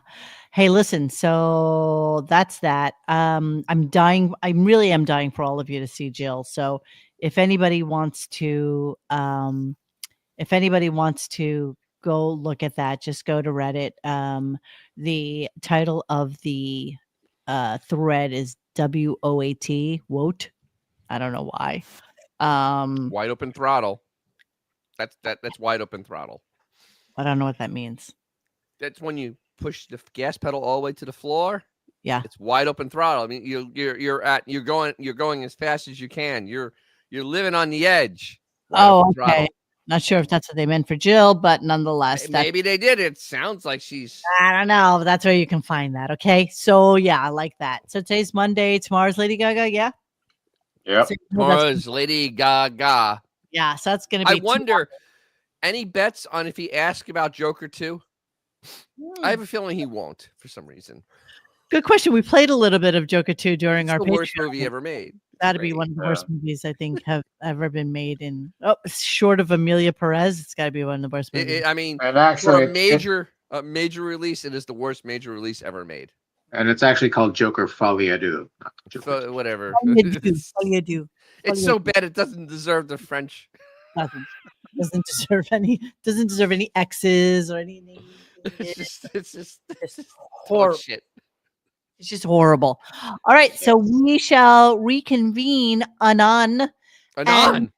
Hey, listen. So that's that. I'm dying. I really am dying for all of you to see Jill. So if anybody wants to, go look at that, just go to Reddit. The title of the thread is WOAT. Woat. I don't know why. wide open throttle. That's wide open throttle. I don't know what that means. That's when you push the gas pedal all the way to the floor. Yeah, it's wide open throttle. I mean, you're going as fast as you can. You're living on the edge. Wide Oh, open okay. throttle. Not sure if that's what they meant for Jill, but nonetheless, Maybe they did. It sounds like she's. I don't know. But that's where you can find that. Okay. So yeah, I like that. So today's Monday. Tomorrow's Lady Gaga. Yeah. Yep. Tomorrow's Lady Gaga. Yeah. So that's going to I be. wonder. Any bets on if he asks about Joker 2? I have a feeling he won't for some reason. Good question. We played a little bit of Joker 2 during It's our the worst Patreon. movie ever made. That'd be one of the worst movies I think have ever been made. In short of Amelia Perez, it's got to be one of the worst movies. I mean, And actually, for a major release, it is the worst major release ever made. and it's actually called Joker Folie à Deux. So, whatever. All you do. It's so bad it doesn't deserve the French. Doesn't deserve any X's or anything. It's just horrible. Shit. It's just horrible. All right, so we shall reconvene anon. And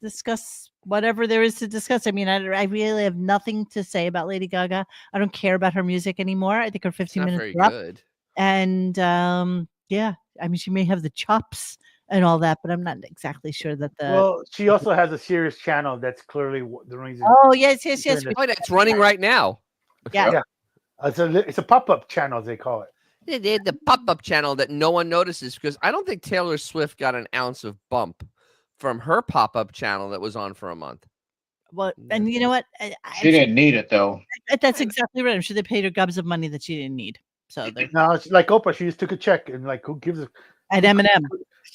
discuss whatever there is to discuss. I mean, I really have nothing to say about Lady Gaga. I don't care about her music anymore. I think her 15 minutes are up. Good. And yeah, I mean, she may have the chops and all that, but I'm not exactly sure that the. Well, she also has a serious channel. That's clearly the reason. Oh yes. Oh, it's running right now. Yeah. It's a pop-up channel, they call it. They had the pop-up channel that no one notices because I don't think Taylor Swift got an ounce of bump from her pop-up channel that was on for a month. Well, and you know what? She didn't need it though. That's exactly right. I'm sure they paid her gobs of money that she didn't need. So no, it's like Oprah. She just took a check and like, who gives a at Eminem?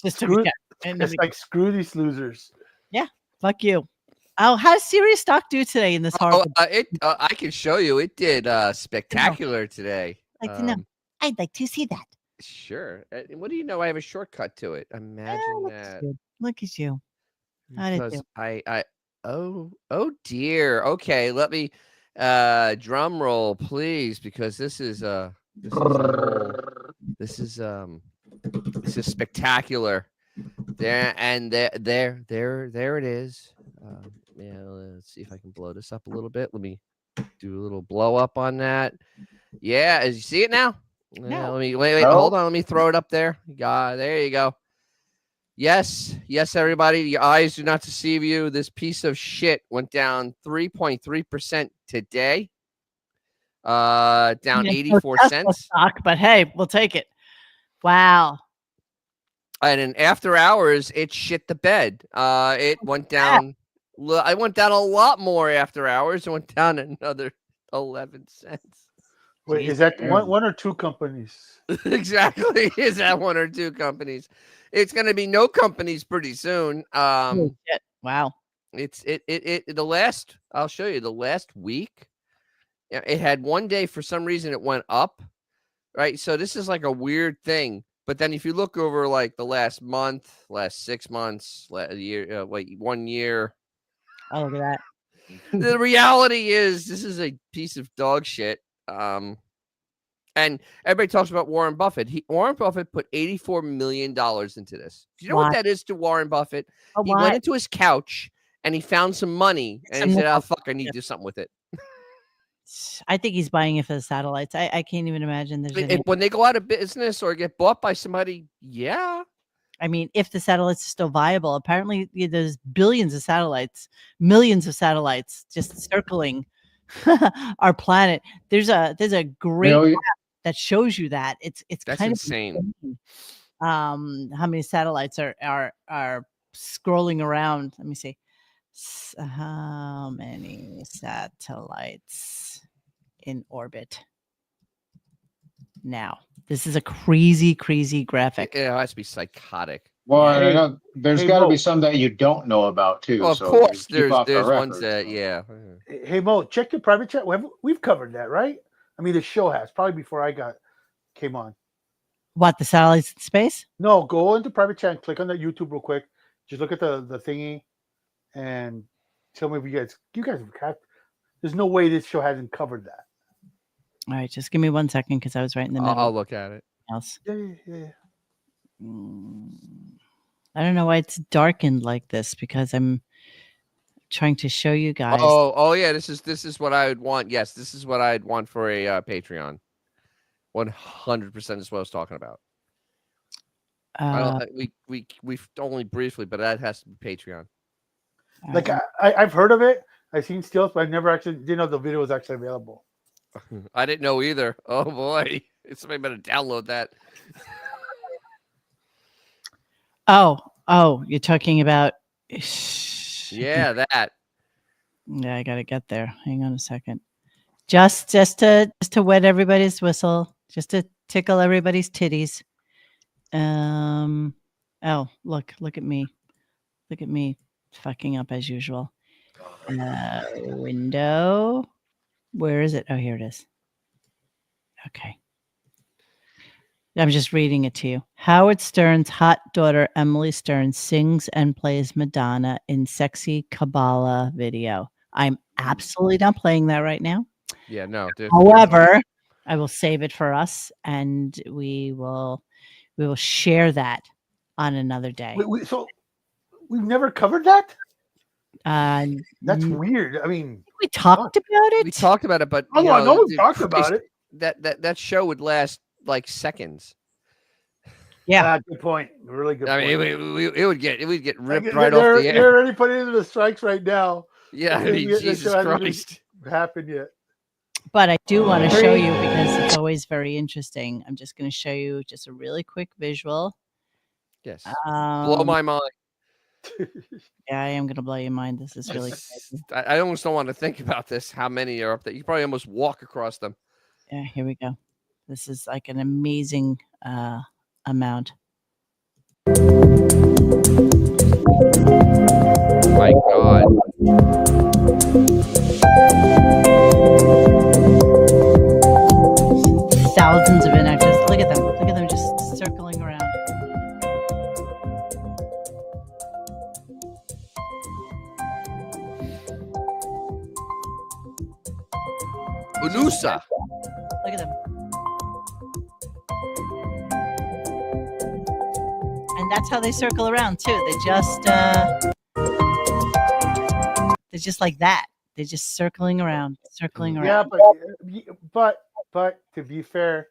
Just took a check. It's like screw these losers. Yeah, fuck you. Oh, how does Serious Stock do today in this horrible? I can show you. It did spectacular today. I'd like to know. I'd like to see that. Sure. What do you know? I have a shortcut to it. Imagine that. Look at you. Because oh dear. Okay, let me drum roll, please, because this is spectacular. There it is. Yeah, let's see if I can blow this up a little bit. Let me do a little blow up on that. Yeah, as you see it now. Yeah, let me wait. Hold on. Let me throw it up there. There you go. Yes, everybody. Your eyes do not deceive you. This piece of shit went down 3.3% today. Down 84 cents. Stock, but hey, we'll take it. Wow. And in after hours, it shit the bed. It went down. I went down a lot more after hours. It went down another 11 cents. Wait, is that one or two companies? Exactly. Is that one or two companies? It's going to be no companies pretty soon. Oh, shit. Wow. I'll show you the last week. It had one day for some reason it went up, right? So this is like a weird thing. But then if you look over like the last month, last 6 months, year, 1 year. Oh, look at that. The reality is this is a piece of dog shit. And everybody talks about Warren Buffett. Warren Buffett put $84 million into this. Do you know what that is to Warren Buffett? He went into his couch and he found some money and he said, "Oh fuck, I need to do something with it." I think he's buying it for the satellites. I can't even imagine there's when they go out of business or get bought by somebody. Yeah. I mean, if the satellites are still viable, apparently there's billions of satellites, millions of satellites just circling our planet. There's a great map that shows you that. It's That's kind insane. of insane. How many satellites are scrolling around? Let me see. How many satellites in orbit now? This is a crazy graphic. It has to be psychotic. Well, I know there's got to be some that you don't know about too. Well, of so course, keep off the there's record. ones that Hey Mo, check your private chat. We've covered that, right? I mean, the show has probably before I came on. What, the satellites in space? No, go into private chat and click on that YouTube real quick. Just look at the thingy and tell me if you guys have. There's no way this show hasn't covered that. All right, just give me 1 second because I was right in the middle. I'll look at it. Else. Yeah. I don't know why it's darkened like this because I'm trying to show you guys. Oh yeah, this is what I would want. Yes, this is what I'd want for a Patreon. 100% is what I was talking about. We've only briefly, but that has to be Patreon. Like I've heard of it. I've seen stills, but I never actually didn't know the video was actually available. I didn't know either. Oh boy, somebody better download that. Oh, you're talking about. Yeah, that. Yeah, I gotta get there. Hang on a second. Just to wet everybody's whistle, just to tickle everybody's titties. Oh, look at me. Look at me fucking up as usual. Window. Where is it? Oh, here it is. Okay. I'm just reading it to you. Howard Stern's hot daughter, Emily Stern, sings and plays Madonna in sexy Kabbalah video. I'm absolutely not playing that right now. Yeah, no. However, I will save it for us and we will share that on another day. So we've never covered that? That's n- weird. I mean, We talked about it. We talked about it, but I know we talked about it. That show would last like seconds. Yeah, good point. Really good. I point. mean, it would get ripped Like, right off the air. They're already putting into the strikes right now. Yeah, I mean, The Jesus show hasn't even Christ. happened yet. But I do want to show you because it's always very interesting. I'm just going to show you just a really quick visual. Yes. Blow my mind. Yeah, I am going to blow your mind. This is really crazy. I almost don't want to think about this. How many are up there? You could probably almost walk across them. Yeah, here we go. This is like an amazing amount. My God. Thousands of inactives. Look at them. Look at them just circling around. Unusa. Look at them. And that's how they circle around too. They're just like that. They're just circling around. Yeah, but to be fair,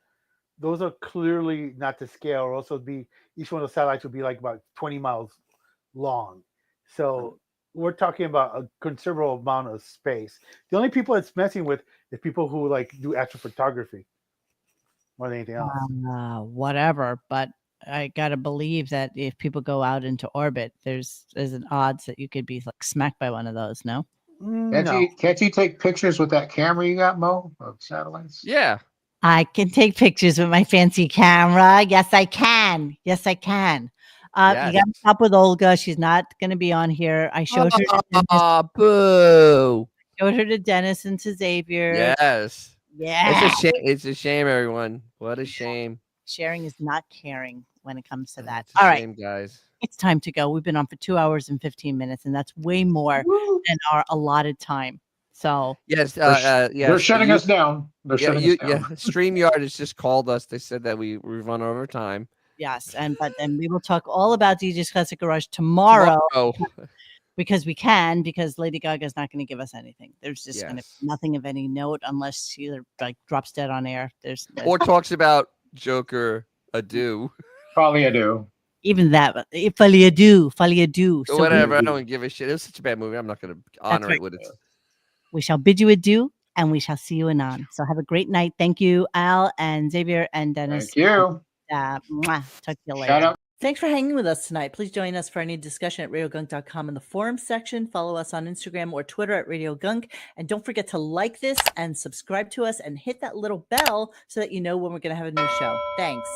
those are clearly not to scale. Or also each one of the satellites would be like about 20 miles long. So we're talking about a considerable amount of space. The only people it's messing with is people who like do astrophotography more than anything else. Whatever, but I gotta believe that if people go out into orbit, there's an odds that you could be like smacked by one of those. No. Can't you take pictures with that camera you got, Mo, of satellites? Yeah. I can take pictures with my fancy camera. Yes, I can. Yes, I can. Yes. You got to stop with Olga. She's not going to be on here. I showed her. Boo. Showed her to Dennis and to Xavier. Yes. Yeah. It's a shame, everyone. What a shame. Sharing is not caring when it comes to that. It's a All right. shame, guys. It's time to go. We've been on for 2 hours and 15 minutes, and that's way more than our allotted time. So Yes, They're yes. shutting us down. They're Yeah, shutting us down. yeah. StreamYard has just called us. They said that we run over time. yes, but then we will talk all about DJ's Classic Garage tomorrow. Because we can, because Lady Gaga is not going to give us anything. There's just going to be nothing of any note unless she either like drops dead on air. There's or talks about Joker Adieu. Probably Adieu. Even that, Folie Adieu. So whatever. I don't give a shit. It was such a bad movie. I'm not going to honor it with it. We shall bid you adieu, and we shall see you anon. So have a great night. Thank you, Al and Xavier and Dennis. Thank you. Talk to you later. Shout out. Thanks for hanging with us tonight. Please join us for any discussion at RadioGunk.com in the forum section. Follow us on Instagram or Twitter at RadioGunk. And don't forget to like this and subscribe to us and hit that little bell so that you know when we're going to have a new show. Thanks.